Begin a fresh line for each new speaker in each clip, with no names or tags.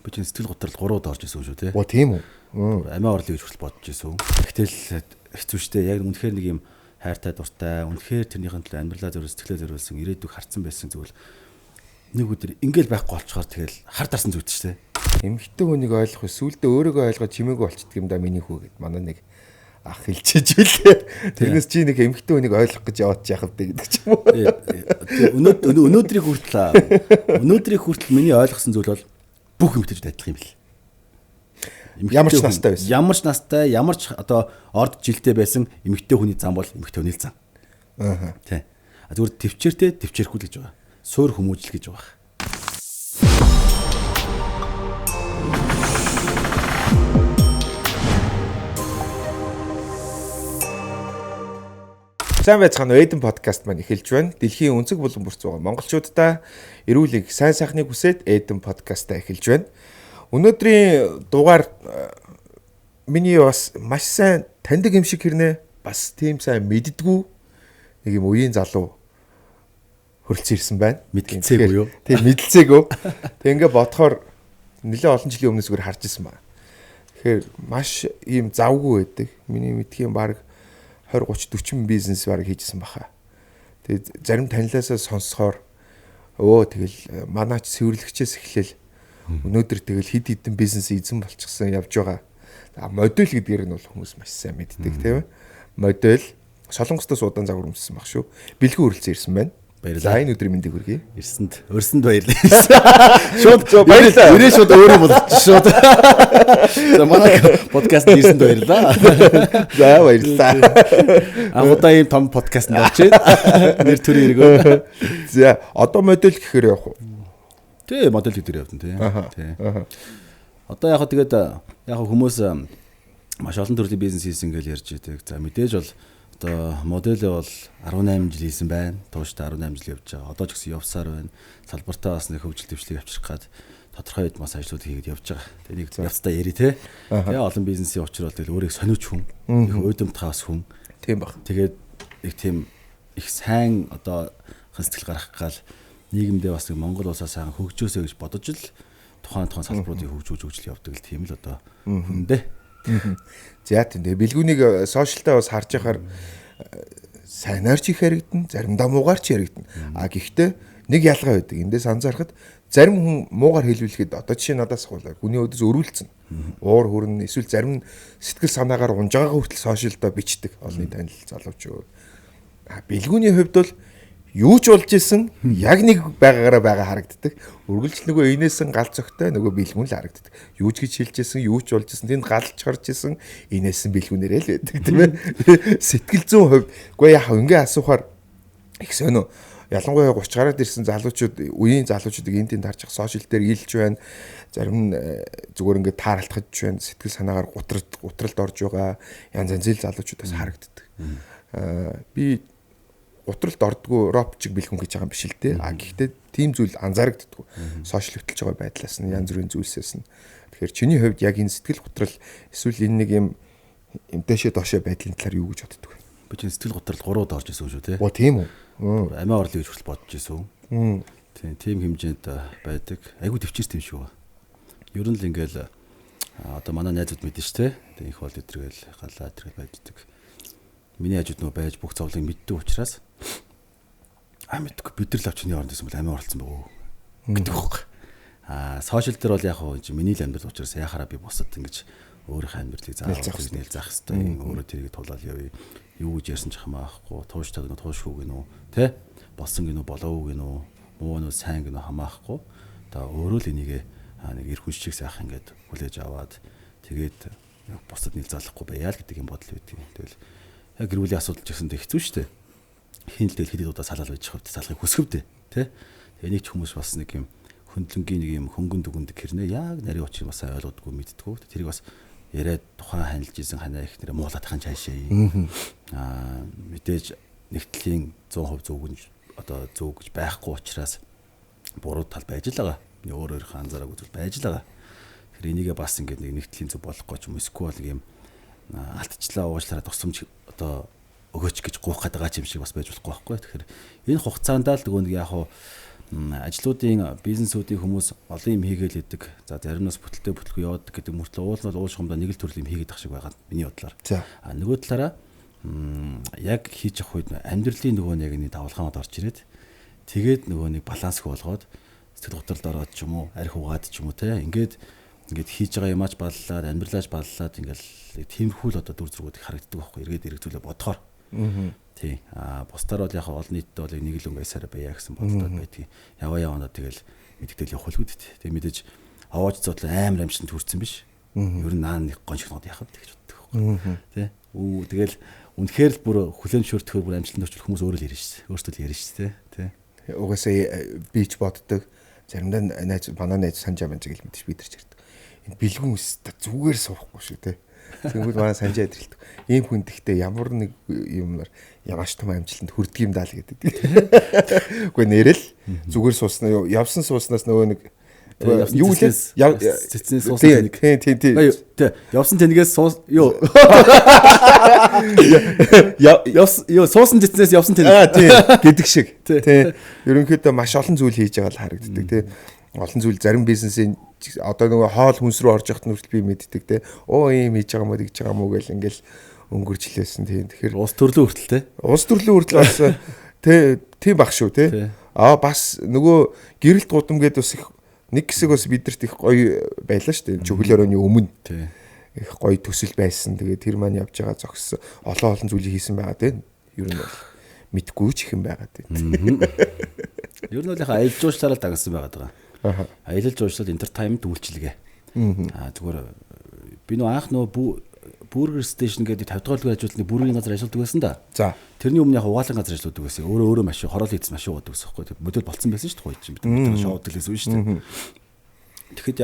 Би чинь сэтгэл готрол 3 удаа орж исэн шүү те.
Тийм үү?
Амиа орлыг гэж хүртэл бодож исэн. Гэтэл хэцүү шттэ. Яг үнэхээр нэг юм хайртай дуртай, үнэхээр тэрнийхэн төлөө амьдралаа зөв сэтгэлээ зориулсан, ирээдүйг харцсан байсан зүйл нэг өдөр ингээл байхгүй болчоор тэгэл хар дарсан зүйл шттэ.
Эмэгтэй хүнийг ойлгох сүулдэ өөрийгөө ойлгоод чимээгүй болчихдөг юм да миний хүү гэд манай нэг ах хэлчихэж үлээ. Тэрнээс чи нэг эмэгтэй хүнийг ойлгох гэж яваад яхав гэдэг ч юм уу.
Өнөөдрийг хүртэл миний ойлгосон зүйл бол бүх эмэгтэйчүүд адилхан юм бэл.
Ямар ч настай байсан.
Ямар ч настай, ямар ч одоо орд жилтэй байсан эмэгтэй хүний зам бол эмэгтэй хүний зам. Тий. Зүгээр төвчээртэй төвчээрхгүй л гэж байгаа. Суур хүмүүжил гэж байгаа.
Сайн байцгаана уу? Эдэн подкаст маань эхэлж байна. Дэлхийн өнцөг булан бүрц байгаа монголчуудаа эрүүлэг сайн сайхныг хүсээд Эдэн подкастаа эхэлж байна. Өнөөдрийн дугаар миний бас маш сайн таньдаг юм шиг хэрнээ бас тийм сайн мэддэггүй нэг юм үеийн залуу хөрөлцөн ирсэн байна.
Мэдлцээгүй юу?
Тийм мэдлцээгүй. Тэг ингээ бодохоор нэлээд олон жилийн өмнөөс зүгээр харж ирсэн байна. Тэгэхээр маш ийм завгүй байдаг. Миний мэдхийн баг 20-30-40 бизнес баг хийжсэн баха. Тэгээд зарим танилаасаа сонсохоор тэгэл манаач цэвэрлэгчээс эхлээл өнөөдөр тэгэл хид хідэн бизнес эзэн болчихсон явж байгаа. Модель гэдгээр нь бол хүмүүс маш сайн мэддэг тийм ээ. Модель Солонгостоос удаан загвар өмссөн баг шүү. Бэлгүү хөрөлцөн ирсэн байна. За энэ өдрийн мэндийг хүргэе.
Өрсөнд баярлалаа. Шууд баярлалаа. Өрөө шууд өөрөө болгочих шууд. За манай подкаст ирсэнд баярлалаа.
За баярлалаа.
Анхудаа ийм том подкаст нэрч нэр төрийн хэрэгөө.
За одоо модель гэхээр явах уу?
Тий, модель гэдэг явдсан тий. Одоо яг тэгээд яг хүмүүс маш олон төрлийн бизнес хийсэн гэж ярьж байдаг. За мэдээж бол одоо модель бол 18 жил хийсэн байна. Тууштай 18 жил явж байгаа. Одоо ч гэсэн явсаар байна. Салбартаа бас нэг хөгжил дэвшлиг авчрах гад тодорхой хэд мас ажлууд хийгээд явж байгаа. Тэгээ нэг явцдаа яри те. Тэгээ олон бизнесийн учрал тэгэл өөрийг сониуч хүн, их уйдамтгаас хүн.
Тийм баг.
Тэгээд их тийм их сайн одоо сэтгэл гаргах гал нийгэмдээ бас нэг Монгол улсаа сайхан хөгжөөсэй гэж бодож л тухайн салбаруудыг хөгжүүж явдаг л тийм л одоо хүндээ.
За тийм. Бэлгүүнийг сошиалтаа бас харж байхаар сайнаар ч их харагдана, заримдаа муугаар ч харагдана. Гэхдээ нэг ялгаа байдаг. Эндээс анзаарахад зарим хүн муугаар хэлүүлэхэд одоо жишээ надаас асуулаа. Хүний өдөөс өрүүлцэн. Уур хүрэн эсвэл зарим сэтгэл санаагаар унжаагаа хүртэл сошиалтаа бичдэг. Олны танил залуучууд. Бэлгүүний хувьд бол юу ч болж исэн яг нэг байгаагаараа байгаа харагддаг. Үргэлж нөгөө инээсэн гал зөгтэй нөгөө бэлгүүн л харагддаг. Юу ч гэж хэлж исэн, юу ч болж исэн, тэнд галж харж исэн, инээсэн бэлгүүнээрээ л байдаг тийм ээ. Сэтгэл зүйн хувьд үгүй яах ингээ асуухаар их сонио. Ялангуяа 30 гараад ирсэн залуучууд, үеийн залуучуудыг энд тэнд харж ах сошиал дээр илж байна. Зарим нь зүгээр ингээ тааралтгаж байна. Сэтгэл санаагаар гутралд орж байгаа. Янз янзын залуучуудаас харагддаг. Би утралд ордгоо ропчиг бэлгүн гэж байгаа юм биш л дээ. Гэхдээ тийм зүйл анзаарагддаг. Сошиал хөтлөж байгаа байдлаас нь янз бүрийн зүйлсээс нь. Тэгэхээр чиний хувьд яг энэ сэтгэл готрол эсвэл энэ нэг юм дэшээ дошоо байдлын талаар юу гэж боддог вэ?
Би чинь сэтгэл готрол 3 удаа орж исэн шүү те.
Тийм үү?
Амиа орлыг гэж хүртэл бодож исэн. Тийм хэмжээнд байдаг. Айгуу төвчээрс тийм шүү. Ер нь л ингээл одоо манай найзууд мэдэн ш те. Тэгээ их бол өдргээл галаа өдргээл байждаг. Миний хажууд нөө байж бүх зовлыг мэддэг учраас мэдгүй бид нар л авчны оронд гэсэн бол амиа оролцсон баг гэдэг хөөх. Сошиал дээр бол яг хоо миний л амьдрал учраас яхаараа би босод ингэж өөрийнхөө амьдралыг заах хэрэгтэй. Өөрөө тэрийг тулаал явъя. Юу гэж ярьсан ч хамаахгүй, тууштай гэнэ туушгүй гэнэ үү, тэ? Болсон гэнэ үү, болоогүй гэнэ үү, муу нь сайн гэнэ хамаахгүй. Одоо өөрөө л энийг нэг эр хүншиг сайхан ингэж хүлээж аваад тэгээд босод нэлзаалахгүй байяа л гэдэг юм бодол үүдгийг. Тэгэл яг гэрүүлийн асуудал ч гэсэн хэцүү шүү дээ. Хин л хэд удаа салаал байж хавд салахыг хүсгэвдээ, тэ? Тэгээ нэг ч хүмүүс бас нэг юм хөндлөнгийн нэг юм хөнгөн дүгндэг хэрнээ яг нарийн учрыг бас ойлгодгүй мэддэггүй. Тэрийг бас яриад тухайн ханилж исэн ханаа их нэрэ муулаадахын цаашаа. Мэдээж нэгтлийн 100% зөв гэж байхгүй учраас буруу тал байж л байгаа. Өөрөөрөө анзаараагүй зүйл байж л байгаа. Тэгэхээр энийгээ бас ингээд нэг нэгтлийн зөв болохгүй ч юм эсвэл нэг юм алтчлаа уучлаараа тусламж одоо өгөөч гэж гуйх гэдэг юм шиг бас байж болохгүй байхгүй. Тэгэхээр энэ хугацаанд л нөгөө нэг яг хуу ажлуудын бизнесүүдийн хүмүүс олон юм хийгээл идэг. За заримнаас бүтэлгүй яваад гэдэг мөртлөө уул нь уулшхамдаа нэг л төрлийн юм хийгээд ах шиг байгаа миний бодлоор. Нөгөө талаараа яг хийж явах үед амьдралын нөгөө нэг давлгаанууд орж ирээд тэгээд нөгөө нэг балансгүй болгоод сэтгэл готролд ороод ч юм уу арх угаад ч юм уу те ингээд хийж байгаа юмаач баллаад амьдралаач баллаад ингээл тиймэрхүү л одоо дүр зургууд их харагддаг байхгүй эргээд эргцүүлээ бодохоор. Тий. Бусдаар бол яг олон нийтэд бол нэг л өнгө ясаар байя гэсэн бодлоо байдгийг. Яваа тэгэл мэддэгдэл явах л үүдтэй. Тэг мэдээж аваач зодлоо амар амжилтанд хүрсэн биш. Ер нь наа нэг гончгнод яхав гэж боддог байхгүй. Тий. Тэгэл үнэхээр л бүр хүлэмжшөөртөхөр бүр амжилтанд очил хүмүүс өөрөө л ярина шүү. Өөртөө л ярина шүү, тий.
Угаасаа бич боддог. Заримдаа манай найз санжаа мэн зэглэл мэдээж бид нар ч ярьдаг. Энэ бэлгүүн өстө зүгээр суухгүй шүү, тий. Тэгвэл манай санжаа идрэлдэг. Ийм хүн тэгтээ ямар нэг юмар ямааш том амжилтанд хүрдэг юм даа л гэдэг. Үгүй нэрэл зүгээр сууснаа явсан сууснаас нөгөө нэг юу лээ
цэцнээс суусан тэнэг. Тий. Явсан тэнэгээс юу суусан цэцнээс явсан тэнэг.
Тий гэдэг шиг. Тий. Ерөнхийдөө маш олон зүйл хийж байгаа л харагддаг тий. Олон зүйл зарим бизнесийн одоо нөгөө хоол хүнс рүү орж явахт нүртэл би мэддэг те. Ийм хийж байгаа мó гэж байгаа мó гэл ингээл өнгөрчлээсэн тийм. Тэгэхээр
ус төрлөө хүртэл те.
Ус төрлөө хүртэл бас тийм баг шүү те. Бас нөгөө гэрэлт гудам гээд бас их нэг хэсэг бас бидэрт их гоё байлаа шүү дээ. Чөглөөр өний өмнө. Их гоё төсөл байсан. Тэгээд тэр маань явж байгаа зогссон. Олон зүйлийг хийсэн байгаа те. Ер нь бол мэдгүй ч их юм байгаа те.
Ер нь бол яхаа аялал жуулчлалаар дагсан байгаа. Аялал жуулчлал entertainment үйлчилгээ. Зүгээр би нөө анх нөө Burger Station гэдэг 50 дугаар бүлгийн ажилтны бүргийн газар ажилладаг байсан да.
За.
Тэрний өмнө яг угаалгын газар ажилладаг байсан. Өөрөө машин хороол хийсэн машин уудаг гэсэн байхгүй. Модель болцсон байсан шүү дээ гоё чинь. Бид шоуд төлөөсөн шүү дээ. Тэгэхэд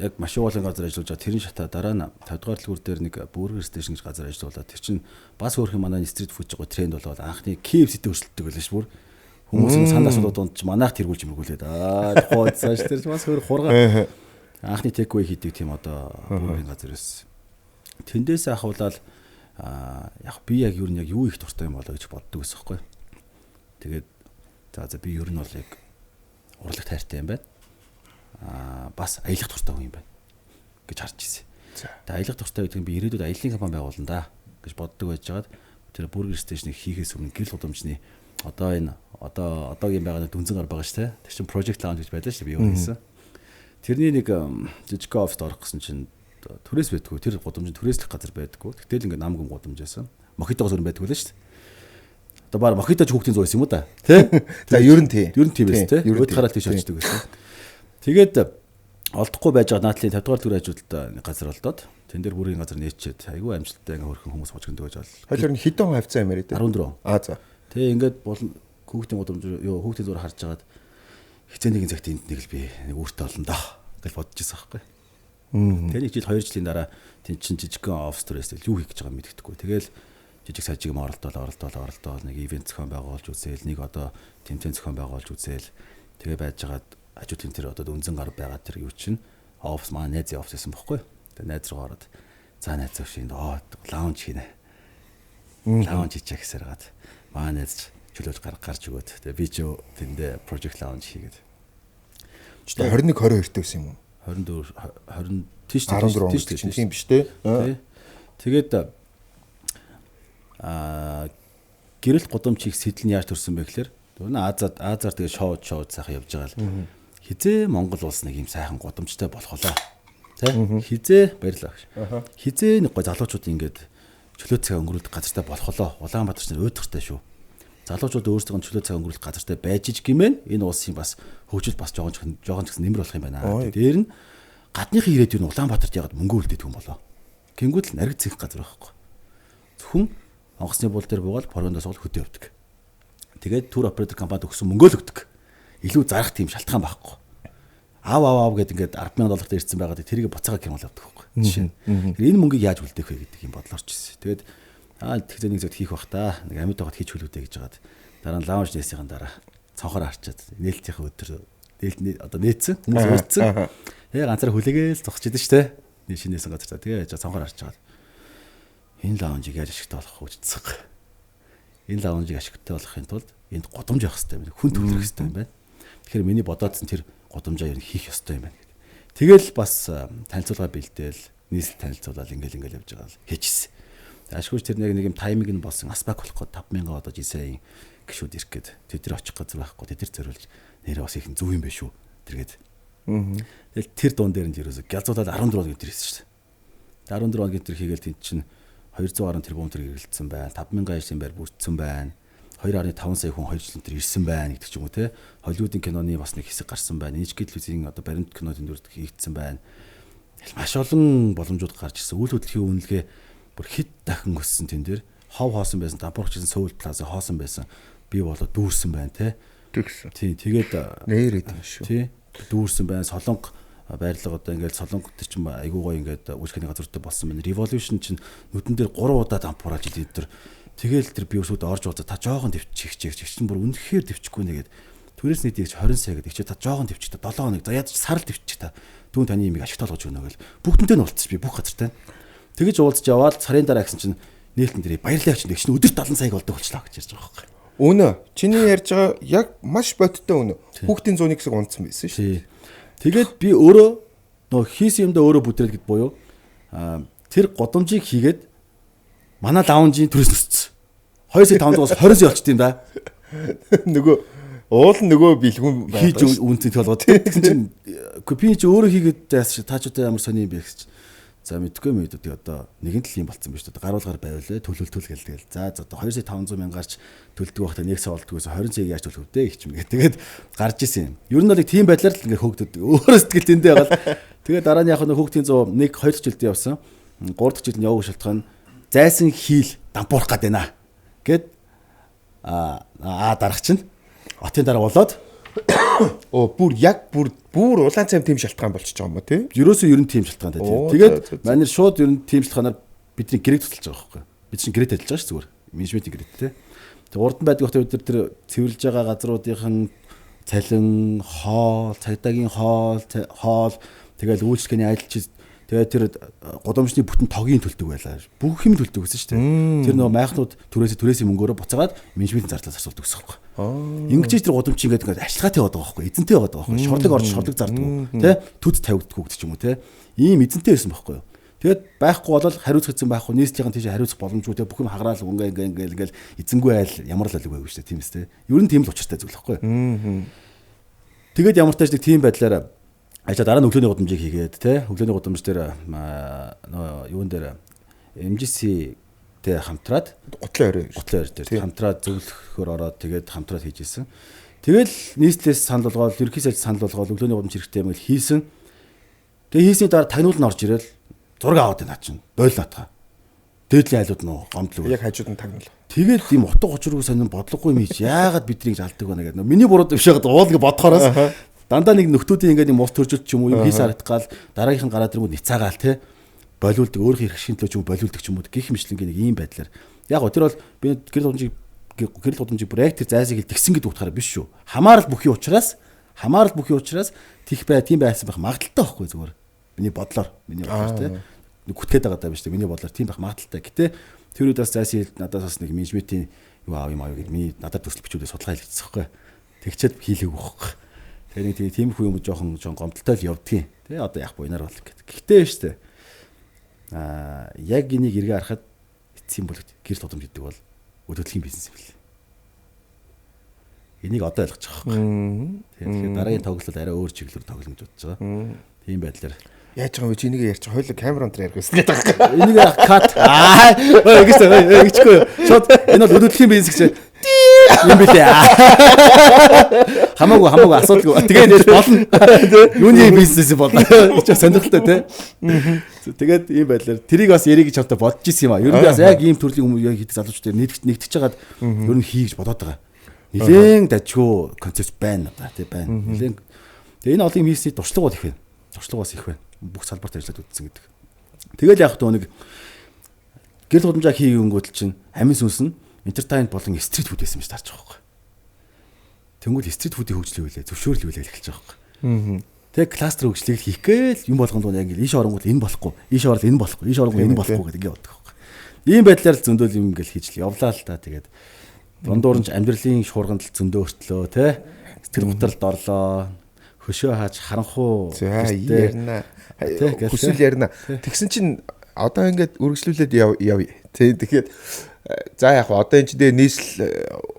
яг машин уулын газар ажиллаж байгаа тэрний шатаа дараа нь 50 дугаар дэлгүүр дээр нэг Burger Station гэж газар ажиллаулаад тэр чинь бас өөрхөн манай street food жоо тренд болоод анхны KFC-тэй өрсөлддөг байлаа шүү бүр. Хүмүүсийн санд асуудлууд донд ч манайх тэргүүлж мөргүүлээд тухайд цааш тэр бас өөр хурга анхны takeaway хийдэг тийм одоо бүрийн газар байсан. Тэндээс ахуулаад яг би яг юу их дуртай юм болоо гэж боддог байсан байхгүй. Тэгээд за би ер нь бол яг урлаг тайртай юм байна. Бас аялах дуртай хүн юм байна гэж харж ирсэн. Тэгээд аялах дуртай гэдэг нь би ирээдүйд аяллаа компани байгуулна да гэж боддог байжгаад тэр Burger Station-ыг хийхээс өмнө гэрэл гудамжны одоогийн байгаа дүнзэн гар байгаа шүү дээ. Тэр чинь project lounge гэж байлаа шүү дээ би юу хийсэн. Тэрний нэг жижиг оффист орох гэсэн чинь түрээс байдгүй. Тэр гудамжинд түрээслэх газар байдгүй. Гэтэл ингээд намгын гудамжаасан. Мохитогоос өөр байдгүй л шүү дээ. Одоо баар мохитож хүүхдийн зур байсан юм уу да? Тэ?
За ер нь тийм
байсан тэ. Өд хараад тийш очдөг байсан. Тэгээд олдохгүй байж байгаа наадлын 50 дугаар түр ажилтнаа газар олдоод тэн дээр бүрийн газар нээчээд айгүй амжилттай ингээ хөрхэн хүмүүс хожгондог гэж бол.
Хойлоор нь хэдэн хавцаа юм яриад
14.
За.
Тэгээ ингээд хүүхдийн гудамж хүүхдийн зур харж агаад хизээ нэгэн цагт энд нэг л би нэг өөртөө олно доо гэж бодож байсан байхгүй. Тэр нэг жил 2 жилийн дараа тэн чин жижигхэн офс төрөөс юу хийх гэж байгааг мэддэхгүй. Тэгэл жижиг сажиг оролдоол нэг ивент зохион байгуулж үзээл нэг одоо тэмцээн зохион байгуулж үзээл тэгээ байж байгаад ажуулын тэр одоо үнзэн гар байгаа тэр юу чинь офс маань найзын офс байсан байхгүй. Тэгээ найз руу ороод за найз өшөнд лаунж хийнэ. Лаунж хийчих гэсээр гад маа найз чөлөөж гарч өгөөд. Тэгээ би ч тэндээ project lounge хийгээд.
21 22 байсан юм уу?
24 20 тийш
тийм биш те.
Тэгээд гэрэлт гудамж хийх сэтэл нь яаж төрсөн бэ гэхээр Азаар тэгээ шоуд сайхан явж байгаа л хизээ Монгол улс нэг юм сайхан гудамжтай болох болоо. Тэ? Хизээ баярлаа. Хизээ нэг гой залуучууд ингээд чөлөө цаг өнгөрүүлэх газартай болох болоо. Улаанбаатар ч өөдөртэй шүү. Залуучууд өөрсдөө чөлөө цаг өнгөрүүлэх газартай байж иж гимэн энэ улсын бас хөгжил бас жоохон ч гэсэн нэмэр болох юм байна. Дээр нь гадныхын ирээдүйд нь Улаанбаатарт ягаад мөнгө үлдээдэг юм болоо. Гингүүд л нариг цэх газар байхгүй. Зөвхөн онгоцны буул дээр буугаад порондоос бол хөдөө явдаг. Тэгээд тур оператор компанид өгсөн мөнгөө л өгдөг. Илүү зарах тийм шалтгаан байхгүй. Аав гэдэг ингээд 10,000 долларт ирсэн байгаад тэрийг буцаага кемол авдаг байхгүй. Жишээ нь. Энэ мөнгийг яаж үлдээх вэ гэдэг юм бодлоорч ирсэн. Тэгээд тэгзээ нэг зөв хийх бах та. Нэг амьд байгаад хийж хөлөөдэй гэж хагаад дараа нь лаунж нээсийн дараа цонхоор харчаад нээлтийн өдөр одоо нээсэн хүмүүс уулзсан. Тэгээ ганцаар хүлээгээл зогсож идэв штэ. Шинээсэн газар. Тэгээ цонхоор харчаад энэ лаунжийг яаж ашигтай болох вэ гэсэн. Энэ лаунжийг ашигтай болохын тулд энд годомж явах хэрэгтэй юм. Хүн төвлөрөх хэрэгтэй юм байна. Тэгэхээр миний бодоодсэн тэр годомжоо ер нь хийх ёстой юм байна. Тэгэл бас танилцуулга бэлдээл нийслэл танилцуулаад ингээл явж байгаа л хийчихсэн. Ашгүйч тэр нэг юм тайминг нь болсон аспак болох гээд 5000 одоо жисээ гişүүд ирэх гээд тэд нар очих газар байхгүй тэд нар зориулж нэрээ бас их зүв юм байна шүү. Тэргээд. Тэгэл тэр дуун дээр нь ерөөсө гялзуулаад 14 гинтэр хийсэн шүү дээ. 14 гинтэр хийгээл тэнд чинь 200 гаруй тэрбум төр гэрэлтсэн байна. 5000 ажлын байр бүрдсэн байна. 2.5 сая хүн 2 жилийн төр ирсэн байна гэдэг ч юм уу те. Холливуудын киноны бас нэг хэсэг гарсан байна. Нийт телевизийн одоо баримт киноны дүрд хийгдсэн байна. Маш олон боломжууд гарч ирсэн. Үйл хөдлөлийн үнэлгээ бүр хэд дахин өссөн тэн дээр. Хов хоосон байсан, дампуурчсан Сөүл плаза хоосон байсан. Би болоо дүүрсэн байна те.
Тэгсэн.
Тий, тэгээд
нээрээд юм шүү.
Тий. Дүүрсэн байна. Солонго байрлал одоо ингээд солонго тэр чинь айгуу гоё ингээд үйлчлэхний газартай болсон байна. Revolution чинь нүдэн дээр 3 удаа дампуураж идэв тэр. Тэгэл тэр би өсөд орж ууza та жоохон төвчих чинь бүр үнэхээр төвчихгүй нэгээд түрээс нийтийгч 20 сая гэдэг чи та жоохон төвчих та 7 хоног за яаж сарл төвчих та дүүн таны имийг ашигт олгож өгнө гэл бүгдэнтэй нь уулзчих би бүх газартай. Тэгэж уулзж яваад сарын дараа гэсэн чинь нээлтэн дээр баярлалаа чинь чинь өдөрт 70 саяг болдог болчлаа гэж ярьж байгаа байхгүй.
Үнэ. Чиний ярьж байгаа яг маш бодиттой үнэ. Хүүхдийн 100 хэсэг унтсан байсан шүү.
Тэгээд би өөрөө нөө хийсэн юмдаа өөрөө бүдрэл гэд буюу тэр годомжийг хийгээд манай лаунжийн төрөөс өссөн. 2500-аас 20 сая болчт юм да.
Нөгөө уул нөгөө бэлгүн
хийж үнтэй толгой. Тэгсэн чинь копи чи өөрөө хийгээд тааш таачтай ямар сони юм бэ гэж. За мэдгүй мэдүүд одоо нэгэн тал юм болцсон биш үү. Гаруулгаар байвлаа төлөвлөл гэлгээл. За одоо 2.500 мянгарч төлдөг байхдаа 1 сая болдгоос 20 сая яаж төлөх вэ гэх юм. Тэгээд гарч исэн юм. Ер нь бол тийм байдлаар л ингээд хөөгдөд. Өөрөө сэтгэл зүйндээ байгаа. Тэгээд дараа нь яг нэг хүүхдийн 100 1 2 дахь жилдээ явсан. 3 дахь жилд нь явах шалтгаан зайсан хийл дампуурах гээд байна. Гэт дарах чинь отын дараа болоод
бүр улаан цайм тийм шалтгаан болчихж байгаа юм ба тий.
Ерөөсөө ер нь тийм шалтгаантай тий. Тэгээд манай шууд ер нь тийм шалтгаанаар бидний гэрэг тусалж байгаа байхгүй. Бид чинь гэрээ ажиллаж байгаа ш зүгээр. Менежментийн гэрээ тий. Тэгээд урд нь байдаг хөтө бид тэр цэвэрлж байгаа газруудынхан цалин, хоол, цагдаагийн хоол тэгээд үйлчлэгээний ажилчид тэгээд тэр годомжны бүтэн тогийн төлдөг байлаа. Бүх юм төлдөг гэсэн шүү дээ. Тэр нөгөө майхнууд түрээсийн мөнгөөрөө буцаагаад менежментийн зардлаас асуулдаг гэсэн юм байна. Ингэж тэр годомч ингээд ашигтай яваад байгаа байхгүй. Эзэнтэй яваад байгаа байхгүй. Шорлог орж шорлог зардаг. Тэ төд тавигддаг гэдэг ч юм уу те. Ийм эзэнтэй байсан байхгүй юу. Тэгээд байхгүй болол хариуцах эзэн байхгүй. Нийслэлийн тийш хариуцах боломжгүй те. Бүх юм хагараал ингээл эзэнгүй айл ямар л алиг байв шүү дээ. Тийм эс те. Ер нь тийм л учиртай зүйл байхгүй юу. Тэгээд ямар тааж нэг тийм байдлаар ажил дараа нь өглөөний гудамжийг хийгээд те өглөөний гудамж дээр юун дээр MGC-тэй хамтраад гутлын ойр дээр хамтраад зөвлөхөөр ороод тэгээд хамтраад хийж исэн. Тэгэл нийслэлээс санал болгоод ерөнхий сайд санал болгоод өглөөний гудамж хэрэгтэй юм гэл хийсэн. Тэгээ хийсний дараа тагнуул нь орж ирэл зураг аваад наа чинь бойлоотгаа. Дээдлийн айлууд нь гомдлоо.
Яг хажууд нь тагнуул.
Тэгээд ийм утга учиргүй сонин бодлогогүй юм ийж яагаад биднийг алдаг байна гэдэг. Миний буруу биш байгаад уулыг бодохоороос дандаа нэг нөхдүүдийн ингээд юм ус төржөлт ч юм уу хийс харагдах гал дараагийнх нь гараад ирэнгүүт ницаагаал те болиулдаг өөрхийн хэрэг шинтлөө ч юм болиулдаг ч юм уу гих мэтлэнгийн нэг ийм байдлаар яг тэр бол би гэрэл гудамжийг проект зайсыг хэл тэгсэн гэдэг утгаараа биш шүү. Хамаарал бүхий учраас тийх тийм байсан байх магадaltaй байхгүй зүгээр. Миний бодлоор те нэг гүтгээд байгаа даа биш те миний бодлоор тийм байх магадaltaй. Гэтэ тэр үед бас зайсыг надаас бас нэг менежментийн юу аав юм гэж миний надад төсөл бичүүлээ судалгаа хийлгэсэн байхгүй. Тэгчээд хийлээгүй байхгүй. Тэгээ нэг тийм хүү юм жоохон гомдолтой л явдгийн. Тэ одоо яг буйнаар бол гэдэг. Гэхдээ штэ. Яг энийг эргээ харахад эцсийн бүлэгт гэрэл гудамж гэдэг бол өдөртлийн бизнес юм билээ. Энийг одоо ойлгож байгаа юм. Тэгэхээр дараагийн тоглолт арай өөр чиглэлээр тоглоно гэж бодож байгаа. Тийм байдлаар
яаж байгаа вэ? Чи энийг ярьж хойлоо камерон дээр ярих гэсэн гэдэг.
Энийг кат ингэчгүй. Шот энэ бол өдөртлийн бизнес гэж юм билээ. Хамаагүй асуудалгүй. Тэгээд болно. Юуны бизнес болно. Чи сонирхолтой те. Тэгээд ийм байдлаар тэрийг бас ярих гэж хамтаа бодож исэн юм а. Ер нь бас яг ийм төрлийн хүмүүс хийдэг залуучууд нэгтгэж чагаад ер нь хий гэж бодоод байгаа. Нилээн дажгүй концепт байна надаа тий байна. Нилээн. Тэгээ энэ олон юм хийсний туршлага бол их байна. Туршлага бас их байна. Бүх салбарт ажиллаад үзсэн гэдэг. Тэгэл яг төө нэг гэрэл гудамжаа хийгэнгүүт чинь амин сүнс нь entertainment болон стрит фуд байсан юм шиг тарж байгаа байхгүй. Тэнгүүл стрит фудыг хөгжлөөлээ, зөвшөөрлөөлээ гэж байгаа байхгүй. Тэгээ кластер хөгжлийг хийх гээл юм болгонд яг ингээл ийш оронгууд энэ болохгүй, ийш орол энэ болохгүй, ийш оронгууд энэ болохгүй гэдэг ингээд боддог байхгүй. Ийм байдлаар л зөндөл юм ингээл хийж л явлаа л та. Тэгээд Дундуур нь амьдралын шуурганд зөндөө өртлөө те. Сэтгэл готролд орлоо. Хөшөө хааж харанхуу.
За ярина. Хүсвэл ярина. Тэгсэн чинь одоо ингээд үргэлжлүүлээд явъя. Тэгэхээр за яг одоо энэ ч дээр нийслэл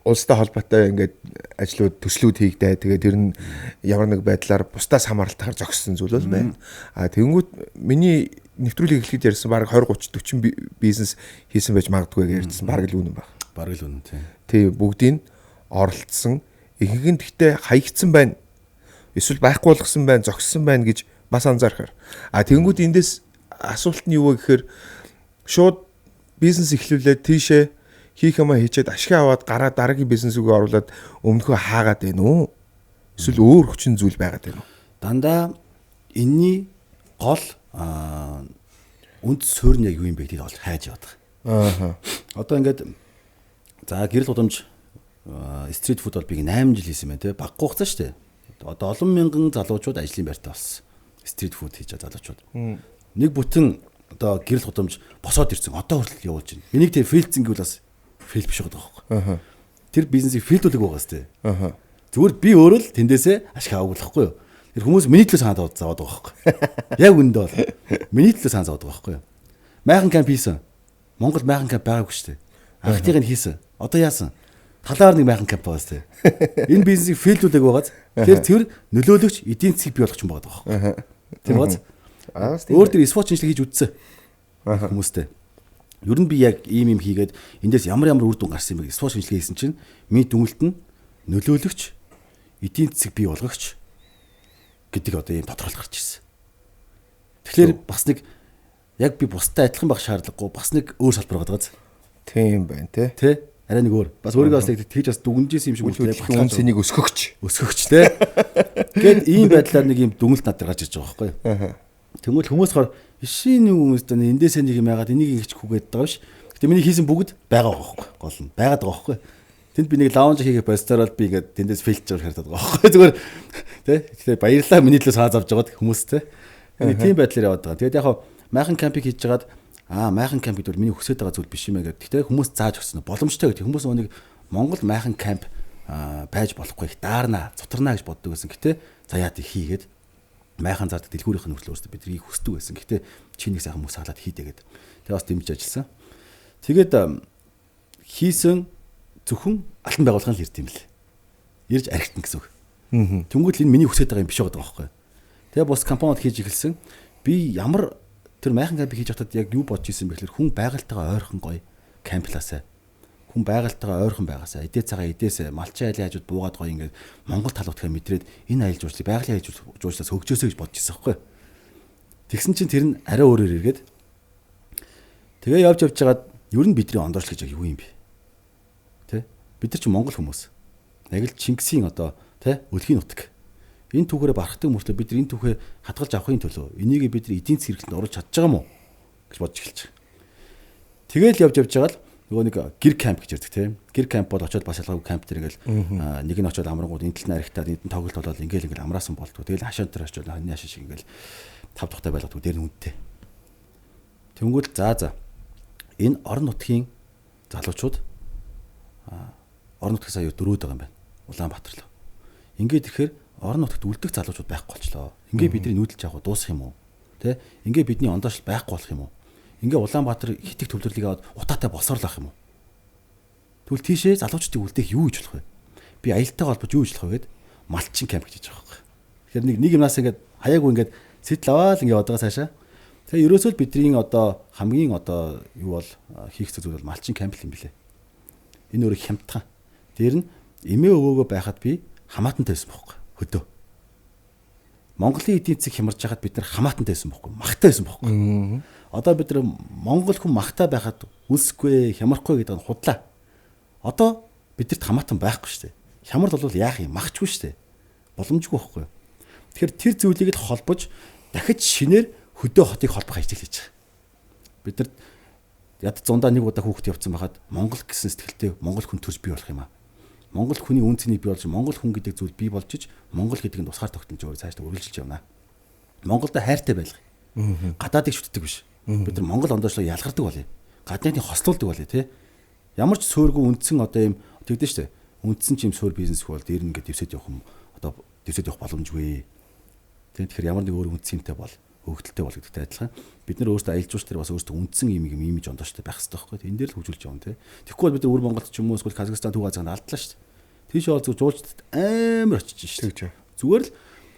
улстай холбоотой ингээд ажлууд төслүүд хийгдээ. Тэгээд тэр нь ямар нэг байдлаар бусдаас хамааралтайгаар зогссон зүйл бол байна. Тэгэнгүүт миний нэвтрүүлгийг эхлэхэд ярьсан баг 20 30 40 бизнес хийсэн байж магадгүй гэж ярьсан. Баг л үнэн баг.
Баг л үнэн тийм.
Тий бүгдийг оролцсон. Ихэнх нь гэхдээ хаягдсан байна. Эсвэл байхгүй болгосон байна, зогссон байна гэж бас анзаархаар. Тэгэнгүүт эндээс асуулт нь юу вэ гэхээр шууд бизнес эхлүүлээд тийшээ хийх юмаа хийчихэд ашиг аваад гараад дараагийн бизнес рүүгээ оруулаад өмнөхөө хаагаад байна уу? Эсвэл өөр хүчин зүйл байгаад байна уу?
Дандаа энэний гол үнд суурь нь яг юу юм бэ гэдгийг олж хайж яваад байгаа. Одоо ингээд за гэрэл гудамж стрит фуд бол би 8 жил хийсэн байна те. Баггүй хугацаа шүү дээ. Одоо олон мянган залуучууд ажлын байртаа болсон. Стрит фуд хийж байгаа залуучууд. Нэг бүтэн одоо гэрэл гудамж босоод ирсэн. Одоо хүртэл явуулж байна. Энийг тэр филдсэн гэвэл бас фил биш байгаа байхгүй. Тэр бизнесийг филдүүлэх байгаа сте. Зүгээр би өөрөө л тэндээсээ ашиг авахгүй юу. Тэр хүмүүс миний төлөө санаад зовоод байгаа байхгүй. Яг үндэ бол миний төлөө санаад зовоод байгаа байхгүй юу. Майхан камп хийсэн. Монгол майхан камп байгаагүй шүү дээ. Анхтыг нь хийсэн. Одоо яасан? Талаар нэг майхан камп байгаа сте. Энэ бизнесийг филдүүлэх байгааз тэр нөлөөлөгч эдийн засгийг бий болгоч юм байгаа байхгүй. Тийм бааз. Өөр тэр спорт шинжилгээ хийж үзсэн. Хүмүүстэй. Ер нь би яг ийм хийгээд эндээс ямар үр дүн гарсан юм бэ? Спорт шинжилгээ хийсэн чинь миний дүнэлт нь нөлөөлөгч эдийн засгийг бий болгогч гэдэг одоо ийм тодорхойлол гарч ирсэн. Тэгэхээр бас нэг яг би бусдад адилхан байх шаардлагагүй бас нэг өөр салбар байгаа.
Тийм байна те.
Тэ? Арай нэг өөр. Бас өөрийгөө бас тэгж бас дүгнжсэн юм шиг
үлдээ. Үн цэнийг өсгөгч
те. Гэт ийм байдлаар нэг ийм дүнэлт над дээр гарч ирж байгаа байхгүй. Тэгвэл хүмүүс хаар ишийн нэг хүмүүс даа эндээсээ нэг юм яагаад энийг ингэж хүүгээд байгаа биш. Гэтэ миний хийсэн бүгд байгаа байхгүй. Гол нь байгаад байгаа байхгүй. Тэнд би нэг лаунж хийгээ постерол би ингээд тэндээс фильтр харагдаад байгаа байхгүй. Зүгээр тий. Тэгэхээр баярлалаа миний төлөө сааз авч байгаад хүмүүс тий. Тийм байдлаар яваад байгаа. Тэгээд яг хаа майхан кампыг хийж жагаад майхан камп гэдэг бол миний хүсэж байгаа зүйл биш юм аа гэдэг. Гэтэ хүмүүс зааж өгсөн боломжтой гэдэг. Хүмүүс нэг Монгол майхан камп байж болохгүй их даарна, цутарна гэж боддог байсан. Гэтэ за яа тий хийгээд майхан зардаг дэлгүүрийнх нь хүртэл өөртөө бидний хүсдэг байсан. Гэтэ чинийг сайхан хүмүүс хаалаад хийдэ гэдэг. Тэгээ бас дэмжиж ажилласан. Тэгээд хийсэн зөвхөн алтан байгууллагын л ирд юм лээ. Ирж архитан гэсэн үг. Тэнгүүт энэ миний хүсэж байгаа юм биш байгаа байхгүй. Тэгээ бус компаниуд хийж эхэлсэн. Би ямар тэр майхан камп хийж байхдаа яг юу бодож исэн бэ гэхээр хүн байгальтайгаа ойрхон гоё камплаасаа. Хүн байгальтайгаа ойрхон байгаасаа. Эдээ цагаа эдээсээ малчин айлын хажууд буугаад гоё ингээд Монгол талуудхаа мэдрээд энэ аялал жуулчлалыг байгалийн аялал жуулчлалаас хөгжөөсэй гэж бодож исэн байхгүй. Тэгсэн чинь тэр нь арай өөрөөр эргээд тэгээ явж байгаад ер нь бидний ондорч гэж юу юм бэ? Бид нар ч Монгол хүмүүс. Яг л Чингисийн одоо тий өлхийн нутаг. Энэ түүхээрээ барахдаг мөртөө бид нар энэ түүхээ хадгалж авахын төлөө энийг бид нар эдийн засгийн хэрэгтэнд оруулж чадж байгаа мó гэж бодож эхэлж байгаа. Тэгэл явж байгаа л нөгөө нэг гэр камп гэж ярьдаг тий. Гэр камп бол очиод бас ялгаагүй камп тэргээл нэг нь очиод амрангууд энэ тал наригтаад энэ тоглолт болоод ингээл амраасан болдгоо. Тэгэл хашаан дээр очиод ханы хашаа шиг ингээл тав тухтай байлгадаг дээр нь үнэтэй. Тэнгүүл за энэ орон нутгийн залуучууд орон нутгаас аюу дөрөөд байгаа юм байна. Улаанбаатар л. Ингээд ирэхээр орон нутагт үлдэх залуучууд байхгүй болчлоо. Ингээд бидний нүүдэлж явах дуусах юм уу? Тэ? Ингээд бидний ондоош байхгүй болох юм уу? Ингээд Улаанбаатар хитэг төвлөрлийг аваад утаатай болсоор л ах юм уу? Тэгвэл тийшээ залуучдыг үлдээх юу гэж болох вэ? Би аялалтайгаа холбож юу гэж болох вэ гэд малчин камп гэж байгаа байхгүй. Тэгэхээр нэг юмнаас ингээд хаяагүй ингээд сэтэл аваад ингээд одоогоо цаашаа. Тэгээ ерөөсөө л бидний одоо хамгийн одоо юу бол хийх зүйл бол малчин камп юм билэ. Энэ өөрөө хямдхан. Тэр нь эмээ өвөөгөө байхад би хамаатантай байсан байхгүй хөдөө. Монголын эдийн засаг хямарж байхад бид нар хамаатантай байсан байхгүй махтай байсан байхгүй. Одоо бид нар монгол хүн махтай байхад үлсэхгүй хямархгүй гэдэг нь худлаа. Одоо бидэрт хамаатан байхгүй шүү дээ. Хямар бол яах юм махчгүй шүү дээ. Боломжгүй байхгүй. Тэгэхээр тэр зүйлийг л холбож дахиж шинээр хөдөө хотыг холбох ажил хийж байгаа. Бид нар яд зундаа нэг удаа хүүхэд явцсан байхад монгол гэсэн сэтгэлтэй монгол хүн төрж бий болох юм аа. Монгол хүний үн цэнийг бий болж монгол хүн гэдэг зүйл бий болж иж монгол гэдэг нь тусгаар тогтнож өөр цаашдаа үргэлжилж явна. Монголд хайртай байлгах. Гадаадыг шүтдэг биш. Бид нар монгол ондоочлоо ялгардаг болъё. Гадаадыг хослуулдаг болъё тий. Ямар ч сөөргөө үндсэн одоо ийм Тэгдэж штэ. Үндсэн чим суурь бизнес бол дээр нь ингээд дэвсэд явах юм. Одоо дэвсэд явах боломжгүй. Тэгэхээр ямар нэг өөр үндсэнтэй бол хөгжилтэй бол гэдэгтэй адилхан. Бид нар өөрсдөө аялал жуулч нар бас өөрсдөө үндсэн имиж ондоочтой байх хэрэгтэй байхгүй. Энэ дээр л хөгжүүлж явна те. Тэгэхгүй бол бид нар өвөр Монголд ч юм уу эсвэл Казахстан Төв Азианд алдлаа шүү дээ. Тийш бол зөв жуулчдад амар очиж шүү дээ. Зүгээр л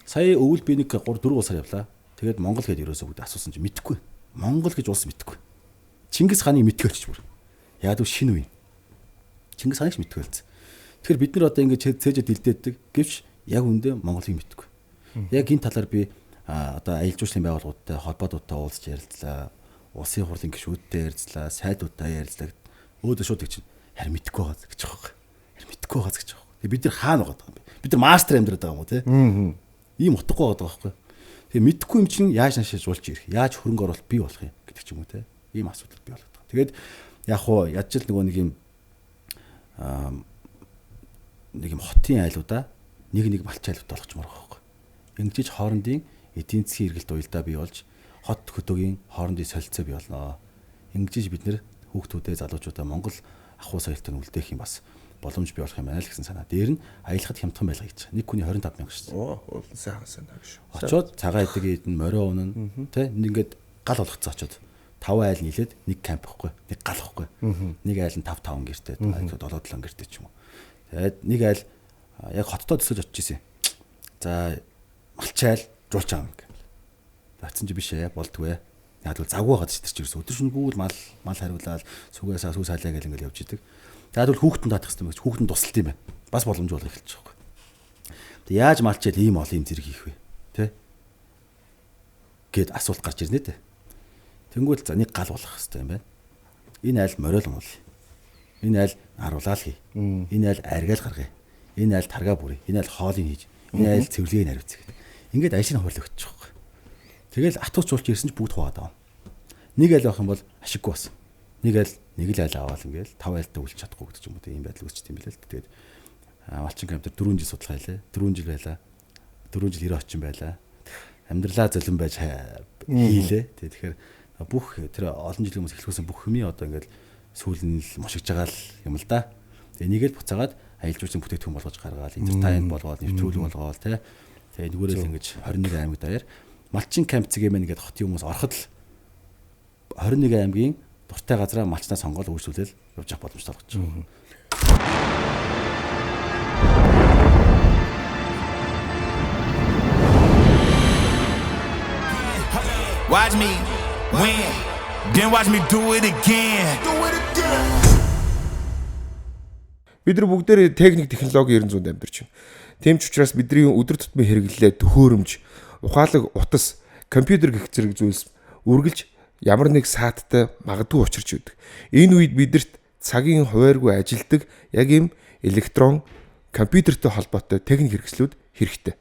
сая өвөл би нэг 3 4 улсаар явлаа. Тэгээд Монгол гэдээ ерөөсөө бүгд асуусан чи мэдэхгүй. Монгол гэж улс мэдэхгүй. Чингис хааны мэдгүй очиж бүр. Яг л шинэ үе. Чингис хааныг мэдгүй байлцсан. Тэгэхээр бид нар одоо ингэж цээжэд дэлдээдэг гэвч яг үндэ Монголыг мэдгүй. Яг энэ талаар би одоо аялал жуулчлалын байгууллагуудтай холбоодуудтай уулзч ярилцлаа. Улсын хурлын гишүүдтэй ярилцлаа, сайдуудтай ярилцлаа. Өөдөө шууд гэж харин мэдгүй байгаа гэж байгаа юм. Харин мэдгүй байгаа гэж байгаа. Тэгээ бид нар хаана байгаа юм бэ? Бид нар мастер амьдраад байгаа юм уу те? Ийм утгагүй байгаа байхгүй. Тэгээ мэдгүй юм чинь яаж наашаа жуулж ирэх? Яаж хөрөнгө оруулалт бий болох юм гэдэг ч юм уу те? Ийм асуудал бий болоод байгаа. Тэгээд яг хуу ядч л нөгөө нэг юм хотын айлуудаа нэг малч айлуудаа болгочмоор байгаа байхгүй. Ингэж хоорондын эдийн засгийн эргэлт уялдаа бий болж хот хөдөөгийн хоорондын солилцоо бий болно. Ингэж бид нэр хүүхдүүдээ залуучуудаа Монгол ахуй соёлтой үлдээх юм бас боломж бий болох юм байна л гэсэн санаа. Дээр нь аялахад хямдхан байлгаа гэж. Нэг хүний 25 мянга шүү дээ.
Оо, сайхан санаа биш.
Очоод цагаан идэг идэн морио унана тэ ингээд гал болгоцсон очоод 5 айл нийлээд нэг камп байхгүй. Нэг гал байхгүй. Нэг айл нь 5 гэртэй, 7 гэртэй ч юм уу. Тэгээд нэг айл яг хоттоо төсөж очиж исэн. За малчайл жуулч байгаа юм гэх. Таацсан чи биш ээ болдгүй. Яг л завгүй байгаа ч тэр чинь өдөр шөнөгүй л мал хариулаад сүгээсаа сүс халаа гэл ингээл явж идэг. Тэгээд бол хүүхдэн таах гэсэн мэгч хүүхдэн тусалт юм байна. Бас боломж болох эхэлж байгаа юм. Тэг яаж малчайл ийм олон юм зэрэг хийх вэ? Тэ? Гэт асуулт гарч ирнэ тэ. Тэнгүүл за нэг гал болох хэрэгтэй юм байна. Энэ айл мориол юм бол. Энэ айл харуулаа л хий. Энэ айл аргаал гаргая. Энэ айл таргаа бүрий. Энэ айл хоолыг хийж. Энэ айл цэвэрлэгийг хариуцъя гэдэг. Ингээд ажил нь хуурлагдчих واخхой. Тэгэл атууч жуулч ирсэн ч бүгд хуваад аваа. Нэг айл авах юм бол ашиггүй басан. Нэг л айл аваал ингээл 5 айлтаа үлч чадахгүй гэдэг юм уу тийм байдал үүсч тийм билээ л. Тэгээд малчин кампер 4 жил судлаа хэлээ. 4 жил байлаа. 4 жил 90 очин байлаа. Амьдралаа золин байж хийлээ. Тэгэхээр бүх тэр олон жилийн хүмүүс эхлүүлсэн бүх хүмийн одоо ингээл сүүлэн л мушигж байгаа юм л да. Тэгээ нэгээл буцаагаад аялал жуулчлалын бүтээгдэхүүн болгож гаргаад интертайнмент болгоод нэвтрүүлэг болгоод тий. Тэгээ нүгээрээ л ингэж 21 аймаг даяар малчин камп цэгээмэн гэдэг хотын хүмүүс ороход л 21 аймгийн дуртай газраа малчнаа сонгоод үйлчлүүлэл явж авах боломжтой болгож байгаа.
Watch me win, then watch me do it again.
Бид нар бүгдээрээ техник технологи 900-д амьдарч байна. Тийм ч учраас бидний өдөр тутмын хэрэглээ төхөөрөмж, ухаалаг утас, компьютер гэх зэрэг зүйлс үргэлж ямар нэг сааттай магадгүй учирч байдаг. Энэ үед бидэрт цагийн хувааргүй ажилдаг яг ийм электрон компьютертэй холбоотой техник хэрэгслүүд хэрэгтэй.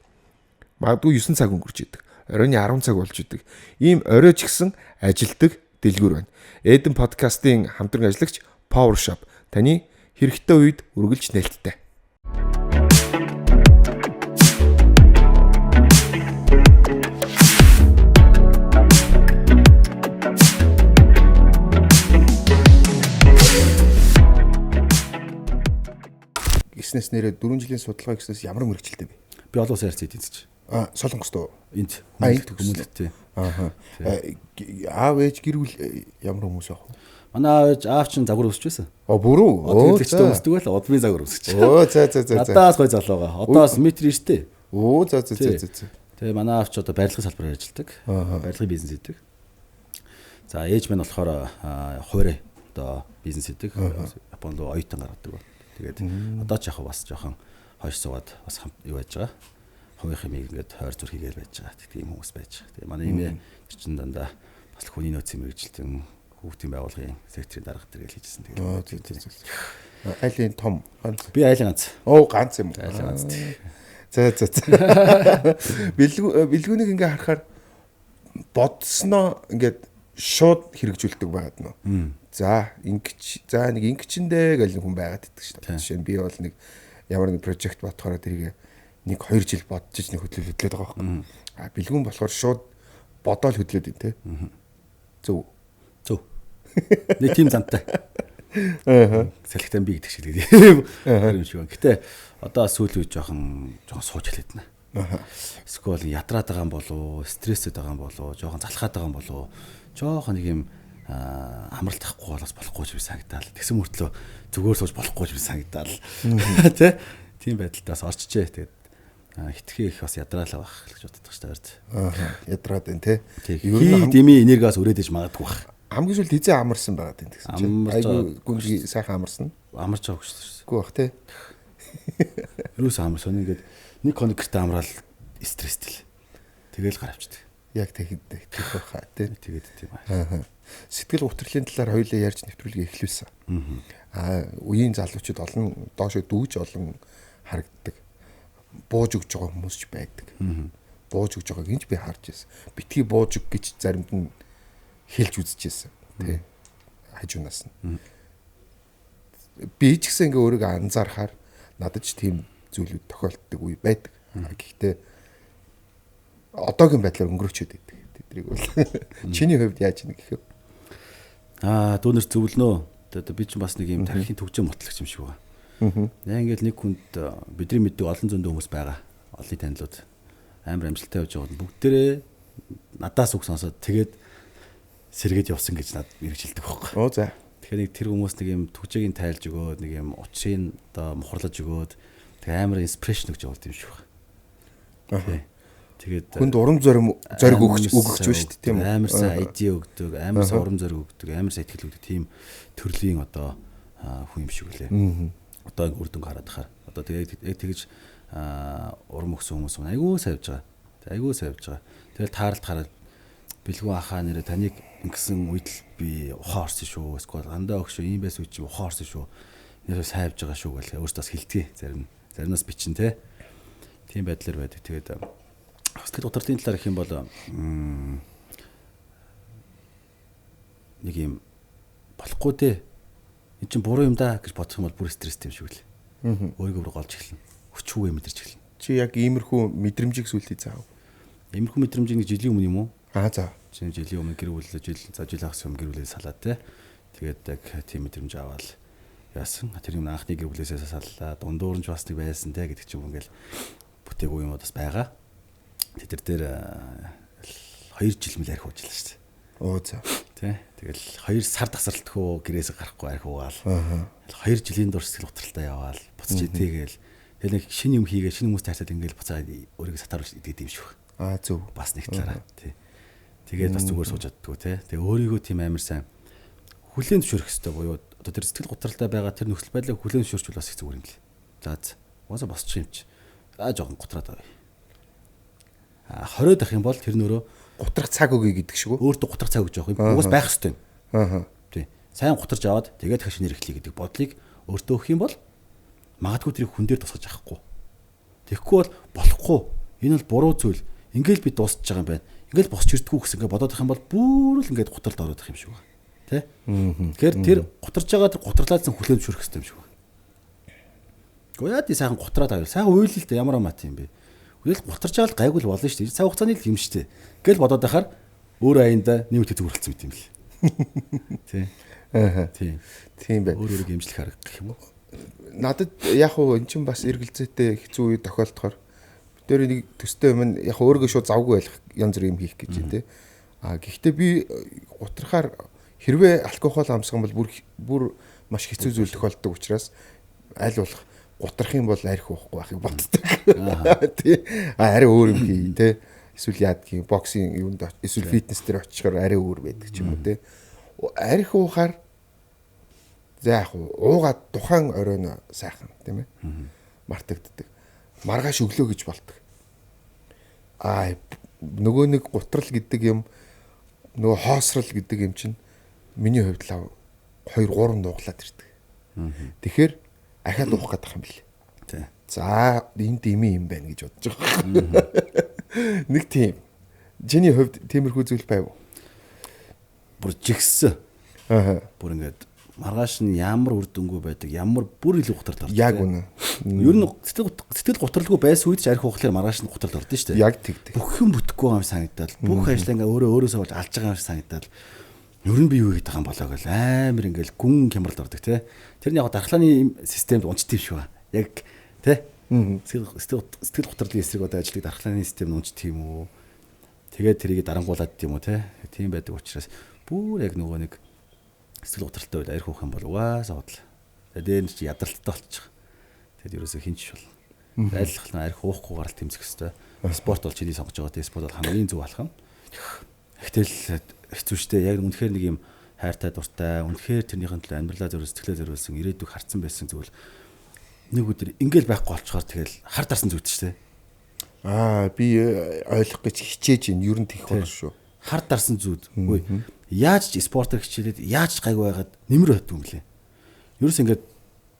Магадгүй 9 цаг өнгөрч идэг. Оройн 10 цаг болж идэг. Ийм оройч гисэн ажилдаг дэлгүүр байна. Эдэн подкастын хамтран ажиллагч Power Shop таны хэрэгтэй үед үргэлж нээлттэй. Гиснээс нэрээ 4 жилийн судалгаа гэснээс ямар мэрэгчлээ бэ?
Би олон улсын харьцаа эдэнцэж.
Солонгост уу?
Энд
хүмүүстээ. Аав ээж гэр бүл ямар хүмүүс аа?
Манай аав чинь загвар өсч байсан.
Бүрүү.
Тэгэлчтэй өсдөг байл одны загвар өсч.
За.
Надаас гой залууга. Одоос метр штэ.
За.
Тэгээ манай аав ч одоо барилгын салбараар ажилладаг. Барилгын бизнес хийдэг. За ээж минь болохоор хуурай одоо бизнес хийдэг. Японд оюутан гаргадаг. Тэгээд одоо ч яг бас жоохон хойш суугаад бас юу байж байгаа. Хувийн хэмээг ингээд хойр зүр хийгээл байж байгаа. Тэгтээ юм хүмүүс байж байгаа. Тэгээ манай имээ тэр чин дандаа бас хүний нөөцийн мэрэгжилтэн хүүхдийн байгууллагын секторын дарга тэргээл хийжсэн.
Тэгээ. Айлын том ганц.
Би айлын ганц.
Ганц юм.
Айлын ганц.
За. Бэлгүүнийг ингээ харахаар бодсноо ингээд шууд хэрэгжүүлдэг байгаад нөө. За нэг ингэчэндээ гэл хүн байгаад иддэг шүү дээ. Жишээ нь би бол нэг ямар нэг прожект бодохоор тэрийг нэг 2 жил бодож нэг хөдлөд байгаа байхгүй. Бэлгүүн болохоор шууд бодоол хөдлөөд юм те. Зөв.
Нэг тим зантай. Салхитан би гэдэг шиг л гэдэг юм шиг байна. Гэтэ одоо сүүлийн үе жоохон сууж хэлээд байна. Эсвэл ядраад байгаа юм болов, стрессэд байгаа юм болов, жоохон залхаад байгаа юм болов, жоохон нэг юм амралт авахгүй болоос болохгүй ч би санагдаал. Тэгсэн мөртлөө зүгээр сууж болохгүй ч би санагдаал. Тэ? Тийм байдалтаас орчжээ. Тэгээд хитгэе их бас ядраалаа байх гэж боддог ш та барьд.
Ядраад байна те.
Ер нь дими энергиас өрөөдөж магадгүй байх.
Хамгийн сүүлд хизээ амарсан байгаа тийм гэсэн чинь. Айгу гүнги сайхан амарсан.
Амарч байгаа шүү дээ.
Гүү бах те.
Юус амарсан ингээд нэг хоног гэртээ амраал стресстэй л. Тэгэл гар авчдаг.
Яг тэгэх баха те.
Тэгээд тийм аа.
Сэтгэл гутралын талаар хоёулаа ярьж нэвтрүүлгээ эхлүүлсэн. Үеийн залуучууд олон доошо дүүж олон харагддаг. Бууж өгж байгаа хүмүүс ч байдаг. Бууж өгж байгааг инж би харж байсан. Битгий бууж өг гэж заримд нь хэлж үзчихсэн. Тэ. Хажуунаас нь. Би ч гэсэн ингээ өөрийгөө анзаарахаар надад ч тийм зүйлүүд тохиолддог үе байдаг. Гэхдээ одоогийн байдлаар өнгөрөөчөөд байдаг. Тэдрийг бол чиний хувьд яаж нэг гэх юм.
Дүүнер зөвлөнөө. Одоо би ч бас нэг юм тархины төгжим мотлагч юм шиг байна. Яа ингээл нэг хүнд бидний мэддэг олон зөндөө хүмүүс байгаа. Олонний танилуд амар амжилттай явж байгаа бүгдээрээ надаас үг сонсоод тэгээд сэргээд явсан гэж надад мэрэгжилдэг байхгүй.
Оо за.
Тэгэхээр нэг тэр хүмүүс нэг юм төгжэгийг тайлж өгөөд нэг юм учрыг одоо мухарлаж өгөөд тэг амар инспирэшн өгч явуулт юм шиг байна. Тэгээд
хүнд урам зориг өгч байна шүү дээ тийм үү.
Амар сайн ID өгдөг, амар сайн урам зориг өгдөг, амар сайн ихтгэл өгдөг тийм төрлийн одоо хүн юм шиг үлээ. Одоо үр дүнг хараад тахаар одоо тэгж урам өгсөн хүмүүс айгүй савж байгаа. Айгүй савж байгаа. Тэгэл тааралт хараад бэлгүү ахаа нэрэ таныг ингэсэн үед л би ухаан орсон шүү. Эсвэл андаа өгшөө ийм байсан үе чи ухаан орсон шүү. Нэрээ сайвж байгаа шүү гэл өөртөөс хэлтгий заримнаас бичин те. Тийм байдлаар байдаг. Тэгээд сэтгэл гутралын талаар их юм бол нэг юм болохгүй дээ. Энд чинь буруу юм да гэж бодох юм бол бүр стресстэй юм шиг л. Өөрийгөө бүр голж эхэлнэ. Хүчгүй мэдэрч эхэлнэ.
Чи яг иймэрхүү мэдрэмжийг сүлтий заав.
Иймэрхүү мэдрэмжийг нэг жилийн өмнө юм уу?
За.
Чи жилийн өмнө гэр бүлээ жил ахс юм гэр бүлээ салаад те. Тэгээд яг тийм мэдрэмж аваад яасан. Тэр юм анхны гэр бүлээсээ саллаа. Дундуур нь ч бас нэг байсан те гэдэг ч юм ингээл бүтээгүү юм бас байгаа. Тэд дээр 2 жил мэл архи уучлаа шүү дээ.
Оо за.
Тэ. Тэгэл 2 сар тасралтгүй гэрээс гарахгүй архи уугаал. 2 жилийн дур сэтгэл готролтой яваал. Буцаж идэгээл. Тэгэл нэг шинэ юм хийгээ шинэ хүмүүс таарчаад ингээл буцаад өөрийгөө сатааруулж идэв юм шиг.
Зөв.
Бас нэг талаараа тий. Тэгээд бас зүгээр сууж чаддгүй те. Тэгээ өөрийгөө тийм амар сайн хүлээн зөвшөөрөх хэрэгтэй буюу одоо тэр сэтгэл готролтой байгаа тэр нөхцөл байдлыг хүлээн зөвшөөрчвөл бас их зүгээр юм л. За. Уусаа босчих юм чи. Жоохон готраад авъя. 20 дахь юм бол тэр нөрөө
гутрах цаг өгье гэдэг шиг үү?
Өөртөө гутрах цаг өгч явах юм. Угаас байх хэрэгтэй юм. Тий. Сайн гутарж аваад тэгээд дахиж шинээр эхлэе гэдэг бодлыг өөртөө өгөх юм бол магадгүй тэрийг хүн дээр тусгаж авахгүй. Тэгэхгүй бол болохгүй. Энэ бол буруу зүйл. Ингээл би дуусч байгаа юм байна. Ингээл босч ирдэггүй гэсэн ингээд бодоод байх юм бол бүр л ингээд гутард ороод их юм шиг байна. Тэ? Тэгэхээр тэр гутарж байгаа тэр гутарлаадсан хүлээн зөвшөөрөх хэрэгтэй юм шиг байна. Гояад и сайхан гутраад авъя. Сайхан уйлал л да ямар амат юм бэ? Тэгэл гутарч авал гайгүй л болно шүү дээ. Цаг хугацааны л юм шүү дээ. Гэл бодоод байхаар өөр аяанда нэмэгдээ зүгөрлцсөн юм л. Тий. Тийм бай. Өөрөөр гэмжлэх харагдах гэх юм уу?
Надад яг уу эн чинь бас эргэлзээтэй хэцүү үе тохиолдохоор бид нэг төстэй юм яг өөргөө шууд завгүй байх янз бүр юм хийх гэж байна те. Гэхдээ би гутрахаар хэрвээ алкогол амсах юм бол бүр маш хэцүү зүйл тохиолддог учраас аль болох гутрах юм бол арх уухгүй байхыг боддог. Тий. Арай өөр юм хий те. Эсвэл яадгийн боксинг юунд эсвэл фитнес дээр очихоор арай өөр байдаг ч юм уу те. Арх уухаар за яг уугаад тухайн оройн сайхан тийм ээ. Мартагддаг. Маргааш өглөө гэж болдог. Нөгөө нэг гутрал гэдэг юм нөгөө хоосрал гэдэг юм чинь миний хувьд л 2-3 дууглаад ирдэг. Тэгэхээр ахаад уух гэдэг юм бэл.
Тий.
За энэ дими юм байна гэж бодож байгаа. Нэг тийм. Чиний хувьд тиймэрхүү зүйл байв уу?
Бүр жигсэн. Бүр ингээд маргааш нь ямар үр дүнгүй байдаг, ямар бүр илүү гутралд ордог.
Яг үнэ.
Ер нь сэтгэл гутралгүй байсан үед ч арх уухлаар маргааш нь гутралд ордон шүү дээ.
Яг тэгдэг.
Бүх юм бүтэхгүй юм санагдал, бүх ажлаа ингээ өөрөөсөө болж алж байгаа юм санагдал. Ер нь би юу гэдэг юм болоо гэл амар ингээл гүн хямралд ордог те. Тэрний яг дархлааны системд унцдаг шүү. Яг те. Сэтгэл готрлын эсрэг одоо ажилладаг дархлааны системд унцдаг юм уу? Тэгээд тэрийг дарангуулад юм уу те. Тийм байдаг учраас бүр яг нөгөө нэг сэтгэл готролтой байл арх уух юм бол угаасаа бодол. Тэгээд дээр нь чи ядралттай болчих. Тэгээд ерөөсөө хинч бол. Айлхлан арх уухгүй гарал тэмцэх хэвээр. Спорт бол чиний сонгож байгаа те. Спорт бол хамгийн зөв алхам. Гэтэл хэцүү шттэ яг үнэхээр нэг юм хайртай дуртай үнэхээр тэрнийхэн төлөө амьдралаа сэтгэлээ зориулсан ирээдүг харцсан байсан зүйл нэг өдөр ингээл байхгүй болчоор тэгэл хар дарсан зүйл шттэ.
Би ойлгох гэж хичээж ин ер нь тийх болно шүү.
Хар дарсан зүйл. Үгүй. Яаж ч спортоор хичээлээд яаж ч гайгүй байгаад нэмэр байдаг юм блэ. Ерөөс ингээд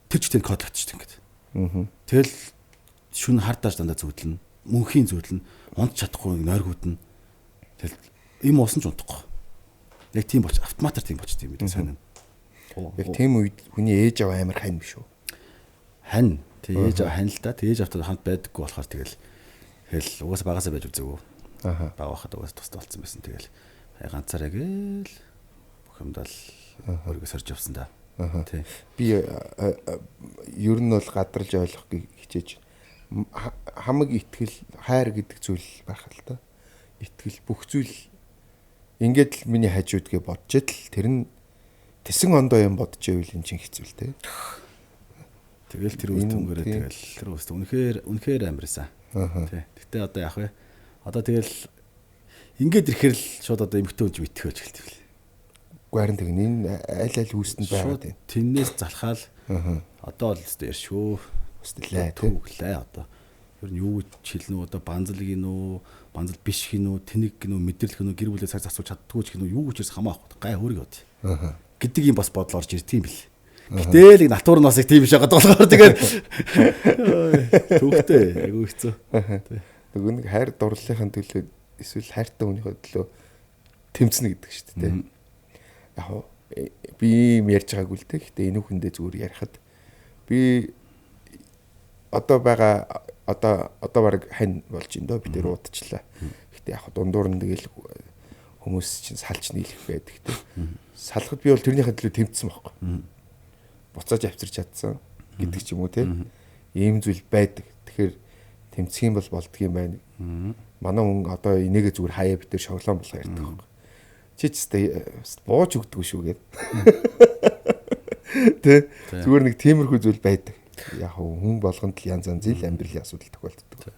тэр чигтэн кодлогдчихдаг ингээд. Тэгэл шүн хар дарж дандаа зүудлэн мөнхийн зүудлэн унт чадахгүй нойргууд нь тэгэл им уусан ч унтахгүй. Яг тийм болч автоматар тийм болчтой юм билээ сонин.
Яг тийм үед хүний ээж аваа амар хань биш үү?
Хань. Тэг ээж аваа хань л да. Тэг ээж автад хамт байдаггүй болохоор тэгэл угаасаа багасаа байж үзээгүү. Бага хахад угаасаа тустай болсон байсан. Тэгэл ганцаараа гээл бүх юмдаа л өөрийгөө сорж явсан да. Тий.
Би ер нь бол гадарж ойлгох хичээж хамаг итгэл хайр гэдэг зүйл байх л да. Итгэл бүх зүйл ингээд л миний хажуудгээ бодож л тэр нь тэсэн ондоо юм бодож ивэл эн чинь хэцүү л те.
Тэгэл тэр үст өнгөрөө тэгэл тэр үст үнэхээр амарсан. Тий. Гэтэ одоо яах вэ? Одоо тэгэл ингээд ирэхэр л шууд одоо эмхтэн үж итгэж эхэлт юм.
Гуарын тэг энэ аль үүсэнд байгаа тийм.
Тэрнээс залхаал одоо л өстө яршгүй. Өстөлээ түүглээ одоо. Ер нь юу хэлнэ үү одоо банзал гинүү, банзал биш гинүү, тэнэг гинүү, мэдрэлх гинүү, гэр бүлээс цаг засууж чаддгүй ч гинүү юу ч хамаахгүй. Гай хөрөг явд. Гэдэг юм бас бодол орж ирд тийм бил. Гэтэл натур нас их тийм биш байгаа болохоор тэгээд түүхтэй айгүй хэцүү.
Нөгөө нэг хайр дурлалын төлөө эсвэл хайртай хүнийхээ төлөө тэмцэнэ гэдэг шүү дээ. Яг би юм ярьж байгаагүй л дээ. Гэтэ энэ хүндээ зүгээр ярихад би одоо баг хань болж ин доо бид нэр удчлаа. Гэтэ яг дундуур нь тэгэл хүмүүс чинь салж нийлэх байдаг те. Салахад би бол тэрнийхээ төлөө тэмцсэн байхгүй. Буцааж авчирч чадсан гэдэг ч юм уу те. Ийм зүйл байдаг. Тэгэхээр тэмцэх юм бол болдго юм байна. Манай хүн одоо энийгээ зүгээр хаяа битэр шоглоон болгоо ярьдаг байхгүй. Чи ч бууж өгдөггүй шүү гээд. Тэ зүгээр нэг тиймэрхүү зүйл байдаг. Яг хүн болгонд л янз янзын амьдралын асуудал тохиолддог.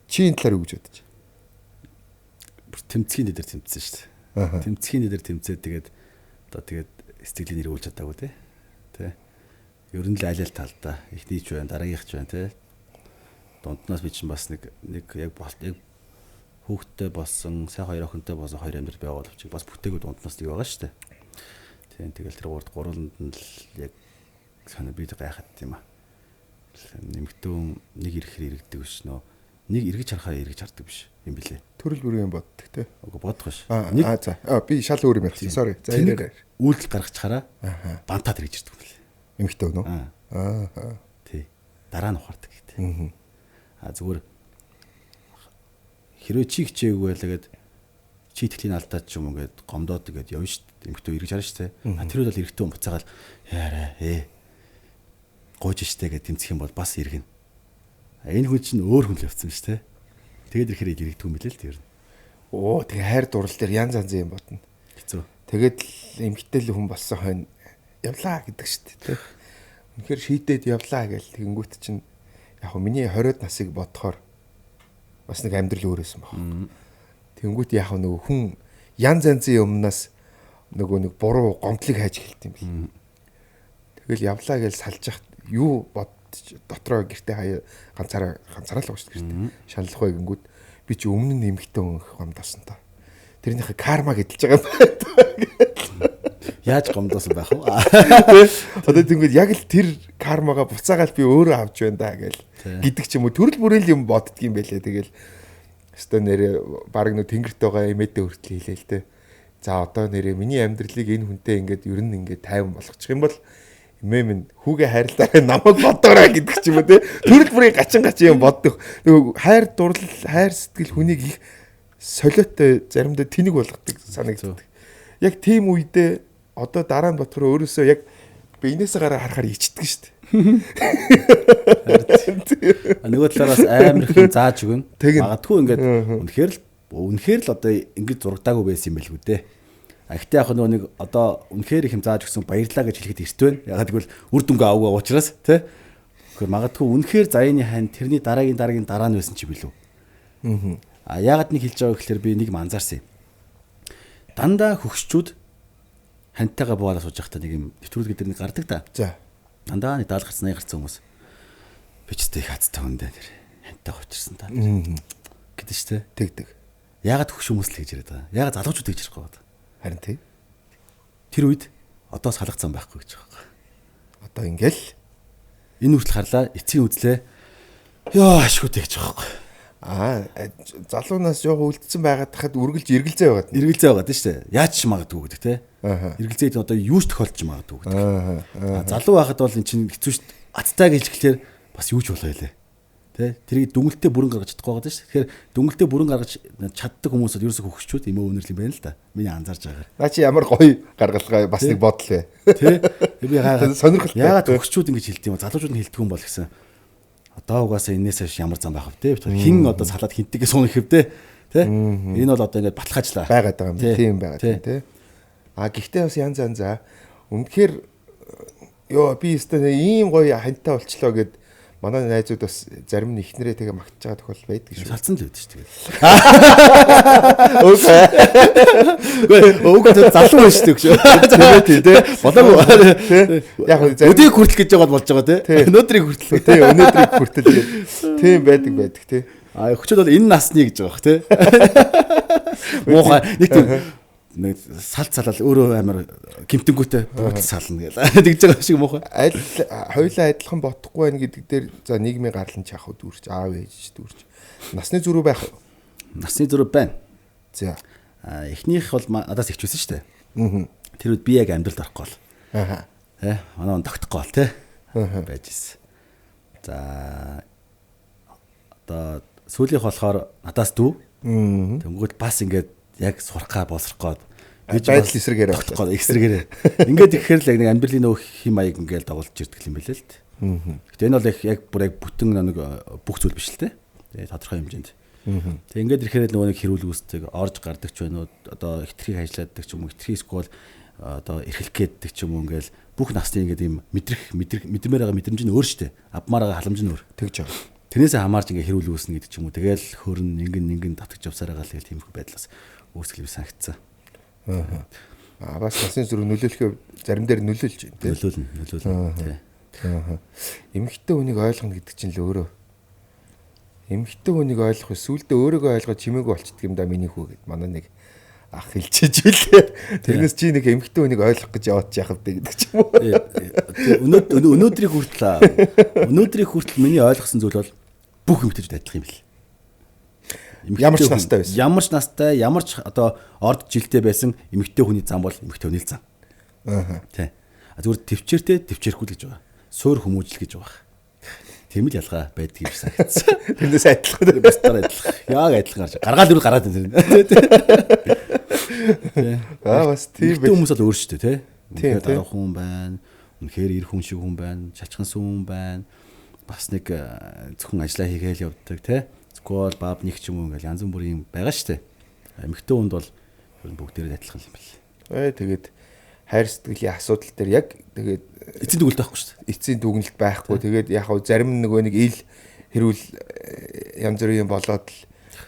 Чи энэ талаар юу гэж бодож байна?
Тэмцхийн дээр тэмцсэн шүү дээ. Тэмцхийн дээр тэмцээд тэгээд одоо тэгээд сэтгэлийг нэрүүлж чадаагүй тий. Ер нь л аль аль талдаа ихнийч байна, дараагийнх ч байна тий. Дунднаас би чинь бас нэг яг хүүхдтэй болсон, сайн хоёр охинтой болсон хоёр амьдрал байгаа боловч бас бүтээгүүд дунднаас нэг байгаа шүү дээ. Тийм тэгэл тэр гурванд нь л яг санаа бид гайхаад тийм аа. Нэмэгтэн нэг ирэхэр иргэдэг биш нөө. Нэг эргэж харахаар эргэж хардаг биш юм билэ.
Төрөл бүрийн боддог те.
Үгүй бодох ш.
За. Би шал өөр юм ярьсан. Sorry. За яриа.
Үйлдэл гаргачаараа бантаад ирж ирдэг юм билэ.
Нэмэгтэн нөө.
Тий. Дараа нь ухаардаг гэдэг. Зүгээр хэрвээ чи хичээгүй байлаа гэд чи итгэлийн алдаад ч юм уу гэд гомдоод гэд явна шүү дээ. Эмхтөө эргэж харна шүү дээ. Тэр бол эргэтэн буцаагаал яараа гооч штэ гэд тэмцэх юм бол бас эргэн. Энэ хүн чинь өөр хүн л явцсан шүү дээ. Тэгээд ирэхээр эргэгдэх юм билээ л тэр.
Тэгээ хайр дурлал дээр янз янзын юм бодно.
Хэцүү.
Тэгээд эмхтэл хүн болсон хойно явлаа гэдэг шүү дээ. Үнэхээр шийдээд явлаа гэл тэгэнгүүт чинь яг миний 20-од насыг бодохоор бас нэг амьдрал өөрөөсөн баг. Тэнгүүт яг нөгөө хүн янз янзын өмнөөс нөгөө нэг буруу гомдлыг хайж эхэлт юм бэл. Тэгэл явлаа гэж салж яхад юу бодож дотроо гэртээ хаяа ганцаараа л уушд гэртээ. Шаналх бай гингүүд би чи өмнө нь нэмэгтэй гомдоосон та. Тэрнийхээ карма гэдэлж байгаа юм байна.
Яаж гомдоосон байх вэ?
Одоо тэнгүүд яг л тэр кармага буцаагаал би өөрөө авч байна да гэл гэдэг ч юм уу төрөл бүрэл юм боддөг юм байлээ. Тэгэл өстой нэрээ баг нөө тэнгэрт байгаа эмээдээ хүртэл хийлээ л те. За одоо нэрээ миний амьдралыг энэ хүнтэй ингээд ер нь ингээд тайван болгочих юм бол эмээ минь хүүгээ хайрлаа намайг бодоорой гэдэг ч юм уу те. Төрөл бүрийн гачин юм боддог. Нөгөө хайр дурлал хайр сэтгэл хүнийг их солиотой заримдаа тэнэг болгодог санагддаг. яг тийм үедээ одоо дараа нь бодохоор өөрөөсөө яг биенээсээ гараа харахаар ичдэг шүү дээ.
Нөгөө талаараас амар их зааж өгнө. Магадгүй ингээд үнэхээр л одоо ингэж зурагдаагүй байсан юм билгүй дээ. Гэхдээ яг нөгөө нэг одоо үнэхээр их юм зааж өгсөн баярлаа гэж хэлэхэд эрт байна. Ягаад гэвэл үр дүнгээ авгаа учраас тий. Тэгэхээр магадгүй үнэхээр заяаны хань тэрний дараагийн дараа нь байсан ч билүү. Ягаад нэг хэлж байгаа гэхээр би нэг анзаарсан юм. Дандаа хөгшчүүд хантайгаа бууалаа сууж байхдаа нэг юм нэвтрүүлэг дээр нэг гардаг та.
За.
Дандаа нэг 70 гарцны гарцсан хүмүүс. Би ч тэг хацтай хүн дээр хантай очирсан та. Гэдэг штэ.
Тэгдэг.
Ягаад хөгш хүмүүс л гэж яриад байгаа. Ягаад залуучууд гэж ярихгүй байна.
Харин тий.
Тэр үед одоос халахцсан байхгүй гэж байгаа.
Одоо ингээл
энэ хүртэл харлаа эцгийн үзлээ. Йоо ашгүйтэй гэж байгаа байхгүй.
Залуунаас жоохон үлдсэн байгаад тахад үргэлж эргэлзээ байгаад.
Эргэлзээ байгаад шүү дээ. Яаж ч магадгүй гэдэг те. Эргэлзээд одоо юу ч тохиолдож магадгүй гэдэг. Залуу байхад бол эн чинь хэцүү шүү дээ. Аттай гэж хэлэхээр бас юу ч болоо хэлээ. Тэ? Тэрийг дүнгэлтээ бүрэн гаргаж чадахгүй байгаа шүү. Тэгэхээр дүнгэлтээ бүрэн гаргаж чаддаг хүмүүс бол ерөөсөө хөгшчүүд юм өнөрлөм байна л да. Миний анзаарж байгаа.
Наа чи ямар гоё гаргалгаа бас нэг бодол вэ.
Тэ? Би
сонирхолтой.
Яагаад хөгшчүүд ингэж хэлдэг юм бэ? Залуучууд нь хэлдэг юм бол гэсэн. Одоо угаасаа энээс хойш ямар зам байх вэ? Хин одоо салаад хинтгээ суунах хэв те. Энэ бол одоо ингээд баталгаажлаа.
Байгаад байгаа юм. Тийм байгаад тийм те. Гэхдээ бас янз янзаа. Үнэхээр ёо би өстө ийм гоё хантай болчлоо гэд манай найзууд бас зарим нь ихнэрээ тэгээ магтаж байгаа тохиол байдаг шүү.
Салцсан л байдаг шүү тэгээд. Үгүй залуу байна шүү дээ. Тийм болоогүй.
Яг
өдийг хүртэл гэж байгаа болж байгаа те. Өнөөдрийг хүртэл.
Тийм өнөөдрийг хүртэл тэгээд тийм байдаг те.
Өчигд бол энэ насны гэж байгаа бах те. Муухай нэг салт салал өөрөө амар гимтэнгүүтэй бүгд сална гэл тэгж байгаа шиг муухай.
Хоёулаа адилхан бодохгүй байх гэдэг дээр за нийгмийн гарлан чахуу дүүрч аав ээж дүүрч. Насны зөрүү байх.
Насны зөрүү байна.
За.
Эхнийх бол надаас ихч байсан шүү дээ. Тэр үед би яг амьдралд орохгүй бол. Манай он тогтохгүй бол те. Байж ирсэн. За одоо сүүлийнх болохоор надаас дүү. Тэнгүүд бас ингээд яг сурахгаа болсрохгоод
байдал эсрэгээрээ
тогтохгүй эсрэгээрээ. Ингээд ихээр л яг нэг амьдралын нөх хим маяг ингээд дагуулж ирдэг юм билээ л дээ. Гэтэ энэ бол яг бүр яг бүтэн нэг бүх зүйл биш л дээ. Тэгээ тодорхой хэмжээнд. Тэг ингээд ирэхээр л нөгөө нэг хэрүүл үүсдэг, орж гардаг ч байна уу, одоо хитрхийг ажилладаг ч юм уу, хитрхийг сквал одоо эрхлэх гээддэг ч юм уу ингээл бүх насны ингээд ийм мэдмээр байгаа мэдрэмж нь өөр штэ. Авмаар байгаа халамж нь өөр.
Тэгж байгаа.
Тэрнээсээ хамаарч ингээд хэрүүл үүснэ гэдэг ч юм уу. Тэгэл хөрн нэгэн давтагч явсараа гал тэгэл тиймэрхүү байдлаас үүсгэл санагдсан.
Бас насны зөрүү нөлөөлөхөө зарим дээр нөлөөлж байна тийм.
Нөлөөлнө.
Эмэгтэй хүнийг ойлгоно гэдэг чинь л өөрөө. Эмэгтэй хүнийг ойлгох сүулдэ өөрийгөө ойлгож чимээгүй болчихдөг юм да миний хүү гэд манай нэг ах хэлчихэж үлээ. Тэрнээс чи нэг эмэгтэй хүнийг ойлгох гэж яваад яах вэ гэдэг ч юм уу. Өнөөдрийг хүртэл миний ойлгосон зүйл бол бүх эмэгтэйчүүд адилхан юм бэл. Ямар ч настай байсан.
Ямар ч настай, ямар ч одоо орд жилтэй байсан эмэгтэй хүний зам бол эмэгтэй хүний зам. Тий. Зүгээр төвчээртэй төвчээрхгүй л гэж байгаа. Суур хүмүүжил гэж байгаа. Тийм л ялгаа байдаг юм санагдсан.
Тэрнээс адилхан.
Бусдаар адилхан. Яг адилхан гаргаад ирвэл гараад байна.
Бас тийм
хүмүүс л өөр шүү дээ, тий.
Тийм
дарах хүн байна. Үнэхээр ир хүн шиг хүн байна. Шалчхан сүм байна. Бас нэг зөвхөн ажиллаа хийгээл явдаг, тий. Скол баб нэг ч юм уу ингээл янз бүрийн байгаа шүү дээ. Эмэгтэй хүнд бол бүгдээрээ адилхан юм байна.
Тэгээд хайр сэтгэлийн асуудал дээр яг тэгээд
эцсийн дүгнэлт байхгүй шүү дээ.
Эцсийн дүгнэлт байхгүй. Тэгээд яг хав зарим нөгөө нэг ил хэрүүл янз бүрийн болоод л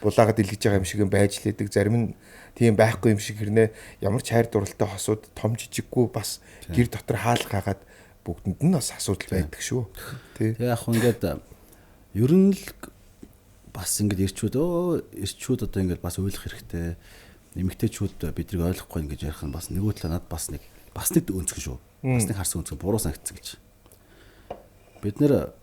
булаагаад илгэж байгаа юм шиг байж лээдэг. Зарим нь тийм байхгүй юм шиг хэрнээ ямар ч хайр дурлалтай хосууд том жижиггүй бас гэр дотор хаалт гаагаад бүгдэнд нь бас асуудал байдаг шүү. Тий.
Тэгээд яг ингээд ер нь л бас ингээд ирчүүд одоо ингээд бас ойлгох хэрэгтэй. Эмэгтэйчүүд биднийг ойлгохгүй ингэж ярих нь бас нөгөө талаа над бас нэг өнцгөн шүү. Бас нэг харсан өнцгөн буруу санагдсан гэж. Бид нэр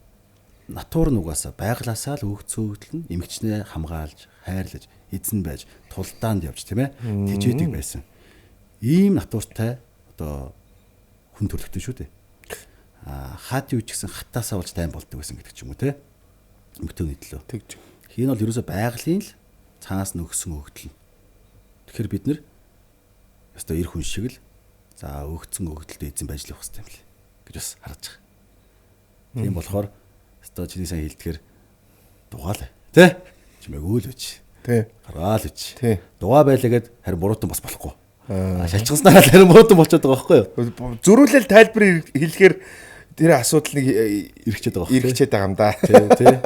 натур нугасаа байглаасаа л өгцөөгдөл нь эмэгчнээ хамгаалж, хайрлаж, эзэн байж, тулдаанд явж тийм ээ. Тэжээдэг байсан. Ийм натуртай одоо хүн төрөлхтөн шүү дээ. Хаад юу ч гэсэн хатаасаа болж тайм болдог байсан гэдэг ч юм уу те. Эмэгтэй нийтлөө.
Тэгж.
Хин бол ерөөсө байгалийн л цаас нөхсөн өгдөл. Тэгэхээр бид нэр өстой эр хүн шиг л за өгцөн өгдөлтөд эзэн байж л явах хэрэгтэй юм лээ гэж бас харж байгаа. Тийм болохоор өстой чиний сайн хэлдгээр дугаал тий чимээгөө л үч.
Тий.
Гаргаал үч.
Тий.
Дугаа байлаа гэд харин буруутан бас болохгүй. Шалчганснараа л харин буруутан болчиход байгаа байхгүй юу?
Зөрүүлэл тайлбар хэлэхээр тэр асуудлыг
Ирчээд байгаа.
эргэчээд байгаа юм да.
Тий.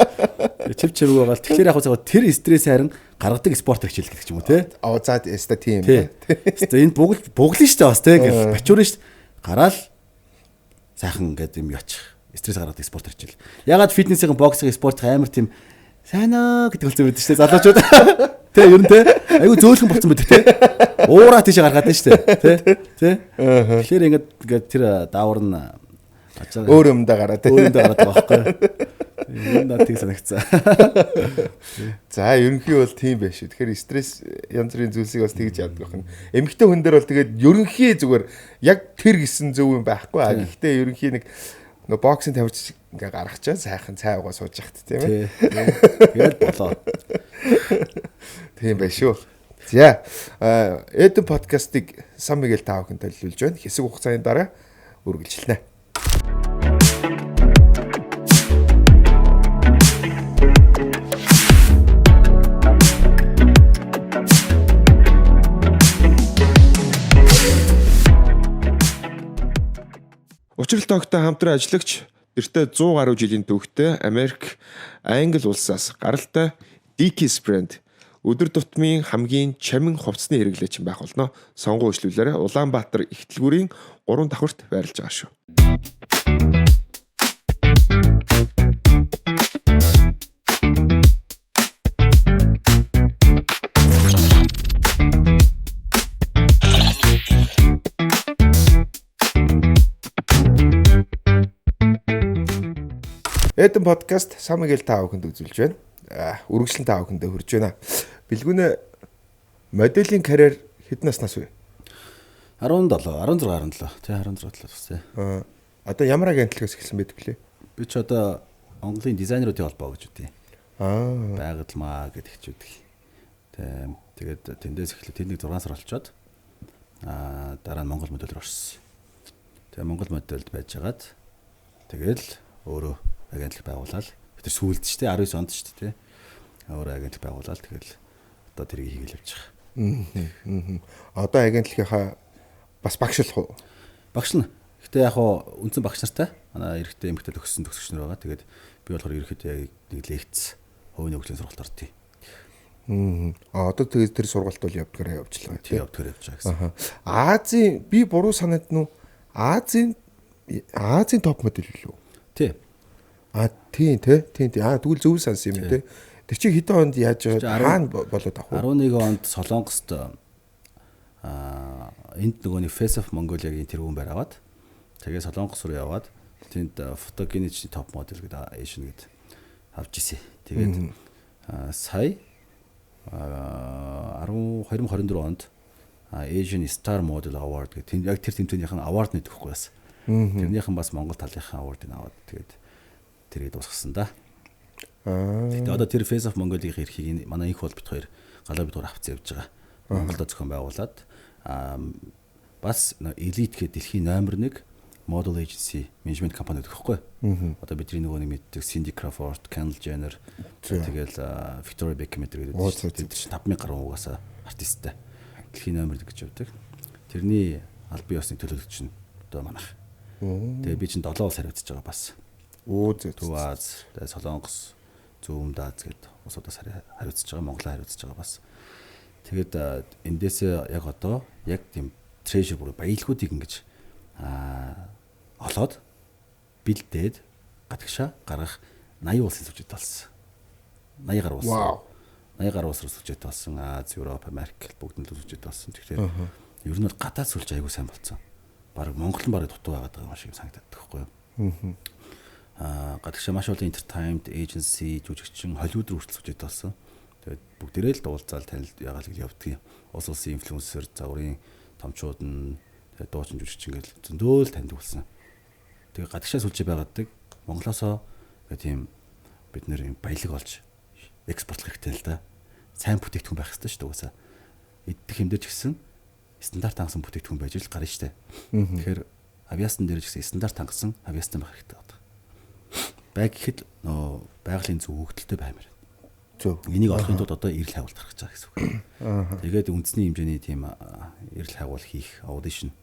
Чив байгаа л тэгэхээр яг хөө тэр стресс харин гаргадаг спорт хичээл гэх юм уу тий?
За яста тийм.
Тэ энд буглын штэ бас тий гэл бачуурын штэ гараал сайхан гэдэг юм яачих. Стресс гаргадаг спорт хичээл. Ягаад фитнесийн боксийн спорт амар тийм сайнаа гэдэг хэлсэн байдаг штэ залуучууд. Тэ ер нь тий айгу зөөлхөн болсон байдаг тий. Уураа тийш гаргаад нь штэ тий. Тэгэхээр ингээд тэр даавар нь
өөр юмдаа гараад
байгаа байхгүй. Энэ надад санагцсан.
За ерөнхий бол тийм байх шүү. Тэгэхээр стресс янз бүрийн зүйлсийг бас тэгж яадаг байх нь. Эмэгтэй хүн дээр бол тэгээд ерөнхий зүгээр яг тэр гисэн зөв юм байхгүй. Гэхдээ ерөнхий нэг боксинг тавьж ингээ гаргачаа сайхан цай угаа сууж яхад тийм ээ.
Тэгээд болоо.
Тийм байх шүү. За Эдэн подкастыг Сан Мигэл таавахын төлөвлөж байна. Хэсэг хугацааны дараа үргэлжлэнэ. Учрал тогтой хамтран ажиллагч эртээ 100 гаруй жилийн түүхтэй Америк Англи улсаас гаралтай Dickies брэнд өдөр тутмын хамгийн чамин хувцсны хэрэглээч байх болно. Сонгуун ишлүүлээрээ Улаанбаатар Ихтэлгүүрийн 3 давхарт байрлаж байгаа шүү. Эдэн подкаст Сан Мигэл таавахынд үзүүлж байна. Үргэлжлэн таавахынд хүрж байна. Бэлгүүнэ моделийн карьер хэд наснаас вэ?
17, 16, 17. Тэ 16 талаас тий.
Одоо ямар агентлагаас эхэлсэн байдаг лээ?
Би ч одоо Монголын дизайнеруудын холбоо гэж үтэй. Байгальмаа гэдэг ч үдэг. Тэгээд тэндээс эхлээд тэндийг 6 сар болчоод дараа нь Монгол модельээр орсон. Тэгээ Монгол модельд байжгаад тэгэл өөрөө агентлаг байгуулаад бид нар сүүлд ч тий 19 онд ч тий өөрөө агентлаг байгуулаад тэгэл одоо тэрийг хийгээл явж байгаа.
Одоо агентлагийнхаа бас багшлах уу?
Багшлна. Гэтэ яг хоо үндсэн багш нартай манай эрэгтэй эмэгтэй төгссөн төгсөгч нар байгаа. Тэгээд би болохоор ерөөхдөө яг нэг лекц хувийн хөгжлийн сургалт ордъё.
Одоо тэгээд тэр сургалт бол явдгаараа явуулчихлаа тий.
Явдгаар явж байгаа гэсэн.
Азийн би буруу санаад нү Азийн топ модель юу?
Тий.
Тийм тий. Тэгвэл зөв сансан юм тий. Тэр чи хэдэн онд яаж хаана болоод авах вэ?
11 онд Солонгост энд нөгөөний Face of Mongolia-гийн тэргүүн байр аваад тэгээ Солонгос руу яваад тэнд фотогеничний топ модель гэдэг Asian гэдэг авч ирсэн. Тэгээд сая 2024 онд Asian Star Model Award гэдэг яг тэр тэмцээнийх нь award нэгдэх байхгүй бас. Тэрнийхэн бас Монгол талынхаа award-ыг аваад тэгээд тэрийг дуусгасан да. Тэгэхдээ одоо тэр Face of Mongolia-ийн эрхийг манай их бол бит хоёр галаа бит хоёр авцсан явж байгаа. Монголд зохион байгуулад бас Elite гэдэг дэлхийн номер 1 model agency management компани гэдэг хэвгүй. Одоо бидний нөгөө нэг мэддэг Cindy Crawford, Kendall Jenner тэгэл Victoria Beckham гэдэг 5000 гаруй угаасаа артисттай дэлхийн номер 1 гэж явдаг. Тэрний аль бие усны төлөөлөгч нь одоо манайх. Тэгээ би чинь 7 улс хариуцж байгаа бас. Төв Аз, Солонгос, Зүүн Аз гэдэг улсуудаас хариуцж байгаа, Монголоо хариуцж байгаа бас. Тэгээд эндээсээ яг одоо яг тийм treasure бүр баялагуудыг ингэж олоод бэлдээд гадагшаа гаргах 80 улсын сүлжээт болсон. 80 гаруй улс. 80 гаруй улс сүлжээт болсон. Аз, Европ, Америк бүгд нь сүлжээт болсон. Тэгэхээр ер нь бол гадаад сүлжээ аягүй сайн болсон. Бараг Монгол нь бараг дутуу байгаад байгаа юм шиг санагдаад байхгүй юу? Гадагшаа маш олон entertainment agency, жүжигчин, Hollywood руу хүртэл сүлжээт болсон. Тэгээд бүгдээрээ л дуулзаал танилд ягаал гэж явдаг юм. Улс улсын инфлюенсер, загварын томчууд нь тэгээд дуучин жүжигчин гэж зөндөөл таньдаг болсон. Тэгээд гадагшаа сүлжээ байгааддаг Монголоосоо тийм бид нэр юм баялаг олж экспортлох хэрэгтэй л да. Сайн бүтээгдэхүүн байх хэрэгтэй шүү дээ угаасаа. Идэх хэмдэж гисэн стандарт хангасан бүтээгдэхүүн байж л гарна штэ. Тэгэхээр авиасан дээр ч гэсэн стандарт хангасан авиастай байх хэрэгтэй байна. Байг гэхэд нөө байгалийн зөв хөгжилтэй баймаар.
Зөв.
Энийг олохын тулд одоо эрэл хайгуул гаргаж байгаа гэсэн үг. Тэгээд үндэсний хэмжээний тийм эрэл хайгуул хийх аудишн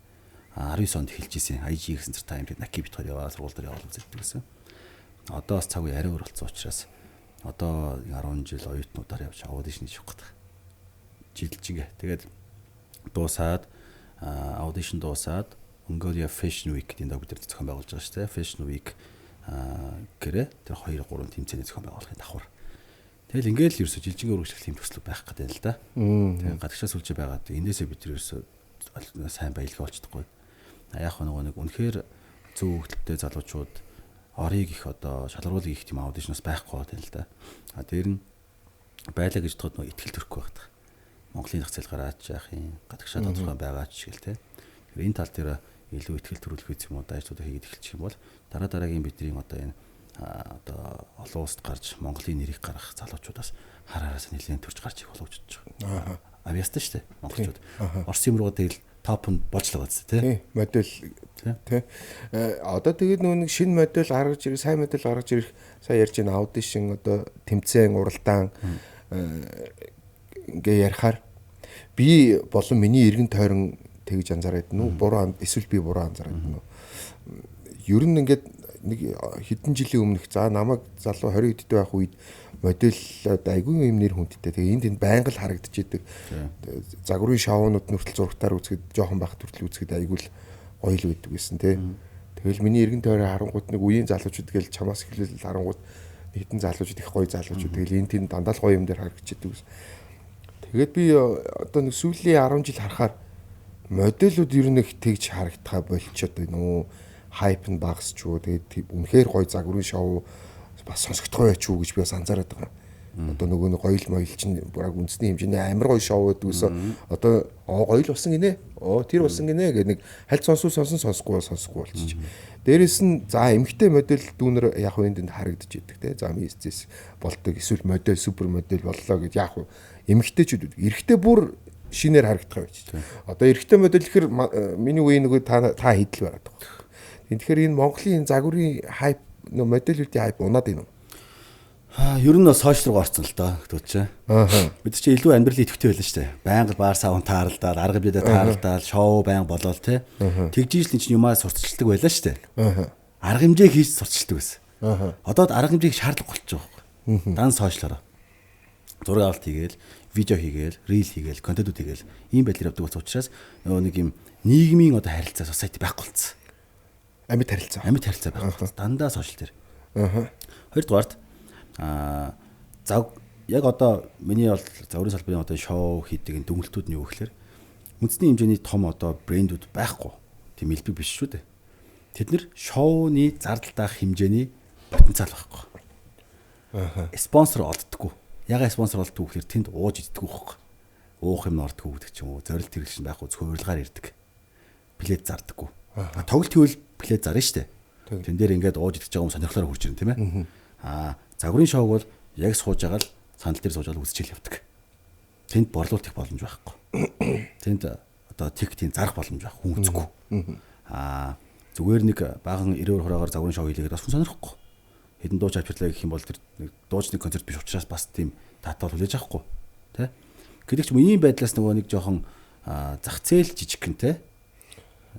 19 онд эхэлж исэн. IG гэсэн зэрэг таймд наки бит хоёр яваа сургууль дээр явуулж үздэг гэсэн. Одоо бас цаг үе арай өөр болсон учраас одоо 10 жил оюутнуудаар явж аудишн хийж явах гэдэг. Жилжингээ. Тэгээд дуусаад аудишн дуусаад Mongolia Fashion Week гэдэг дог дээр зохион байгуулж байгаа шүү дээ. Fashion Week гэрээ тэр 2 3 тэмцээний зохион байгуулахын давхар. Тэгэл ингээл ерөөсө жилжингээ үргэлжлэх юм төсөл байх гэдэг л да. Тэгээд гадагшаа сүлжээ байгаад энээсээ бид ерөөсө сайн баялгаа болчихдоггүй. Яг нэг үнэхээр зөв хөлттэй залуучууд орыг их одоо шалгаруулыг их тийм аудишнаас байхгүй байна л да. Дээр нь байлаа гэж бодоход нөө ихтгэл төрөхгүй байдаг. Монголын зах зээл гараад яах юм гадагшаа тодорхой байгаа ч гэл те. Тэгэхээр энэ тал дээр илүү ихтгэл төрүүлэх үс юм уу дайчдаа хийгээд эхэлчих юм бол дараагийн бидний одоо энэ одоо олон улсад гарч Монголын нэрийг гаргах залуучуудаас хараараас нэлээд төрж гарч их болов гэж бодож байгаа. Авиастай шүү дээ монголчууд. Орсын юмруу тэгэл топнд болж л байгаа зү тий.
Модель тий. Одоо тэгээд нэг шинэ модель гаргаж ирэх, сайн модель гаргаж ирэх сая ярьж байгаа аудишн одоо тэмцээн уралдаан ингээ ярихаар би болон миний эргэн тойрон тэгж анзаараад нүү буруу эсвэл би буруу анзаараад нүү. Ер нь ингээд нэг хэдэн жилийн өмнөх за намайг залуу 20 дэд байх үед модельд айгүй юм нэр хүндтэй. Тэгээ энд байнга л харагдчихэдэг. Загварын шоунууд нүртэл зургатаар үзэхэд жоохон байхад хүртэл үзэхэд айгүй л гоё л байдаг гэсэн тий. Тэгэл миний эргэн тойрон харангууд нэг үеийн залуучууд гээл чамаас эхлээл харангууд хэдэн залуучууд их гоё залуучууд тэгэл энэ тийм дандаа л гоё юм дээр харагдчихэдэг гэсэн. Тэгээд би одоо нэг сүүлийн 10 жил харахаар модельүүд ер нь их тэгж харагдахаа болчиход байна уу? Хайп нь багасч юу. Тэгээд үнэхээр гоё загварын шоу бас сонсогдохой яч уу гэж би бас анзаараад байгаа. Одоо нөгөө нэг гоё л моёл чинь баг үндэсний хэмжээний амар гоё шоу гэдэг үсэ одоо гоё л болсон гинэ. Тэр болсон гинэ гэх нэг хальт сонсохгүй болчих. Дээрээс нь за эмгтэй модель дүүнэр яг үеинд харагдаж идэг те. За мисцэс болдог эсвэл модель супер модель боллоо гэж яг эмгтэйчүүд эрэгтэй бүр шинээр харагдах байж. Одоо эрэгтэй модель гэхэр миний үеийн нөгөө та хідэл байгаад байгаа. Тэгэхээр энэ Монголын загварын хайп моделүүдийн хайп унаад байна уу?
Ер нь сошиал руу орсон л доо төвчээ. Бид чи илүү амьдрал идэвхтэй байлаа шүү дээ. Байнга баар савн тааралдаад, арга биедээ тааралдаад, шоу байнга болол те. Тэгжиж л чинь юмаа сурталчилдаг байлаа шүү дээ. Арга хэмжээ хийж сурталчилдаг байсан. Одоо арга хэмжээг шаардлага болчих жоох. Дан сошиалаараа. Зураг авалт хийгээл, видео хийгээл, рил хийгээл, контентууд хийгээл ийм байдлаар явдаг болсон учраас нөгөө нэг юм нийгмийн одоо харилцаа society байхгүй болсон. Амьд харилцаа байхгүй. Дандаа сошиал дээр. Хоёрдугаарт яг одоо миний бол загварын салбарын одоо шоу хийдэг энэ дүнэлтүүд нь юу гэхээр үндэсний хэмжээний том одоо брэндүүд байхгүй. Тийм элбэг биш шүү дээ. Тэд нэр шоуны зардал даах хэмжээний потенциал байхгүй. Спонсор олддоггүй. Ягаад спонсор олддоггүй гэхээр тэнд ууж иддэггүй байхгүй. Уух юм ордггүй гэдэг ч юм уу. Зорилт хэрэглэн байхгүй зөвхөн урилгаар ирдэг. Билет зардаггүй. Тоглолт хийвэл билет зарна шүү дээ. Тэн дээр ингээд ууж идэж байгаа юм сонирхлоор хурж ирнэ тийм ээ. Загварын шоуг бол яг сууж байгаа л сандал дээр сууж байгаа үзчихэл явдаг. Тэнд борлуулалт их боломж байхгүй. Тэнд одоо тийм зарах боломж байх хүн үзэхгүй. Зүгээр нэг баахан 90 хорогоор загварын шоу хийлгээд бас хүн сонирхгүй. Хэдэн дууч авчлаа гэх юм бол тэр дуучны концерт биш учраас бас тийм татвар хүлээж авахгүй. Тэ? Гэдэг ч юм ийм байдлаас нөгөө нэг жоохон зах зээл жижигхэн тэ.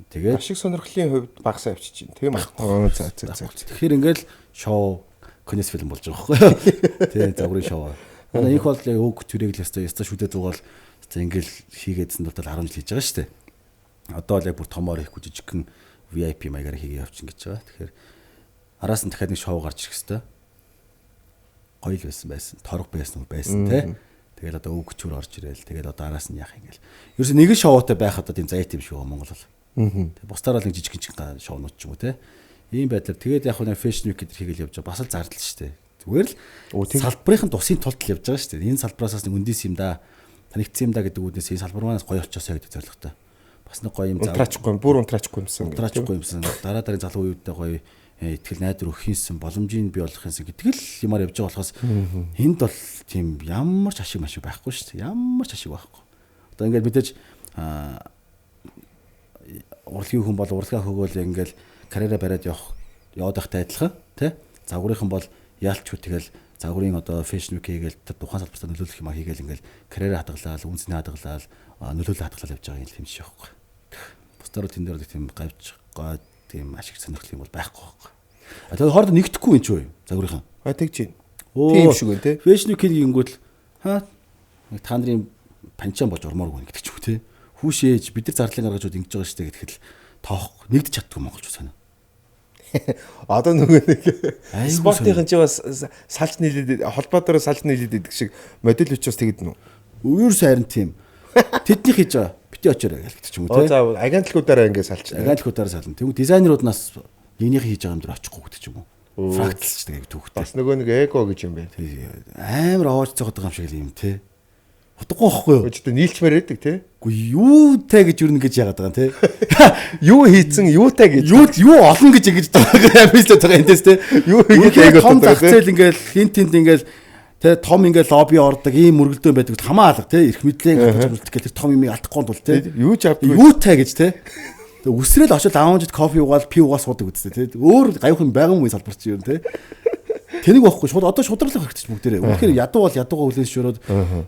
Тэгээд
ашиг сонирхлын хувьд багасаа авчиж байна. Тийм үү? За.
Тэгэхээр ингээл шоу конес фильм болж байгаа байхгүй. Тийм загварын шоу. Манай их бол яг өг түрээгл ястаа шүдэ зугаал ингээл хийгээдсэн бол 10 жил хийж байгаа шүү дээ. Одоо л яг бүр томоор хийхгүй жижигхэн VIP маягаар хийгээ явчихна гэж байгаа. Тэгэхээр араас нь дахиад нэг шоу гарч ирэх хэвээр. Гоё л байсан. Торг байсан те. Тэгэл одоо өгчүүр орж ирээл. Тэгэл одоо араас нь яах юм гээл. Ерөөс нэг шоутай байх одоо тийм заяат юм шиг байгаа Монгол бол. Тэг бусдаар бол нэг жижиг шоунууд ч юм уу те. Ийм байдлаар тэгээд яг нэг Fashion Week гэдэг хийгээл явж байгаа. Бас л зардал шүү дээ. Зүгээр л салбарын тусын тулд л явж байгаа шүү дээ. Энэ салбараас нэг үндэс юм да. Танигдсан юм да гэдэг үгнээс энэ салбар манаас гоё очоосоо гэдэг зорилготой. Бас нэг гоё юм
унтрачгүй юмсан.
Дараа залуу үеүдээ гоё итгэл найдвар өгөхийнсэн боломжийг бий болгохынсэн гэдэг л юмар явж байгаа болохоос энд бол тийм ямар ч ашиг машиг байхгүй шүү дээ. Ямар ч ашиг байхгүй. Одоо ингээд мэдээж урлагийн хүн бол урлагаа хөгөөл ингээл карьераа бариад яваад байхтай адилхан тий. Загварынхан бол яалтчгүй тэгэл загварын одоо фэшн вик хийгээл тухайн салбартаа нөлөөлөх юм а хийгээл ингээл карьераа хадгалаад, үнцний хадгалаад, нөлөөлөл хадгалаад явж байгаа юм тийм шиг байхгүй. Бусдаар тэн дээр тийм гавж гоо тийм ашиг сонирхол юм бол байхгүй байхгүй. Тэгээд хооронд нэгдэхгүй юм ч үү загварынхан.
Тэгж байна. Тийм шиг байна тий.
Фэшн вик хийнгүүт та нарын панчаан болж ормооргүй гэдэг ч үү тий. Хүүшээж бид нар зарлан гаргажууд ингэж байгаа штэ гэхэд л тоохгүй нэгдэж чаддгүй монголч санаа.
Одоо нөгөө нэг спортын ч бас салж нийлээд холбоодоор салж нийлээд идэх шиг модель учраас тэгэд нүү.
Өөрөөс харин тийм. Тэдний хийж байгаа бити очоорой гэдэг ч юм уу тий.
За агентлагуудаараа ингэ салж.
Агентлагуудаараа сална. Тэгвэл дизайнерууднаас нэгнийхээ хийж байгаа юм дээр очихгүй гэдэг ч юм уу. Фракталчдаг яг түүхтэй.
Бас нөгөө нэг эго гэж юм байна.
Амар овоорч цогод байгаа юм шиг л юм тий. Утгагүй байхгүй юу?
Өчтө нийлчмээр байдаг тий.
Үгүй юутай гэж юу ингэж яагаад байгаа юм тий.
Юу хийцэн юутай гэж.
Юу олон гэж ингэж байгаа юм биш л байгаа энэ тий. Юу хийгээд том зах зээл ингээл хинтэнд ингээл тий том ингээл лобби ордог ийм мөргөлдөөн байдаг хамаа алга тий. Ирэх мэдлээ гэдэг тэр том юмыг алдахгүй тул тий.
Юу ч авдаг.
Юутай гэж тий. Тэг үсрээл очил аавчд кофе уугаал пи уугаал суудаг үстэй тий. Өөр гайвхан байгаа юм салбарч юм тий. Тэнийг байхгүй шууд одоо шудралах хэрэгтэй ч бүгдээрээ. Үнэхээр ядуу бол ядуугаа хүлээншөөрөөд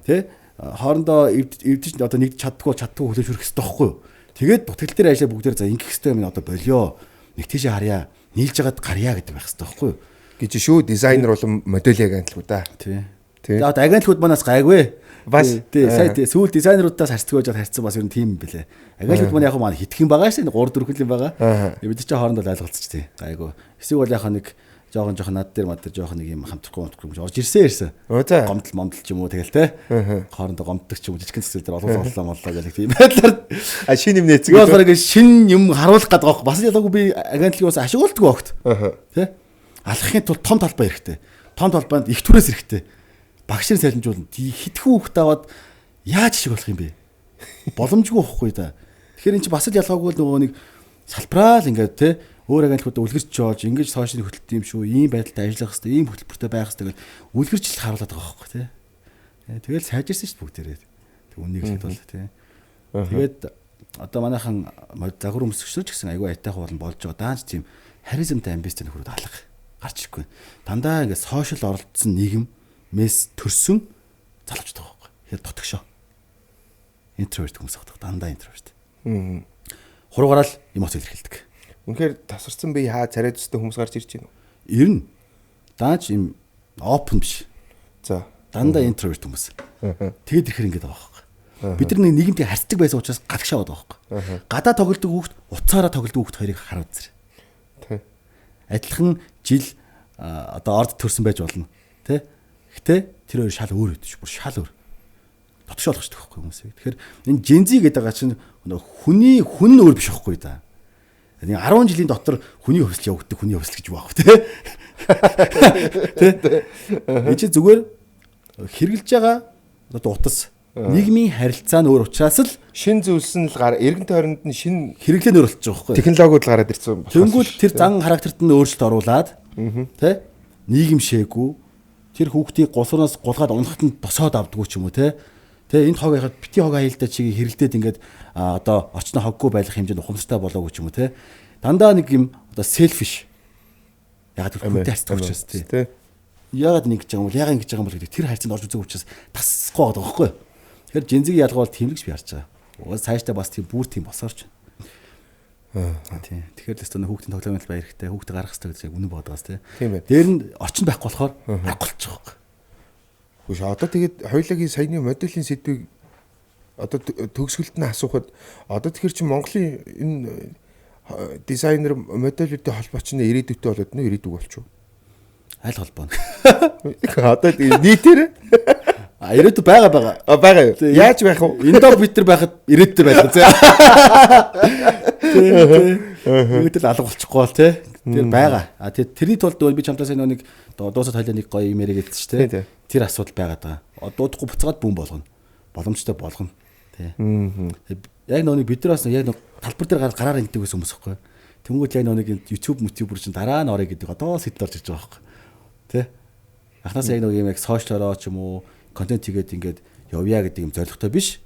тий хоорондоо эвдэж одоо нэгд чаддгүй хүлээншөрөх хэрэгтэй байхгүй юу? Тэгээд дутагдал дээр ажиллаа бүгдээр за ингэх хэрэгтэй юм одоо болио. Нэг тийшээ харьяа, нийлж ягаад гарьяа гэдэг байх хэрэгтэй байхгүй юу?
Гэж шүү дизайнер болон модель агентлаг да.
Тий. За одоо агентлагууд манаас гайгүй.
Бас
тий сая сүүл дизайнеруудаас харьцдаг байж харьцсан бас ер нь тийм юм бэлээ. Агентлагууд маань яг маань хитгэн байгаа шээ 3 4 хөл юм байгаа. Бид чинь хоорондоо ойлголцож тий. Гайгүй. Эсвэл бол яг нэг жоохон над дээр мад дээр жоохон нэг юм хамтрахгүй орж ирсэн. Гомдол ч юм уу тэгэл те. Хоорондоо гомддог ч юм уу жижигхэн цэцэл дээр олуулаа гэх тийм байдлаар
шин юм нээцэг.
Юу болохоор шин юм харуулах гэдэг байгаа. Бас ялаагүй би агентлагийг бас ашигладаг багт. Тэ? Алхахын тулд том талбай хэрэгтэй. Том талбайд их түрээс хэрэгтэй. Багшийн салинжуулна. Хитгэн хүүхд аваад яаж шиг болох юм бэ? Боломжгүй байхгүй да. Тэгэхээр эн чинь бас л ялгаагүй нөгөө нэг салбраал ингээд те өөр агентлагуудаа үлгэрч жоож ингэж сошиал хөтөлт юм шүү. Ийм байдалтай ажиллах хэрэгтэй, ийм хөтөлбөртэй байх хэрэгтэй гэж үлгэрч харуулдаг байгаа байхгүй тий. Тэгэл сайжирсан шүү бүгдээрээ. Тэг үнийг л бол тий. Тэгээд одоо манайхан загвар өмсгчдэр ч гэсэн айгүй айтайхан болон болж байгаа. Даанч тийм харизмтай амбицтай нөхрүүд алга гарч ирэхгүй. Дандаа ингэ сошиал оролцсон нийгэм мэс төрсөн залуучтай байгаа байхгүй. Тэгэхээр дутагшоо. Интроверт хүмүүс байгаа. Дандаа интроверт. Хуруугаараа л эмоц илэрхийлдэг.
Үнэхээр тасарсан бие хаа царай төстэй хүмүүс гарч ирж байна уу?
Ирнэ. Даанч юм open биш.
За.
Дандаа интроверт хүмүүс. Тэгэд ирэхэр ингэж байгаа байхгүй. Бид нар нийгэмтэй харьцдаг байсан учраас гадагшаа байгаа байхгүй. Гадаа тоглодог хүүхд, уцаараа тоглодог хүүхд хоёрыг хараад зэрэг. Адилхан жил одоо орд төрсэн байж болно. Тэ? Гэтэ тэр хоёр шал өөр өдөж бүр шал өөр. Дотгош болох шүү дээ байхгүй хүмүүс. Тэгэхээр энэ жензи гэдэг байгаа чинь хүн өөр биш байхгүй да. Нэг 10 жилийн дотор хүний хөвсөл явагддаг хүний хөвсөл гэж байгаа тий. Тэ. Энэ чи зүгээр хэрглэж байгаа одоо утас нийгмийн харилцаа нь өөр учраас л
шин зүйлс нь л эргэн тойронд нь шин
хэрэглээ нөр болчих жоох байхгүй.
Технологиуд гараад ирсэн.
Тэнгүүд тэр зан характерт нь өөрчлөлт оруулаад тий нийгэмшээгүй тэр хүүхдийг гусраас гулгаад унахад нь босоод авдггүй ч юм уу тий. Тэгээ энд хог яхад бити хог аюултай чигийг хэрэлдээд ингээд одоо орчны хоггүй байх хэмжээнд ухамсартай болоогүй ч юм уу те. Дандаа нэг юм одоо selfish. Яг тэр хүнтэй харьцдаг учраас те. Яагаад ингэж байгаа юм бол яагаад ингэж байгаа юм бол гэдэг тэр харьцаанд орж үзэх учраас тасахгүй байгаа байхгүй. Тэгэхээр жинзигийн ялгаа бол тийм л гэж би харж байгаа. Уус цаашдаа бас тийм бүр тийм босоорч байна. Тийм. Тэгэхээр л өстө хүүхдийн тоглоомд баяр хэрэгтэй. Хүүхдээ гаргах хэрэгтэй гэж үнэн бодоос те. Дээр нь орчин байхгүй болохоор аргаулчих واخ.
Хүш одоо тэгээд хоёулагийн саяны моделийн сэдвийг одоо төгсгөлд нь асуухад одоо тэгэхээр чи Монголын энэ дизайнер модельүүдтэй холбооч нь ирээдүйтэй болоод нэ ирээдүг болчих уу?
Аль холбоо.
Одоо нийтээр
ирээдүй байгаа.
Байгаа юу? Яаж байх вэ?
Энд дор бид нар байхад ирээдүйтэй байх зэ. Үүтэл алга болчихгүй бол тий. Тэр байгаа. Тэгээд тэрний тулд би чамтаас нэг дуусаад хойлоо нэг гоё юм яриад шүү дээ. Тэр асуудал байгаад байгаа. Дуудахгүй буцаад бүүн болгоно. Боломжтой болгоно. Тий. Яг нэг бид нар бас яг нэг талбар дээр гараар ингэдэг байсан хүмүүс байхгүй. Тэнгүүд яг нэг YouTube YouTube-өр чинь дараа нь орё гэдэг одоо сэтэл орж ирж байгаа байхгүй. Тий. Ахнаас яг нэг юм яг сошиалороо ч юм уу контент хийгээд ингээд явъя гэдэг юм зорилготой биш.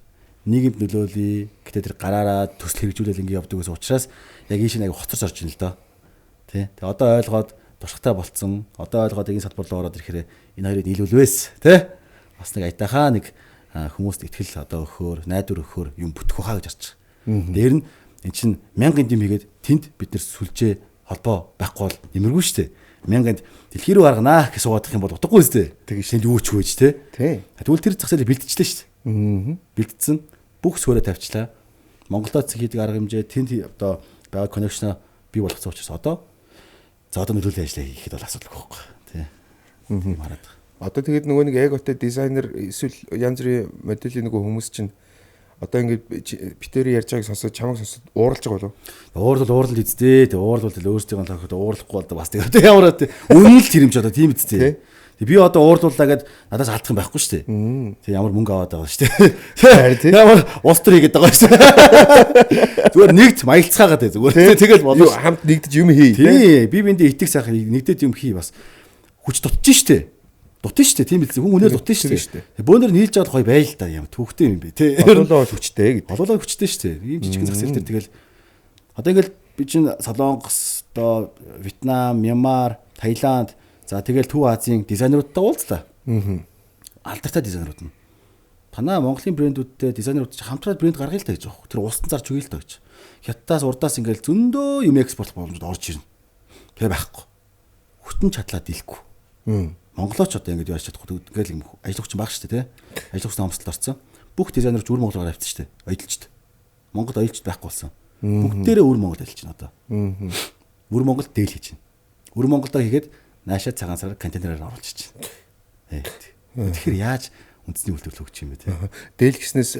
Нийгэмд нөлөөлөе, Гэтэ тэр гараараа төсөл хэрэгжүүлэл ингэ явдаг гэсэн учраас яг ийш нэг хоцорч орж ийн л доо. Тэ. Тэгээ одоо ойлгоод туршлагатай болцсон. Одоо ойлгоод энэ салбар руу ороод ирэхээр энэ хоёрыг нийлүүлвэс, тэ. Бас нэг айтайхаа нэг хүмүүст итгэл одоо өгөхөөр, найдвар өгөхөөр юм бүтэх байхаа гэж харж байгаа. Дээр нь эн чинь 1000 дэм хийгээд тэнд бид нар сүлжээ холбоо байхгүй бол нэмэргүй шүү дээ. 1000-д дэлхий рүү гарганаа гэж суугаадах юм бол утгагүй шүү дээ.
Тэгэж
тэнд юу ч хөөж тэ. Тэгвэл тэр зах зээлийг бэлтжлээ шүү дээ. Бэлтцсэн бүх суурэ тавьчлаа. Монголоо хийдэг арга хэмжээ тэнд одоо байгаа коннекшн бий болгоцсон учраас одоо нөлөөллийн ажлаа хийхэд бол асуудал байхгүй тий. Мараад.
Одоо тэгээд нөгөө нэг эготой дизайнер эсвэл янз бүрийн моделийн нөгөө хүмүүс чинь одоо ингээд битэрий ярьж байгааг сонсоод чамайг сонсоод ууралж байгаа болов.
Уурал эздээ. Тэг уурал өөрсдийн лоход уурлахгүй бол бас тэгээд ямар үнэн л тэр юм ч одоо тийм эздээ. Тэг би одоо ууралууллаа гэд надаас алдах юм байхгүй шүү дээ. Тэг ямар мөнгө аваад байгаа шүү дээ. Ямар улс төр хийгээд байгаа шүү дээ. Зүгээр нэгт маялцгаагаад бай зүгээр. Тэгэл болов.
Хамт нэгдэж юм хий.
Тий. Би биндээ итэх сайхан нэгдээд юм хий бас. Хүч дутж штэ. Дутна штэ тийм билээ. Хүн өнөөр дутна штэ. Бөөнөр нийлж аваад гоё байл та юм. Түүхтэй юм бэ. Тий.
Олоолаа хүчтэй гэдэг.
Олоолаа хүчтэй штэ. Ийм жижиг зах зээл дээр тэгэл одоо ингээл би чинь Солонгос, одоо Вьетнам, Мьянмар, Таиланд за тэгэл Төв Азийн дизайнеруудтай уулзлаа. Алдартай дизайнерууд нь. Танаа Монголын брэндүүдтэй дизайнерууд хамтраад брэнд гаргая л та гэж байгаа. Тэр устан зарж өгье л та гэж. Хятадаас урдаас ингээл зөндөө юм экспортлох боломжууд орж ирнэ. Тэгээ байхгүй. Хүтэн чадлаа дийлэхгүй. Монголооч одоо ингэж яаж чадахгүй ингээл ажил хүчин баг шүү дээ, тий. Ажил хүчний хомсдолд орсон. Бүх дизайнер өвөр Монгол гараа авчихсан шүү дээ. Аялалчд. Монголд аялалчд байхгүй болсон. Бүгдээрээ өвөр Монголд аялж байна одоо. Өвөр Монголд дээл хийж байна. Өвөр Монголдоо хийгээд наашаа цагаан сараар контейнераар оруулж байна. Тэгэхээр яаж үндэсний үйлдвэрлэл өгч юм бэ те.
Дээл гэснээс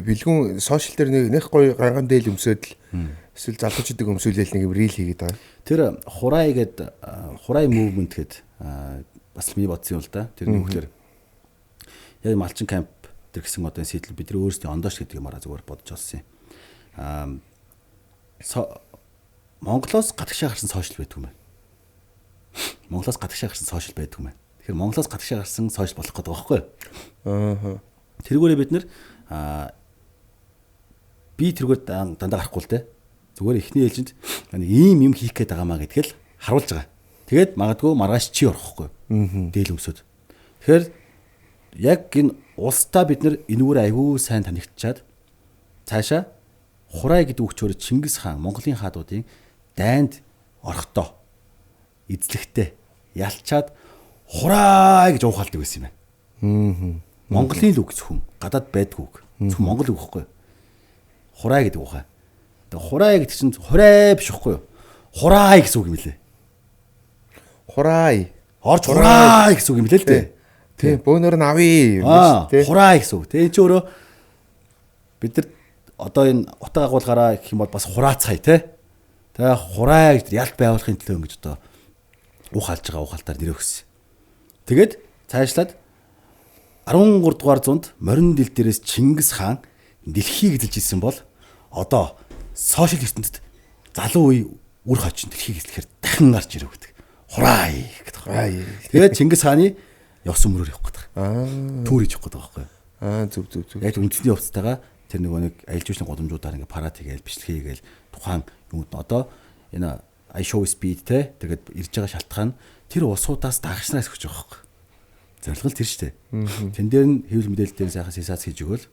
бэлгүүн сошиал дээр нэг гоё ганган дээл өмсөд л эсвэл залуучуудыг өмсүүлээл нэг рил хийгээд байгаа.
Тэр хурай гэдэг хурай мувмент гэдэг бас миний бодсон юм л да. Тэр нөхдөр яг малчин камп тэр гэсэн одоо сэтэл бид нар өөрсдөө ондоош гэдэг юмараа зүгээр бодож олсон юм. Монголоос гадагшаа гарсан сошиал байдаг юм байна. Монголоос гадагшаа гарсан сошиал байдаг юм байна. Тэгэхээр Монголоос гадагшаа гарсан сошиал болох гэдэг байгаа байхгүй юу? Тэргүүрээ бид нэр би тэргээр дандаа гарахгүй л те. Зүгээр эхний ээлжинд ийм юм хийх гээд байгаамаа гэдгээл харуулж байгаа. Тэгээд магадгүй маргааш чи орохгүй. Дээл өмсөд. Тэгэхээр яг энэ улстай бид нар энүүгээр аягүй сайн танигдчаад цаашаа хурай гэдэг үгчөөр Чингис хаан Монголын хаадуудын дайнд орохдоо эзлэхтэй ялчаад хурай гэж уухалдаг байсан юм байна. Монголын л үг зөвхөн гадаад байдгүй үг. Зөвхөн монгол үг байхгүй. Хурай гэдэг ухаа. Тэгээ хурай гэдэг чинь хурай биш байхгүй юу? Хурай гэсэн үг юм лээ.
Хурай.
Орж хурай гэсэн үг юм лээ л дээ.
Тий, бөөнөр нь авъя
юм тий. Хурай гэсэн үг. Тэгээ чи өөрөө бид нар одоо энэ утга агуулгаараа гэх юм бол бас хураацгая тий. Тэгээ хурай гэж ялт байгуулахын төлөө ингэж одоо ухаалж байгаа ухаалтаар нэр өгсөн. Тэгээд цаашлаад 13 дугаар зуунд морин дил дээрээс Чингис хаан дэлхийг эзэлж ирсэн бол одоо сошиал ертөнцид залуу үе үр хочин дэлхийг эзлэхээр дахин гарч ирэх гэдэг. Хурай гэдэг. Тэгээд Чингис хааны явсан мөрөөр явах гэдэг. Түүр хийж явах гэдэг байхгүй.
Зүг.
Яг үндэсний хувцастайгаа тэр нөгөө нэг аялал жуулчны гудамжуудаар ингээ парад хийгээл бичлэг хийгээл тухайн юмуд одоо энэ I show speed те тэгээд ирж байгаа шалтгаан тэр улсуудаас дагагчнаас өгч байгаа байхгүй. Зорилго тэр шүү дээ. Тэн дээр нь хэвлэл мэдээлэл дээр сайхан сенсац хийж өгөөл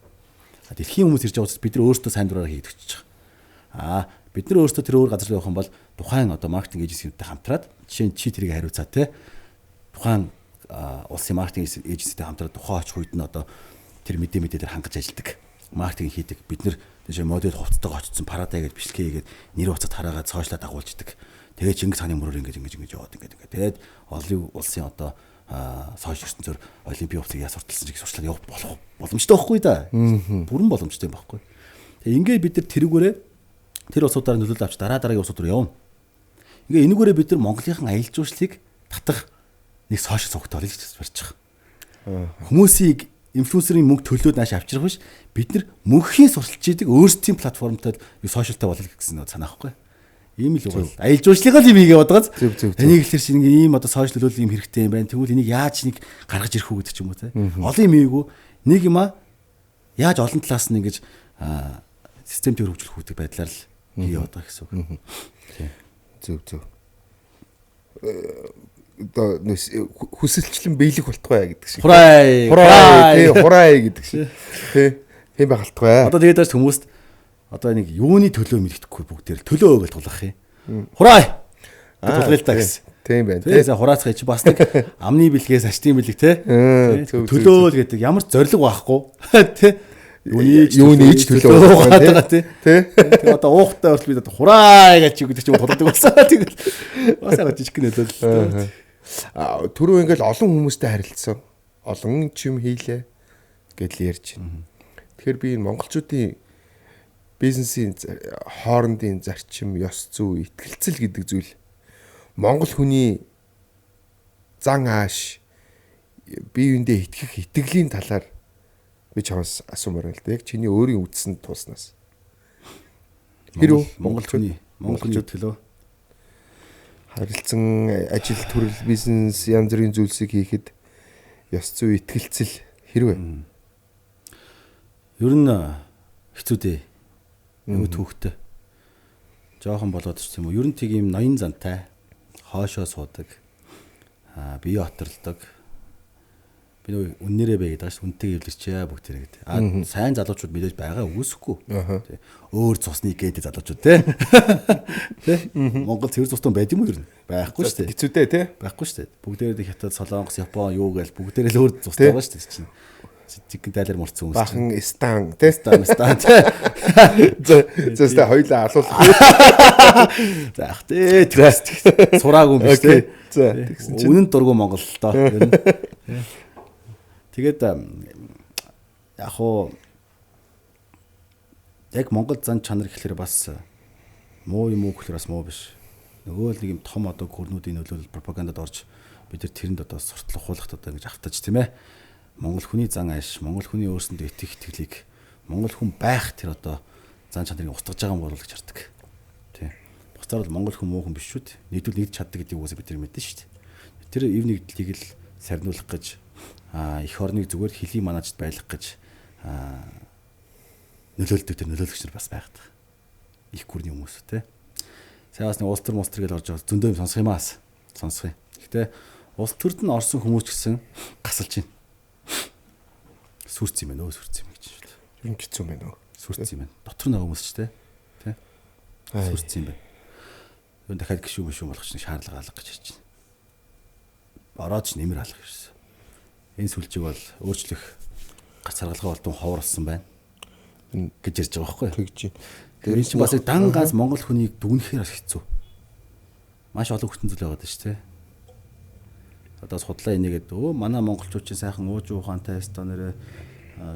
дэлхийн хүмүүс ирж байгаа учраас бид нар өөрсдөө сайн дураараа хийдэг гэж байгаа. Бид нар өөрсдөө тэр өөр газар руу явах юм бол тухайн одоо маркетинг эйженситэй хамтраад жишээ нь чи тэрийг хариуцаа те тухайн улсын маркетинг эйженситэй хамтраад тухайн очих үед нь одоо тэр мэдээлэлээр хангаж ажилладаг. Маркетинг хийдэг. Бид нар тийш модель хувцастайгаа очсон парадаа гэж бичлэг хийгээд нэр уцад хараагаад сошиалаа дагуулждаг. Тэгээд Чингис хааны мөрөөр ингэж яваад ингээд. Тэгээд олон улсын одоо сошиал ертөнцөөр олимпийн хувцсыг яа сурталсан чиг сурчлаа явах болох боломжтой байхгүй да. Бүрэн боломжтой юм байхгүй. Тэгээд ингээд бид нар тэрүүгээрээ тэр улсуудаар нөлөөлөл авч дараагийн улсууд руу явна. Ингээ энүүгээрээ бид нар Монголынхан аялал жуулчлалыг татах нэг сошиал цогтой олж барьж байгаа. Хүмүүсийг инфлюенсерийн мөнгө төлөөд нааш авчрах биш бид нар мөнхийн сурталч хийдэг өөрсдийн платформтой сошиалтай болол гэсэн санаа байхгүй. Ийм л уу. Аялал жуулчлалыг л юм хийгээ бодгоц. Энийг ихлээр шиг ийм одоо сошиал нөлөөлөл юм хэрэгтэй юм байна. Тэгвэл энийг яаж нэг гаргаж ирэх үү гэдэг ч юм уу те. Олон юм ийгүү нэг юма яаж олон талаас нь ингэж системтэй хөгжүүлэх үүдэх байдлаар л бий одоо гэсэн үг.
Зөв. Одоо хүсэлчлэн биелэх болтугай гэдэг шиг. Хурай гэдэг шиг. Тийм байгалтгай.
Одоо тэгээд хүмүүст одоо нэг юуны төлөө мэддэхгүй бүгдээр төлөө гэж тулгах юм. Хурай. Тулгая л та гэсэн.
Тийм байна.
Тэгээ хураацгай чи бас нэг амны бэлгээс ачтын бэлэг те. Төлөө л гэдэг ямар зориг байхгүй те.
Юуны ич төлөө
байгаа те. Тэгээ одоо уухтай хүртэл бид одоо хурай гэж юу гэдэг чи тулгадаг болсон. Тэгэл бас аа жижиг нөлөөлөл.
Түрүү ингээл олон хүмүүстэй харилцсан. Олон чим хийлээ гэдэл ярьж байна. Тэгэхээр би энэ монголчуудын бизнесийн хоорондын зарчим, ёс зүй, итгэлцэл гэдэг зүйл монгол хүний зан ааш бие биендээ итгэх итгэлийн талаар би чамаас асуумаар байна л да. Яг чиний өөрийн үдсэнд тууснаас.
Монгол хүний төлөө
харилцан ажил төрөл бизнес янз бүрийн зүйлсийг хийхэд ёс зүй итгэлцэл хэрвээ.
Ер нь хэцүү дээ. Юу түүхтэй. Жохон болоод ч юм уу. Ер нь тийг юм ноён зантай хоошоо суудаг. Бие оторлдог. Би нэг үннээрээ бэ гэдэг чинь үнтэй хэвлэрчээ бүгдээрээ гэдэг. Сайн залуучууд мэдээж байгаа үүсэхгүй. Өөр цусны гэдэг залуучууд те. Монгол тэр цустан байд юм уу ер нь? Байхгүй шүү дээ.
Хэцүүтэй те.
Байхгүй шүү дээ. Бүгдээрээ хятад, солонгос, япон юу гээл бүгдээрээ л өөр цустай байгаа шүү дээ чинь. Жигэн тайлар мурцсан хүмүүс.
Бахан стан те.
Стан те.
Зөвхөн хоёлаа алуулах.
Заах те. Сураагүй юм биш те.
Тэгсэн чинь
үнэн дургу Монгол л доо. Тэгээд яг хуу яг Монгол зан чанар гэхэлэр бас муу юм уу гэхэлэр бас муу биш. Нөгөө л нэг юм том одоо гүрнүүдийн нөлөөлөл пропагандад орж бид нар тэрэнд одоо суртлах хуулахт одоо ингэж автаж тийм ээ. Монгол хүний зан ааш, монгол хүний өөрсөндөө итгэх итгэлийг монгол хүн байх тэр одоо зан чанарыг устгаж байгаа юм бол гэж хардаг. Тийм. Буцаар бол монгол хүн муу хүн биш шүү дээ. Нийтүүл нэгдэж чаддаг гэдэг үгээс бид нар мэднэ шүү дээ. Тэр ив нэгдлийг л сарниулах гэж их орныг зүгээр хөлийн манажд байлгах гэж нөлөөлдөг тэр нөлөөлөгч нар бас байгаад. Их гүрний хүмүүс те. Сайн бас нэг улс төр монстр гэж орж байгаа зөндөө юм сонсох юм аас. Сонсох юм. Гэтэ улс төрд нь орсон хүмүүс ч гэсэн гасалж байна. Сүрц юм байна өө сүрц юм гэж шүү дээ.
Юу хэцүү байна өө.
Сүрц юм байна. Дотор нэг хүмүүс ч те. Сүрц юм байна. Юу дахиад гişүү мөшөө болох чинь шаардлага алга гэж хэлж байна. Ороод ч нэмэр алга гэсэн. Энэ сүлжиг бол өөрчлөх гарц харгалгаа болдон ховорлсон байна гэж ярьж байгаа байхгүй юу?
Тэгж байна.
Тэр чинь бас дан ганц монгол хүнийг дүгнэхээр бас хэцүү. Маш олон хүчин зүйл байгаа шүү дээ. Одоо судлаа энийгээд манай монголчуудын сайхан ууж ухаантай стандараа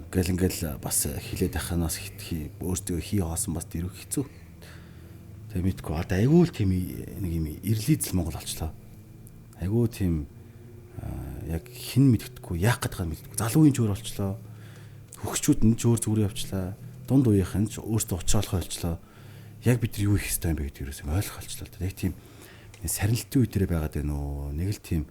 гэл ингээл бас хилээд ахнаас өөртөө хий хоосон бас дэрвэх хэцүү. Тэгээ мэдгүй одоо айгүй л тийм нэг юм ирлийзэл монгол болчлоо. Айгүй тийм яг хин мэддэхгүй яах гэдэг нь мэддэхгүй залуугийн жөөр болчлоо. Хөгчүүд нь жөөр зүгээр явчлаа. Дунд үеийнхэн ч өөртөө уучраалах болчлоо. Яг бид нар юу хийх ёстой юм бэ гэдэг юусэн ойлгох болчлоо. Яг тийм сарнилтын үе дээр байгаад байна уу? Нэг л тийм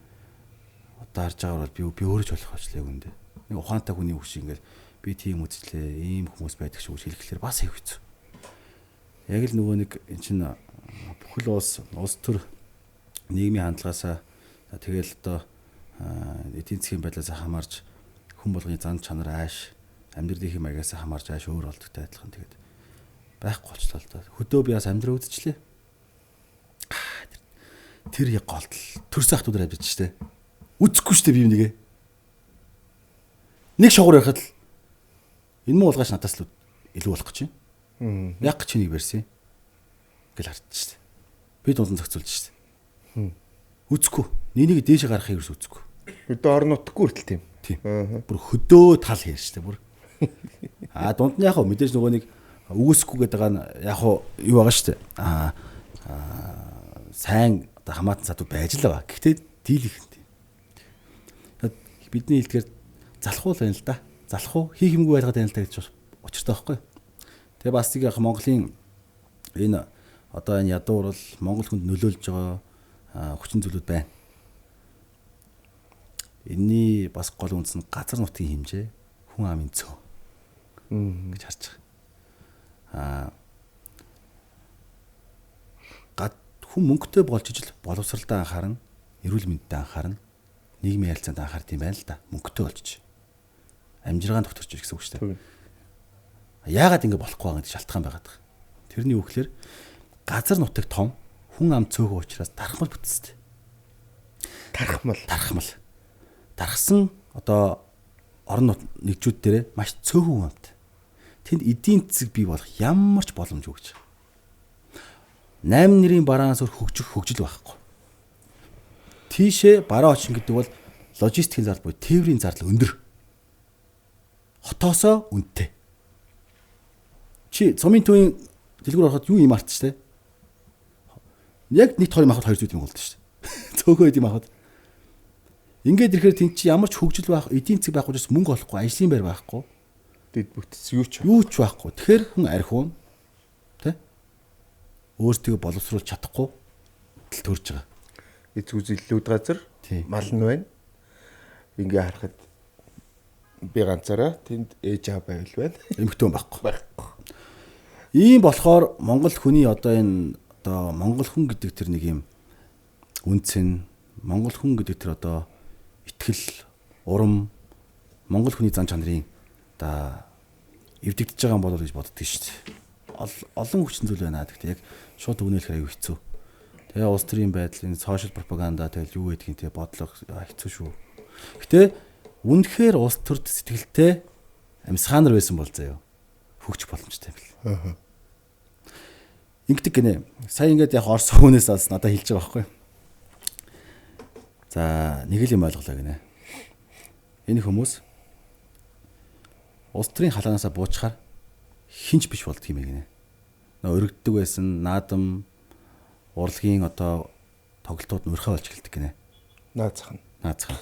одоо харж байгаа бол би өөрөө ч ойлгох болчлоо юм дэ. Нэг ухаантай хүний үг шиг ингээл би тийм үзлээ. Ийм хүмүүс байдаг шүү гэж хэлэхлээр бас их хэцүү. Яг л нөгөө нэг эн чинь бүхэл улс төр нийгмийн хандлагаасаа тэгэл одоо эдийн засгийн байдлаас хамаарч хүн болгоны зан чанар ааш амьдралын маягаас хамаарч ааш өөр болдогтой адилхан тэгээд байхгүй болчлоо л доо. Хөдөө би бас амьдрал үзчихлээ. Тэр яг голдол төр сайхтууд авч штэ. Үзэхгүй штэ би нэгэ. Нэг шогор байхад л энэ муу улгаач надаас л илүү болох гэж байна. Яг ч нэг барьсан. Гэл харчих штэ. Би дунд нь зохицуулж штэ. Үзэхгүй. Нэнийг дээшээ гаргахыг ерөөс үзэхгүй.
Хөдөө орон нутггүй хүртэл тийм.
Тийм. Бүр хөдөө тал хийн штэ бүр. Дунд нь яг хөө мэдээж нөгөө нэг үгүйсэхгүй гэдэг байгаа нь яг хөө юу байгаа штэ. Сайн одоо хамаатан садууд байж л байгаа. Гэхдээ дийлэх юм тийм. Бидний хэлдгээр залхуу л байна л да. Залхуу хийх юмгүй байлгаад байна л да гэж учиртай байхгүй. Тэгээ бас яг Монголын энэ одоо энэ ядуур бол Монгол хүнд нөлөөлж байгаа хүчин зүйлүүд байна. Энийний бас гол үндэс нь газар нутгийн хэмжээ, хүн амын цөө гэж харж байгаа. хүн мөнгөтэй болж ижил боловсралдаа анхаарна, эрүүл мэндэд анхаарна, нийгмийн харилцаанд анхаард юм байна л да. Мөнгөтэй болж. Амжиргаан тогтворч гэсэн үг шүү дээ. Яагаад ингэ болохгүй байгаа гэдэг шалтгаан байгаад байгаа. Тэрний үг гэхээр газар нутаг том, хүн ам цөөхөн учраас дархмал бүтцтэй. Дархмал. Дархсан одоо орон нэгжүүд дээр маш цөөхөн хүн амт. Тэнд эдийн засаг бий болох ямар ч боломжгүй гэж. 8 нэрийн бараанаас өөр хөгжил байхгүй. Тийшээ бараа очин гэдэг бол логистикийн зардал буюу тээврийн зардал өндөр. Хотоосоо үнэтэй. Чи цомын төвийн дэлгүүр ороход юу юм арт штэ. Яг нэг тохиолын махад 200 төгрөг болдог штэ. Цөөхөн эдийн махад. Ингээд ирэхээр тэн чи ямар ч хөгжил байх, эдийн засаг байхгүй учраас мөнгө олохгүй, ажлын байр байхгүй.
Дэд бүтц юу ч
байхгүй. Тэгэхээр хүн архиун тэ өөртөө боловсруулж чадахгүй төрж байгаа.
Эц үзэллүүд газар мал нь байна. Ингээ харахад би ганцаараа тэнд ээж аав байвал байна.
Эмэгтэй хүн байхгүй. Ийм болохоор Монгол хүний одоо энэ одоо Монгол хүн гэдэг тэр нэг юм үнцэн, Монгол хүн гэдэг тэр одоо итгэл, урам, Монгол хүний зан чанарын одоо эвдэгдэж байгаа юм болов гэж боддог шүү дээ. Олон хүчин зүйл байна. Гэхдээ яг шууд өгнөөлөх аюу хэцүү. Тэгээ улс төрийн байдал, энэ сошиал пропаганда тэгэл юу гэдгийг тэгээ бодлого хэцүү шүү. Гэтэ үнэхээр улс төрд сэтгэлтэй амсгаанар байсан бол заяа хөгжих боломжтой юм бэл. Ингэдэг гинэ. Сая ингээд яг Орос хүнээс алс надад хэлж байгаа байхгүй. За нэг л юм ойлголоо гинэ. Энэ хүмүүс улс төрийн халаанаасаа буучахаар хинч биш болдго юм гинэ. Нөө өргөддөг байсан наадам урлагийн одоо тоглолтууд нь өрхөө болж эхэлдэг гинэ. Наацхан.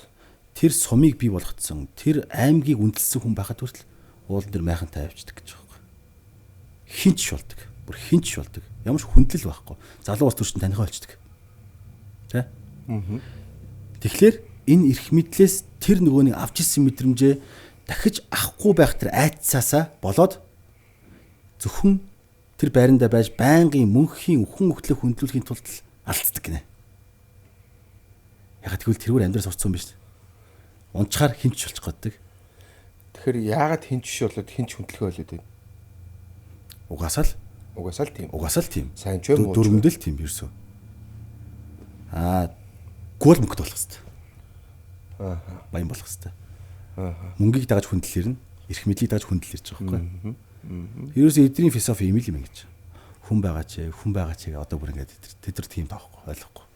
Тэр сумыг бий болгоцсон, тэр аймгийг үнэлсэн хүн байхад хүртэл уулан дээр майхантай авчдаг гэж байгаа юм. Хинч болдог. Бүр хинч болдог. Ямар ч хүндлэл байхгүй. Залуу улс төрчин таних болчдөг. Тэ? Тэгэхээр энэ эрх мэдлээс тэр нөгөөний авч ирсэн мэдрэмжээ дахиж авахгүй байх тэр айцсаасаа болоод зөвхөн тэр байранда байж байнгын мөнхийн өхөн өхлөх хөндлөхийн тулд алдцдаг гинэ. Ягаад гэвэл тэрүүр амьдрал сурцсан юм биш. Унчаар хинч болчих годдаг.
Тэгэхээр яагаад хинч биш болоод хинч хөндлөхөө болоод байна? Угаасаа л тийм. Сайн ч юм уу?
Дөрөмдөл тийм ерөөсөө. Гол мөнгөд болох хэвээр. Баян болох хэвээр. Мөнгийг дагаж хөндлөлэр нь эрх мэдлийг дагаж хөндлөлж байгаа байхгүй. Ерөөсөө эдний философи юм л юм гэж. Хүн байгаа ч одоо бүр ингээд тэд нар тийм таахгүй ойлгохгүй.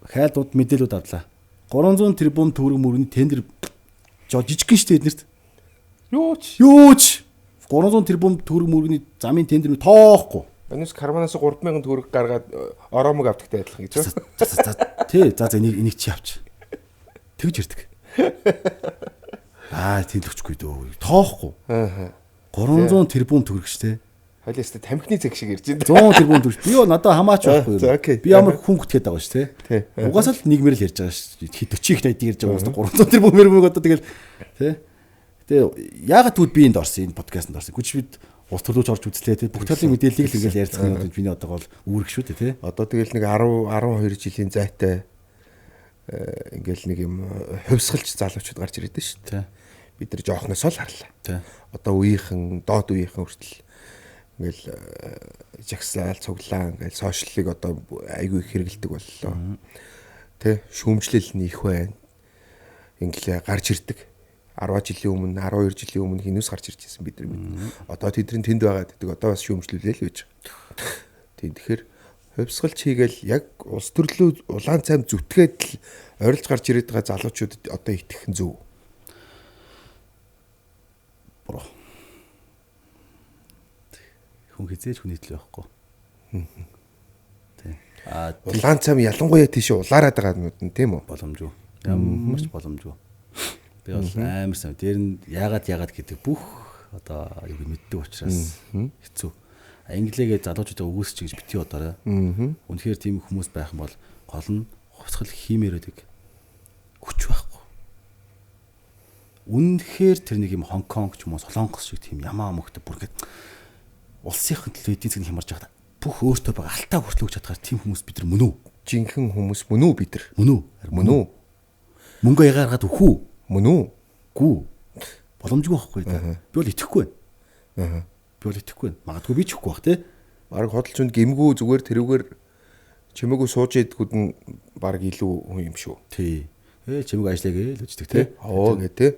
Хайлтууд мэдээлүүд авлаа. 300 тэрбум төгрөг мөрөний тендер жижигхэн штэ эднэрт. Юуч 300 тэрбум төгрөг мөрөний замын тендер тоохгүй.
Энэс карманаас 3000 төгрөг гаргаад ороомог авдагтай адилхан гэж байна.
Тий, за энийг чи авч. Тэгж ирдэг. Тэлвчгүй дөө. Тоохгүй. 300 тэрбум төгрөг штэ.
Хойлоостой тамхины цаг шиг ирж байна.
100 тэрбум төгрөг. Би надад хамаач байхгүй. Би ямар хүн гүтгээд байгаа шүү те. Угаасаа л нийгмээр л ярьж байгаа шүү. 40 их 80 ярьж байгаа уус 300 тэрбум мөрөмөг одоо тэгэл те. Тэгээ яагаад тэгвэл би энд орсон энэ подкастт орсон. Гүч бид улс төрлөөч орж үзлээ те. Бүх талын мэдээллийг л ингээл ярьцгаана бол миний одоогоо үүрэг шүү дээ те.
Одоо тэгэл нэг 10 12 жилийн зайтай ингээл нэг юм хувьсгалч залуучууд гарч ирээд шүү дээ. Бид нар жоохносоо л харлаа. Одоо үеийнхэн, доод үеийнхэн хүртэл ингээл жагсаал цуглаа ингээл сошиалыг одоо айгүй их хэрэгэлдэг боллоо. Тэ шүүмжлэл нь их байна. Ингээл гарч ирдэг. 10 жилийн өмнө, 12 жилийн өмнө хинүүс гарч ирж байсан бид нар мэднэ. Одоо тэдний тэнд байгаад гэдэг одоо бас шүүмжлүүлээ л байж байгаа. Тийм тэгэхээр хувьсгалч хийгээл яг улс төрлөө улаан цайм зүтгээд л орилж гарч ирээд байгаа залуучуудад одоо итгэх нь зөв.
Бро. Хүн хизээж хүн идэл байхгүй. Тийм.
Улаан цайм ялангуяа тийш улаарад байгаа юмуд нь тийм үү?
Боломжгүй. Ямар ч боломжгүй. Би бол амар сайн. Дээр нь яагаад гэдэг бүх одоо юу мэддэг учраас хэцүү. Англигээ залуучуудаа өгөөсч гэж битгий бодоорой. Үнэхээр тийм хүмүүс байх юм бол гол нь хувьсгал хиймээрээдэг хүч байхгүй. Үнэхээр тэр нэг юм Хонконг ч юм уу Солонгос шиг тийм ямаа мөхтэй бүр ингээд улсынхын төлөө эдийн засгийн хямарж байгаад бүх өөртөө байгаа алтаа хүртэл өгч чадхаар тийм хүмүүс бид нар мөн үү?
Жинхэнэ хүмүүс мөн үү бид нар?
Мөн үү?
Мөн үү?
Мөнгө ягаргаад өгөх үү?
Мөн үү?
Гүү. Боломжгүй байхгүй да. Би бол итгэхгүй байна.
Аа.
Би бол итгэхгүй байна. Магадгүй би ч ихгүй бах тий.
Бараг хөдөлж үнд гимгүү зүгээр тэрүүгээр чимээгүй сууж идэгүүд нь бараг илүү хүн юм шүү.
Тий. Чимэг ажиллая гээл үждэг тий.
Оо гэ тий.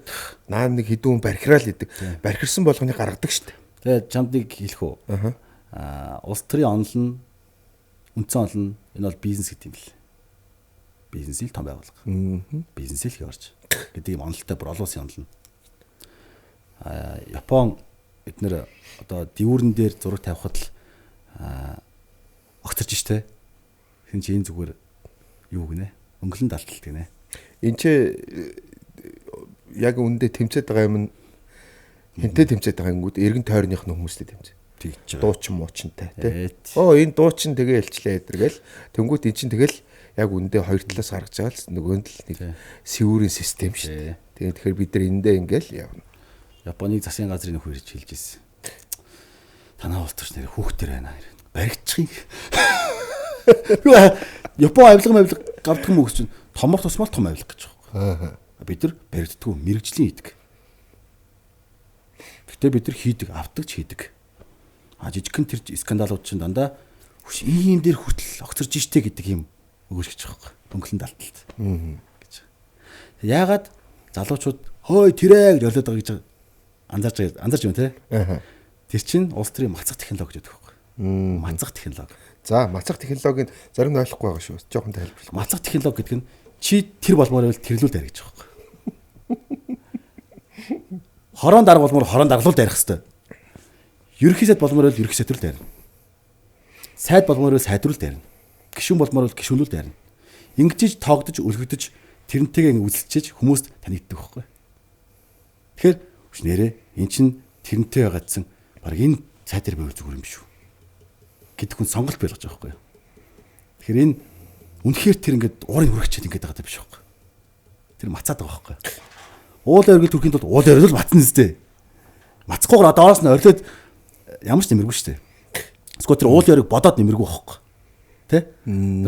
Наа нэг хідүүн бархираал идэг. Бархирсан болгоны гаргадаг штэ.
Тэгээ чамдыг хэлэх үү? Улс төрийн онол нь үндсэн онол нь энэ бол бизнес гэдэг юм бэл. Бизнесийг том байгуулга. Бизнесийг яварч гэдэг юм онолтой бүр олон улсын онол нь. Япон эднэр одоо дивүүрэн дээр зураг тавихад л огцорж штэ. Хин чи энэ зүгээр юу гинэ? Өнгөлн далталт гинэ.
Энд чи яг үндэ тэмцээд байгаа юм хинтээ тэмцээд байгаа юмгууд эргэн тойрных нь хүмүүстэй тэмцээ.
Тэгж байгаа.
Дуучин муучинтай тий. Энэ дуучин тэгээ ялчлаа эдэргээл тэнгуут эн чин тэгэл яг үндэ хоёр талаас гаргаж байгаа л нөгөөнд л нэг сэвүүрийн систем шүү дээ. Тэгэхээр бид нар эндээ ингээл явна.
Японыг засгийн газрын нөхөр хэлж ирсэн. Танаа улс төрч нэр хүүхдэр байна. Баригдчих юм. Япон авилга гавдах юм уу гэж чинь томор тусмал том авилга гэж байгаа. Бид нар баригддаггүй мэрэгжлийн хийдэг. Гэтэ бид нар хийдэг, автдаг ч хийдэг. Жижигхэн тэр скандалууд чинь дандаа хүш ийм дээр хүртэл огцорж штэ гэдэг юм өгөөж гэж байгаа. Өнгөлн далталт. гэж. Яагаад залуучууд хой тэрэг гэж олоод байгаа гэж анзарч юм те. Тэр чинь улс төрийн мацах технологи гэдэг байхгүй. Мацах технологи.
За, мацах технологийн зарим нь ойлгохгүй байгаа шүү. Жохон тайлбарлах.
Мацах технологи гэдэг нь чи тэр болмоор байвал тэрлүүл дарих гэж байгаа байхгүй. Хорон дарга болмоор хорон даргалуул дарих хэвээр. Ерөнхий сайд болмоор байвал ерөнхий сайдрал дарина. Сайд болмоор байвал сайдрал дарина. Гишүүн болмоор байвал гишүүнүүл дарина. Ингэж тоогдож өлгөгдөж тэрнтэйгээ үзэлчиж хүмүүст танигддаг байхгүй. Тэгэхээр нэрээ эн чин тэрнтэй байгаадсан баг энэ сайд дээр байвал зүгээр юм биш үү гэдэг хүн сонголт байлгаж байгаа байхгүй. Тэгэхээр энэ үнэхээр тэр ингээд уурын хүрэгчээд ингээд байгаа биш байхгүй. Тэр мацаад байгаа байхгүй. Уул оргил төрхийн тулд уул оргил мацна зү. Мацхгүйгээр доороос нь орилоод ямар ч нэмэргүй шүү дээ. Эсвэл тэр уул оргиг бодоод нэмэргүй байхгүй. Тэ?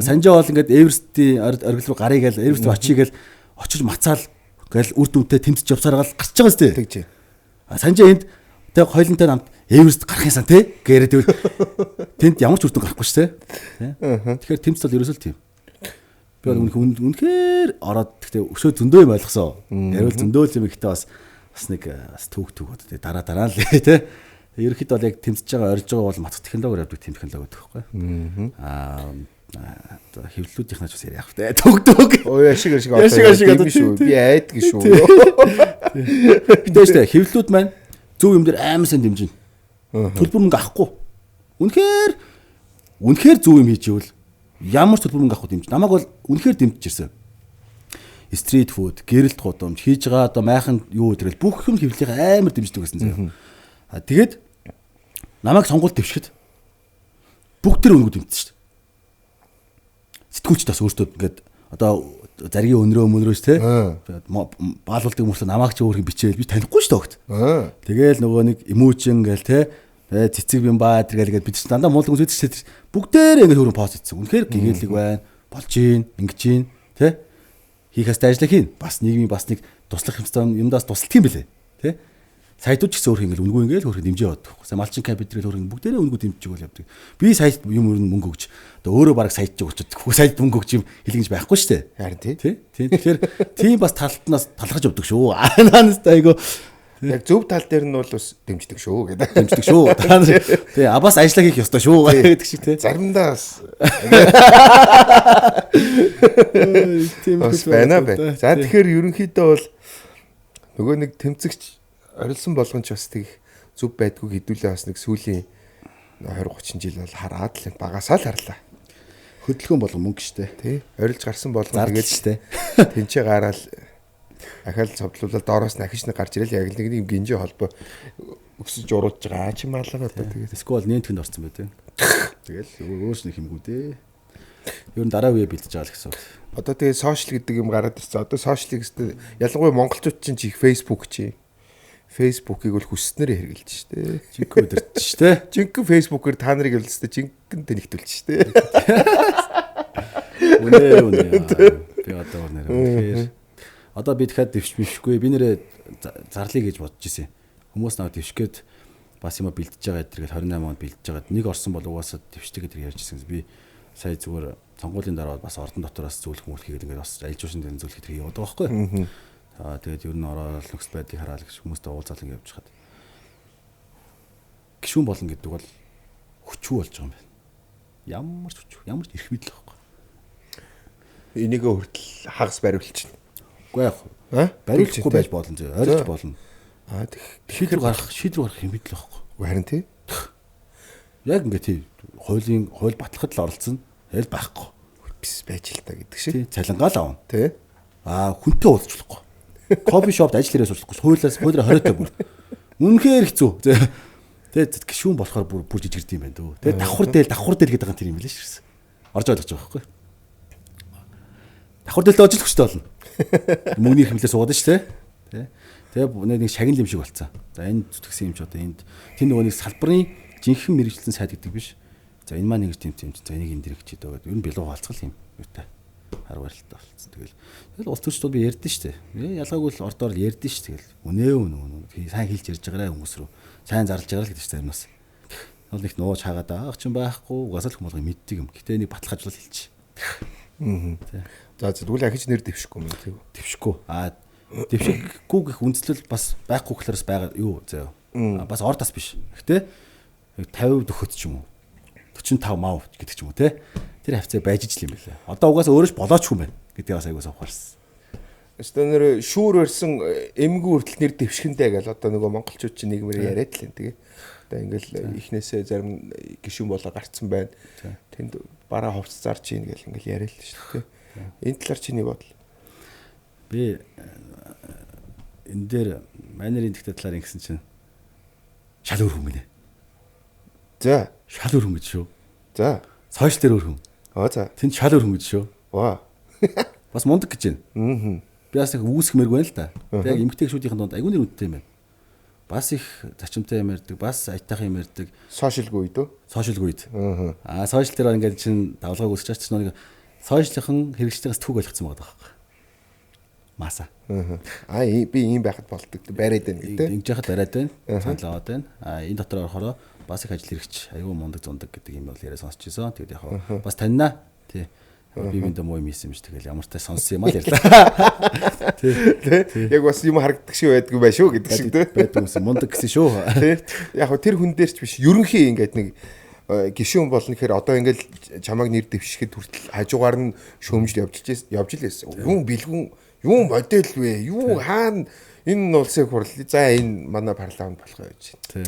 Санжаа бол ингээд Эверестийн оргил руу гарыг гээл Эверест руу очигээл очиж мацаал гээл үр дүнтэй тэмцэж явсаар гал гарч байгаа зү.
Тэгж.
Санжаа энд тэг хойлонтой намт Эверест гарах юмсан те гээрээ тэгвэл тэнд ямар ч үр дүн гарахгүй шүү дээ. Тэгэхээр тэмцэл бол ерөөсөө тийм. Би бол үнэхээр ороод гэхдээ өшөө зөндөө юм ойлгосон. Ярил зөндөө юм ихтэй бас нэг түүх одоо дараа л те. Ерөнхийдөө бол яг тэмцэж байгаа орж байгаа бол мацх технологиор явдаг тийм технологи байдаг байхгүй. Хэвлэлүүдийнх нь ч бас яриах вэ. Төгдөг.
Ой ашиг одоо шүү. Би айдаг шүү.
Тэгээштэй хэвлэлүүд маань зөв юм дээр амар сайн дэмжинэ. Төлбөр мөнгө авахгүй. Үнэхээр зөв юм хийж ивэл ямар ч төлбөр мөнгө авахгүй дэмж. Намайг бол үнэхээр дэмжиж ирсэн. Стрит фуд, гэрэлт гудамж хийж байгаа одоо майхан юу гэдэрэл бүх юм хэвлэлийг амар дэмждэг гэсэн зэ. Тэгээд намайг сонгуульд дэвшгэд бүгд тэр өнгө дэмжсэн шүү дээ. Сэтгүүлч тас өөртөө ингээд одоо заргийн өнрөөс те баалуулдаг мөртөө намайг ч өөр юм бичээл би танихгүй шүү дээ. Тэгээл нөгөө нэг эмүүжин гээл те цэцэг юм баа тэргээл бид ч дандаа муулдаг үзэж те бүгдээр ингээд хөрөн пост хийсэн. Үнэхээр гэгээлэг байна. Болж гин ингэж гин те хийх хэвээр ажиллах хийн. Бас нийгмийн бас нэг туслах юмдаас тусалт юм бэлээ. Тэ? Сайтууд ч гэсэн өөр ингээл үнгүй ингээл хөрхөд дэмжиж яваад байхгүй. Малчин капитал хөрхөд бүгдээрээ үнгүй дэмжиж өгөл явдаг. Би сайт юм өрн мөнгө өгч одоо өөрөө бараг сайт ч өгч чаддаг. Сайт мөнгө өгч юм хэлгэж байхгүй шүү дээ.
Харин тий.
Тэгэхээр тийм бас талтнаас талхаж явдаг шүү. Аанаас айгу
яг зөв тал дээр нь бол бас дэмждэг шүү гэдэг.
Дэмждэг шүү. Тий, бас ажиллаа хийх ёстой шүү гэдэг шиг тий.
Заримдаа бас тийм байна. За тэгэхээр ерөнхийдөө бол нөгөө нэг тэмцэгч орилсон болгонч бас тийг зүв байдгүй хэдүүлээ бас нэг сүүлийн 20-30 жил бол хараад л багасаа л харлаа.
Хөдөлгөөн болгон мөнгө штэ.
Тий. Орилж гарсан болгон
тэгээд штэ.
Тэнцээ гараал ахаал цовдлуулаад доороос нь ахиж нэг гарч ирэл яг нэг гинжи холбоо өксөж уруудж байгаа ч юм алгаа одоо тэгээд
скол нэнтгэнд орсон байдаг. Тэгэл өөрөөс нэг хэмгүү дээ. Ер нь дараа үе бэлдэж байгаа л гэсэн.
Одоо тэгээд сошиал гэдэг юм гараад ирсэн. Одоо сошиалыг ялангуяа монголчууд чинь их фейсбુક чи Facebook-ыг бол хүсснээр хэрэгэлж штэ.
Жинхэнэ өдөрч штэ.
Жинхэнэ Facebook-ээр та нарыг явуулстай жинхэнэ тэнэгтүүлж штэ.
Үнэ. Би одоо нэр. Одоо би дахиад дэвшгүй. Би нэрээ зарлыг гэж бодож ирсэн. Хүмүүс наваа дэвшгээд бас юм бэлдэж байгаа гэдэргээл 28 онд бэлдэж байгаа. Нэг орсон бол угаасаа дэвшдэг гэдэр ярьж ирсэн. Би сая зүгээр сонгуулийн дараа бас ордон дотороос зөвлөх мөлхийг ингээд бас айлж уушин дээр зөвлөх гэдэр яваад байгаа байхгүй. Тэгээд ер нь ороод нөхцөл байдлыг хараад гэж хүмүүстэй уулзаад ингээд явж хаад. Гишүүн болно гэдэг бол хүчүү болж байгаа юм байна. Ямар ч хүчүү, ямар ч эрх мэдэл байхгүй.
Энийг хүртэл хагас бариулчихна.
Үгүй яг бариулахгүй байж болно зөө. Орилж болно.
Тэгэхээр
шийдвэр гарах юм мэдэл байхгүй.
Харин тий.
Яг ингээд тий хууль батлахад л оролцсон. Ял байхгүй.
Бис байж л та гэдэг шиг.
Цалингаа л авна.
Тий.
Хүнтэй уулзчихлахгүй. Кофе шопд ажил хэрэгээс уулзахгүй. Хуулиар хориотой бүр. Үнэхээр хэцүү. Тэгээд гişүүн болохоор бүр жижигэрд юм байна дөө. Тэгээд давхар дээр гэдэг байгаа юм лээ ширсэн. Орж ойлгож байгаа байхгүй. Давхар дээлтэй ажил хүчтэй болно. Мөнгөний хэмлээ суугаад шүү дээ. Тэгээ нэг шагнал юм шиг болцсон. За энэ зүтгэсэн юм ч одоо энд тэр нөгөө нэг салбарын жинхэнэ мэрэгчлэн сайд гэдэг биш. За энэ маань нэг тийм за энийг энэ дэрэг чи дөөгээд ер нь билүү хаалцгал юм юутай. Хараа барилтаа болцсон. Тэгэл улс төрчдүүд би ярьдэн шүү дээ. Ялгаагүй л ордоор л ярьдэн шүү. Тэгэл үнэ сайн хэлж ярьж байгаарэ хүмүүс рүү. Сайн зарлж байгаа л гэдэг чинь юмнаас. Бол нэг нууж хаагаад аах чинь байхгүй. Угаасаа л хүмүүс мэддэг юм. Гэтэ нэг баталгаажлал хэлчих.
За тэгвэл ахиж нэр дэвшихгүй юм тийм.
Дэвшихгүй. Дэвшиггүй гэх үндслэл бас байхгүй гэхлээрс байгаа юу заяа. Бас ордас биш. Гэтэ 50 дөхөт ч юм уу. 45 мав гэдэг ч юм уу те. Тэр хавцаа байж ижил юм байлаа. Одоо угаасаа өөрөөч болооч юм байна гэдгийг бас айгуус авахарсан.
Өстө нэр шүүр барьсан эмгүү хүртэл нэр дэвшгэндэ гэл одоо нөгөө монголчууд чинь нийгмээр яриад л юм тэгээ. Одоо ингээл ихнээсээ зарим гişүүн болоо гарцсан байна. Тэнд бараа хувцас зарж ийн гэл ингээл яриад л шүү дээ. Энэ талаар чиний бодол.
Би энэ дээр манерийн тэгтэ талаар ингэсэн чинь шал өөр хүн гинэ.
За,
шал өөр хүн гэж шүү.
За,
сошиал дээр өөр хүн.
За.
Тэнд шал өөр хүн гэж шүү.
Ваа.
Бас мундаг гэж байна. Би бас их үүсгмээргүй байна л да. Яг эмгтэй гişүүдийн дунд айгүй нэр үнэтэй юм байна. Бас их зарчимтай юм ярьдаг, бас аятайхан юм ярьдаг.
Сошиалгүй үү?
Сошиалгүй үү. Сошиал дээр ингээд чинь давлгааг үүсгэж чинь нэг сошиалын хэрэгжлээс түүх ойлгоцсон байгаа байхгүй. Маса.
Би ийм байхад болдог. Бариад байна гэдэг.
Ингэж яхад бариад байна. Санал аваад байна. Энэ дотор орохороо бас их ажил хэрэгч аюу мундаг зундаг гэдэг юм бол яриа сонсч ийсэн. Тэгээд яг бас таньнаа тий. Би биндээ муу юм хийсэн юм шиг тэгэл ямар ч тай сонссон юм аа л ярьлаа.
Тий. Яг бас юм харагддаг шиг байдгүй байх шүү гэдэг шиг тий.
Байдаг юмсан мундаг гэсэн шүү.
Тий. Яг тэр хүн дээр ч биш. Ерөнхий ингээд нэг гişүүн болно гэхээр одоо ингээд чамайг нэр дэвшихэд хүртэл хажуугаар нь шөөмжл явж илээс. Юу бэлгүн, юу модель вэ? Юу хаана энэ улсын хурал. За энэ манай парламент болох байж байна. Тий.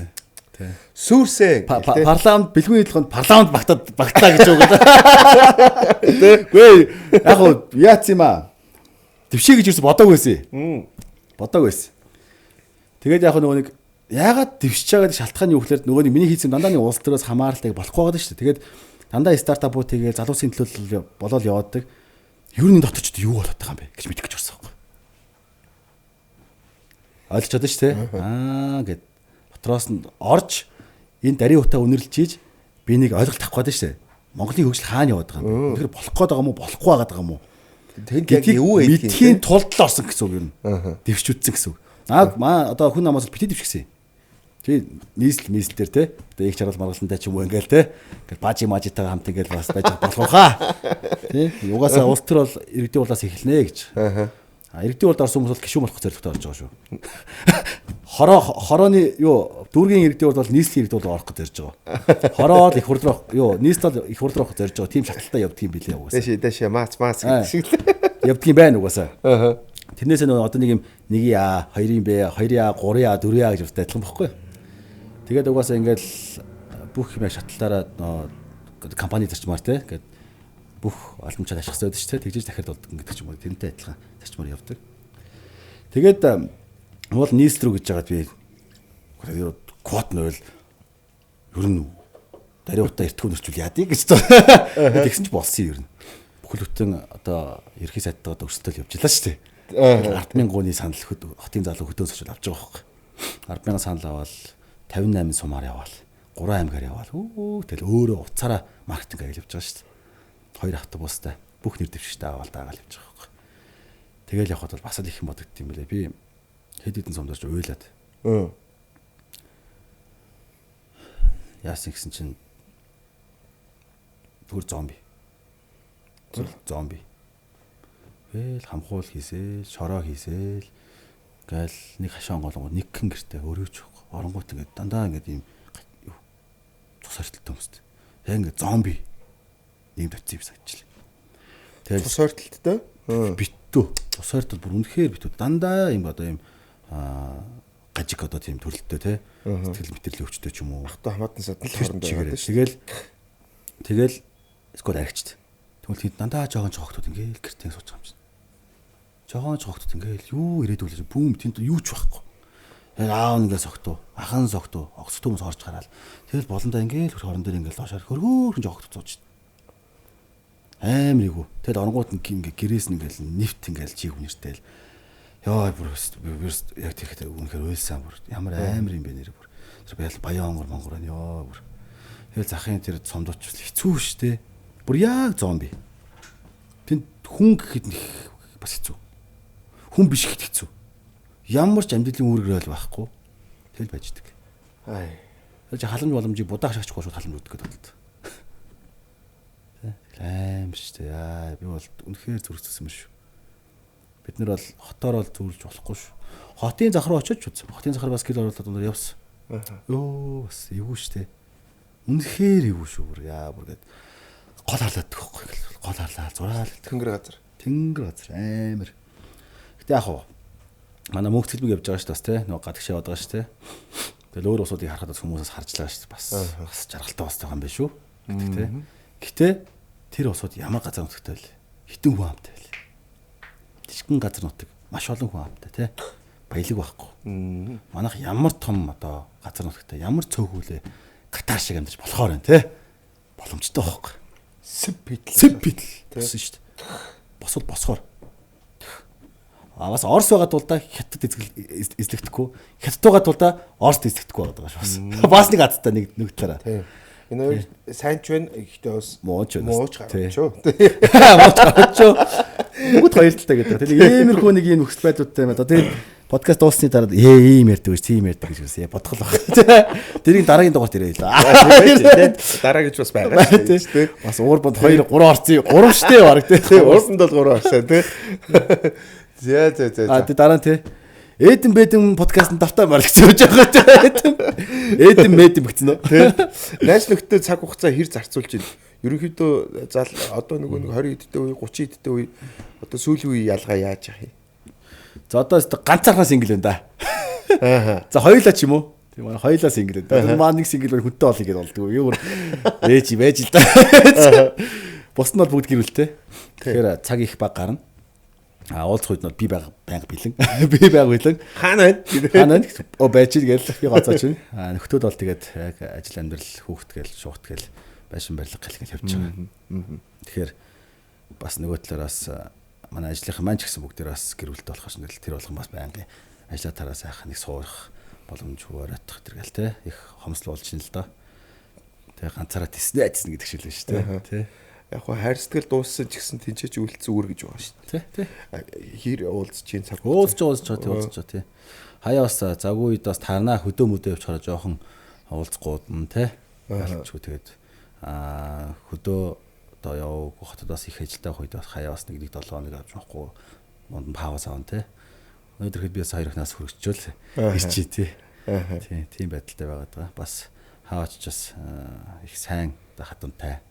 Сүрсэн
парламент бэлгүүний толгойд парламент багтаа гэж үгээд. Гүй яг хуу яац юм аа. Дэвшээ гэж юус бодоагүй байсан. Бодоагүй байсан. Тэгээд яг нөгөө нэг яагаад дэвшиж байгаад шалтгаан юу гэхээр нөгөө нэг миний хийсэн дандаа нэг улс төрөөс хамааралтай болохгүй байгаа шүү дээ. Тэгээд дандаа стартапууд тэгээд залуусын төлөөлөл болоод яваадаг. Юу нэг дотор ч юу болоод байгаа юм бэ гэж мэдэх гэж орсон байхгүй. Ойлгож чадсан шүү дээ. Гэд дотроос нь орж энэ дарийн утаа үнэрлж ийж би нэг ойлголт авах гээд шүү дээ. Монголын хөгжил хаана яваад байгаа юм бэ? Тэгэхээр болох гээд байгаа юм уу, болохгүй байгаа юм уу?
Тэнд яг юу вэ?
Мэдхийн тулд л орсон гэсэн үг юм. Дэвшч үтсэн гэсэн үг. Одоо хүн намаас бити дэвшгсэн. Тий нийслэл дээр те. Одоо их чаргал маргалантай ч юм уу ингээл те. Ингээл бажи мажитайгаа хамт ингээл бас байж болох хаа. Тий угаасаа улс төр бол иргэдийн улаас эхэлнэ гэж. Иргэдийн улд орсон хүмүүс бол гişүүн болох зорилготой орж байгаа шүү. Хорооны юу дүүргийн иргэдийн улд бол нийслэлийн иргэдийн улд орох гэж зорж байгаа. Хороод их хурдрах юу нийслэл их хурдрах зорж байгаа. Тийм шалтгаалтай явдаг юм билээ угаасаа.
Дэшээ мац гэдэг шиг
явдаг юм байна угаасаа. Тэрнээс нөгөө одоо нэг юм 1А, 2А, 2А, 3А, 4А гэж уртаа адилхан бохгүй. Тэгээд угаасаа ингээл бүх юм шатлалтаараа компани зарчмаар те ингээд бүх албанчаад ашигласан байдаг шүү дээ. Тэгжиж дахиад болдог гэдэг ч юм уу. Тэрнтэй адилхан зарчмаар явдаг. Тэгээд уул нийслэл рүү гэж жагаад би квот нөөл ер нь дарийн утаа эртгүү нөрчүүл яадыг гэж тэгсэн ч болсон юм ер нь. Бүхэл бүтэн одоо ерхий сайдтайгаа өрсөлдөөл явж илаа шүү дээ. 10,000 гооны санал хотын залуу хөтөөс очил авч байгаа байхгүй. 10,000 санал аваад 58 сумаар яваал. 3 аймгаар яваал. Тэгэл өөрөө уцаараа маркетинг ажил явж байгаа шүү дээ. 2 автобустай бүх нэр дэвшигчтэй аваад дагаал явж байгаа байхгүй. Тэгэл явхад бол бас л их юм бодогдсон юм байлээ. Би хэд хэдэн сумдаарч уйлаад. Яасан гэсэн чинь түр зомби. Зомби. Гээл хамхуул хийсэл, шороо хийсэл гээл нэг хашаан голонгод нэг хэн гэртээ өрөөж байхгүй. Оронгууд ингээд дандаа ингээд ийм цус харталтай юмстай. Яг ингээд зомби нэг дэвцээ юм санагчлаа.
Тэгээд цус харталттай
битүү. Цус хартал бүр үнэхээр битүү. Дандаа ийм одоо ийм гажиг одоо тийм төрөлттэй те. Сэтгэл мэтрэл өвчтэй ч юм уу.
Ахтаа хамаатан саднал хооронд байгаа
шүү. Тэгэл скол аригчд. Тэгвэл хэд дандаа жоохон цогтууд ингээд гэртээ сууж байгаа юм чинь. Жоохон цогтууд ингээд юу ирээдүүлж бүүм тэнд юу ч байхгүй. Яг аав нэгээ согтуу, ахан согтуу, огцтой хүмүүс орж гараал. Тэгэл болондоо ингээд хорон дээр ингээд доошоор хөргөөр хүн цогтууд сууж шин. Амар игүү. Тэгэл оронгууд ингээд гэрээс ингээд нефт ингээд жиг үнэртэл. Яа бүр яг тэгэхэд үнэхээр уйлсан бүр ямар амар юм бэ нэр бүр. Тэр баян онгор монгор нь ёо бүр. Тэгэл захын тэр цомдооч хэцүү шттэ. Бүр яг зомби. Тэнд хүн гэхэд бас хэцүү. Хүн биш гэхэд хэцүү. Ямар ч амьдралын үүрэг л байхгүй. Тэгэл байждаг. Тэгэж халамж боломжийг будаах шахчихгүй шууд халамж өгдөг гэдэг. Тэгэл аим штэ. Яа би бол үнэхээр зүрхссэн юм шүү. Бид нар бол хотоор бол зүрлж болохгүй шүү. Хотын зах руу очиж үзсэн. Хотын зах руу бас гэр оруулаад өнөр явсан. Йоо бас эвгүй штэ. Үнэхээр эвгүй шүү бүр яа бүр гээд гол халаад төгөхгүй гол халаа зураал тэнгэр газар амар. Гэтэ яг хоо манай мөнх цэлбэг явж байгаа шүү дээ нөгөө гадагш яваад байгаа шүү дээ. Тэгэл өөр усуудыг харахад хүмүүсээс харж байгаа шүү дээ. Бас жаргалтай бас байгаа юм байна шүү. Гэтэ тэр усууд ямар газар нутагтай вэ? Хитэн хүн амтай вэ? Жижигэн газар нутаг маш олон хүн амтай тий. Баялаг байхгүй. Манайх ямар том одоо газар нутагтай ямар цөөхүүлээ Катар шиг амьдарч болохоор байна тий. Боломжтой байхгүй. Сэппитл болсон шүү дээ. Босвол босгоор. Бас Орос байгаа тул да хятад эзлэгдэхгүй. Хятад байгаа тул да Оросд эзлэгдэхгүй байгаа шүү бас. Бас нэг азтай нэг талаараа.
Энэ хоёр сайн ч байна. Ихтэй бас
мууч
гарч шүү.
Мууч гарч шүү. Бүгд хоёр талтай гэдэг. Тэгэл иймэрхүү нэг юм нөхцөл байдлуудтай юм. Одоо тэгээд подкаст дууссаны дараа ийм ярьдаг гэж тийм ярьдаг гэж бодох л баг. Тэрийг дараагийн дугаарт ирээ л.
Дараа гэж бас байгаа шүү дээ.
Бас уур бод 2 3 орцсон. 3 штэ баг тий.
Уурсанд бол 3 орсон тий. За.
Тэ дараа нь тий. Эдэн бэдэн подкастт давтаа марлагч явж байгаа. Эдэн мэдэм гисэн үү?
Тий. Найс нөхдөд цаг хугацаа хэр зарцуулж байна? Ерөнхийдөө зал одоо нөгөө 20 эдтэй үе 30 эдтэй үе одоо сүүлийн үе ялгаа яаж яах юм?
За одоо ганцаархнаа сингл байна да. За хоёулаа ч юм уу? Тийм манай хоёулаа сингл байна. Тэр маань нэг сингл бол хүнтэй болъё гэдээ болдгоо. Юу ээж л да. Бос нь бол бүгд гэрүүлтэй. Тэгэхээр цаг их баг гарна. Уулзах үед нь би байнга бэлэн. Би байнга бэлэн.
Хаана
байна? Оо байж ил гээл би гоцооч байна. Нөхдөөд бол тэгээд яг ажил амьдрал хүүхд гээл шуухт гээл байшин барилга гээл явж байгаа. Тэгэхээр бас нөгөө талаараас манай ажлынхан маань ч гэсэн бүгдээр бас гэрүүлтэй болох шин тэр болгон бас байнгын ажлаа тараа сайхан нэг суурах боломж хувараадах тэргээл те их хомсол болж шин л доо. Тэгээ ганцаараа тэснэ гэдэг шиг л шүү дээ. Тэ.
Яг хоо хайрцагт дууссан ч гэсэн тэнцээч үйлцэн үүр гэж байгаа шүү дээ.
Тэ.
Хэр уулзж чинь цаг
уулзж тий. Хаяа бас завгүй үед бас таарнаа хөдөө мөдөө явчихараа жоохон уулзгууд нь те. Ялчгүй тэгээд хөдөө одоо яваагүй хотод их ажилтай үед бас хаяа бас нэг 7 хоног авч явахгүй монд пауз аавн те. Өнөөдөр хэд би бас 2 ихнаас хөргөчөөл ирчээ тий. Тийм байдалтай байгаад байгаа. Бас хаач бас их сайн хатунтай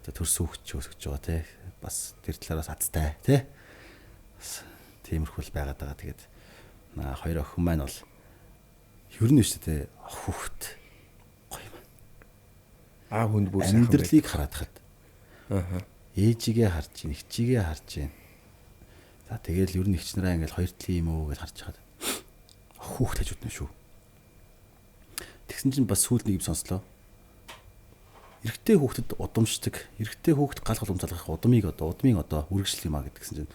төрсөн хөгч өсөж байгаа тий. Бас тэр талаараас азтай тий. Тиймэрхүүл байгаад байгаа. Тэгээд хоёр охин маань бол ер нь шүү дээ хүүхд гоё юм.
Хүнд бүр сайхан
амьдралыг хараад хад. Ээжигээ харж гин, ихчигээ харж гин. За тэгэл ер нь ихч нараа ингээл хоёр талын юм уу гэж харж хаад. Хүүхд хажууд нь шүү. Тэгсэн чинь бас сүүл нэг юм сонслоо. Эрэгтэй хүүхдэд удамшдаг, эрэгтэй хүүхд галгал умцалгах удмын одоо үргэлжлэх юм а гэдгсэн чинь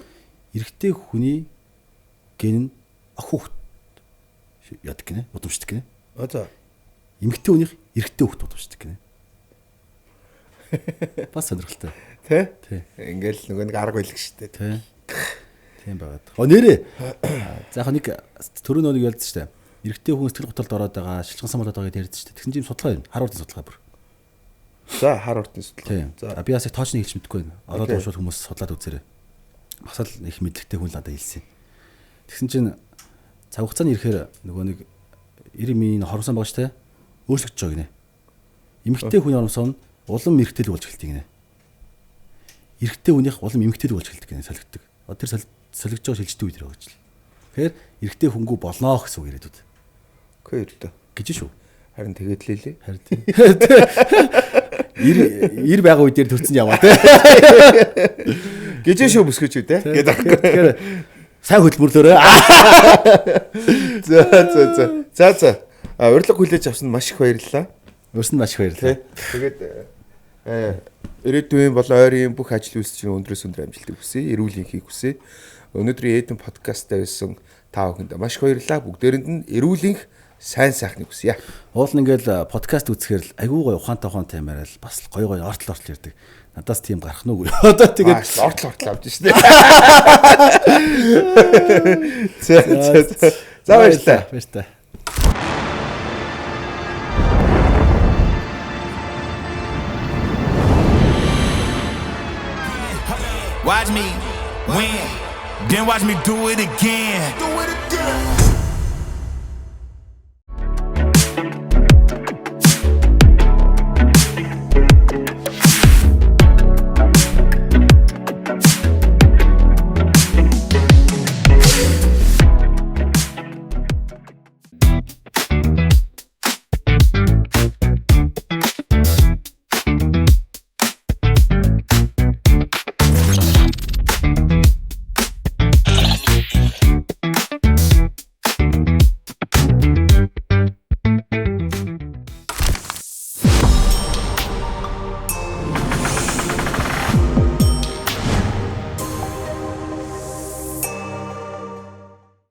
эрэгтэй хүний ген нь хүүхд яадаг гинэ. Удамшдаг гинэ.
За.
Эмэгтэй хүнийх эрэгтэй хүүхд удамшдаг гинэ. Бас сонирхолтой.
Тэ?
Тий.
Ингээл нөгөө нэг арга байлг штэ.
Тий. Тийм байгаад. Нэрээ. За яг нэг төрөө нэг ялдсан штэ. Эрэгтэй хүн сэтгэл готолд ороод байгаа, шилжгансан болоод байгааг ярьдсан штэ. Тэгсэн чинь судалгаа байна. Харвардын судалгаа бүр.
За хар уртын судалгаа.
Тийм. За би бас яг тоочны хэлж мэдэхгүй байна. Ороод уушвал хүмүүс судлаад үзээрэй. Бас л их мэдлэгтэй хүн л надад хэлсэн. Тэгсэн чинь цаг хугацааны ирэхээр нөгөө нэг 90 хоромсон байгаа штэ. Өөрчлөгдөж байгаа гинэ. Эмэгтэй хүний хоромсон улам эрэгтэй болж эхэлдэг гинэ. Эрэгтэй хүнийх улам эмэгтэй болж эхэлдэг гинэ солигддог. Тэр солигдож байгаа шилждэг үе дээр байгаа ч л. Тэгэхээр эрэгтэй хүнгүү болноо гэсэн үг яриад үд.
Үгүй юу.
Гэж шүү.
Харин тэгээд лээ.
Харин тийм. 90 байгаа үе дээр төрсэн яваа те.
Гэж шүү бүсгэж үү те. Гэдэг аахгүй.
Тэгэхээр сайн хөдөлмөрлөөрэй.
За. Урилга хүлээж авсан маш их баярлалаа.
Өрсөнд маш их баярлалаа.
Тэгээд ирээдүйн болон ойрын бүх ажил үйлсийн өндрөөс өндөр амжилтыг хүсье. Эрүүл энхийг хүсье. Өнөөдрийн Эдэн подкастаа байсан та бүхэнд маш их баярлалаа. Бүгдээрэнд нь эрүүл энх сайн сайхныг хүсье.
Уул нь ингээл подкаст үзэхээр л айгүй гоё ухаантай яриад бас гоё ортол ярьдаг. Надаас тийм гарах нь үгүй. Одоо тэгээд
ортол авч штэ. За баярлалаа.
Баярлалаа.
Watch me win, then watch me do it again.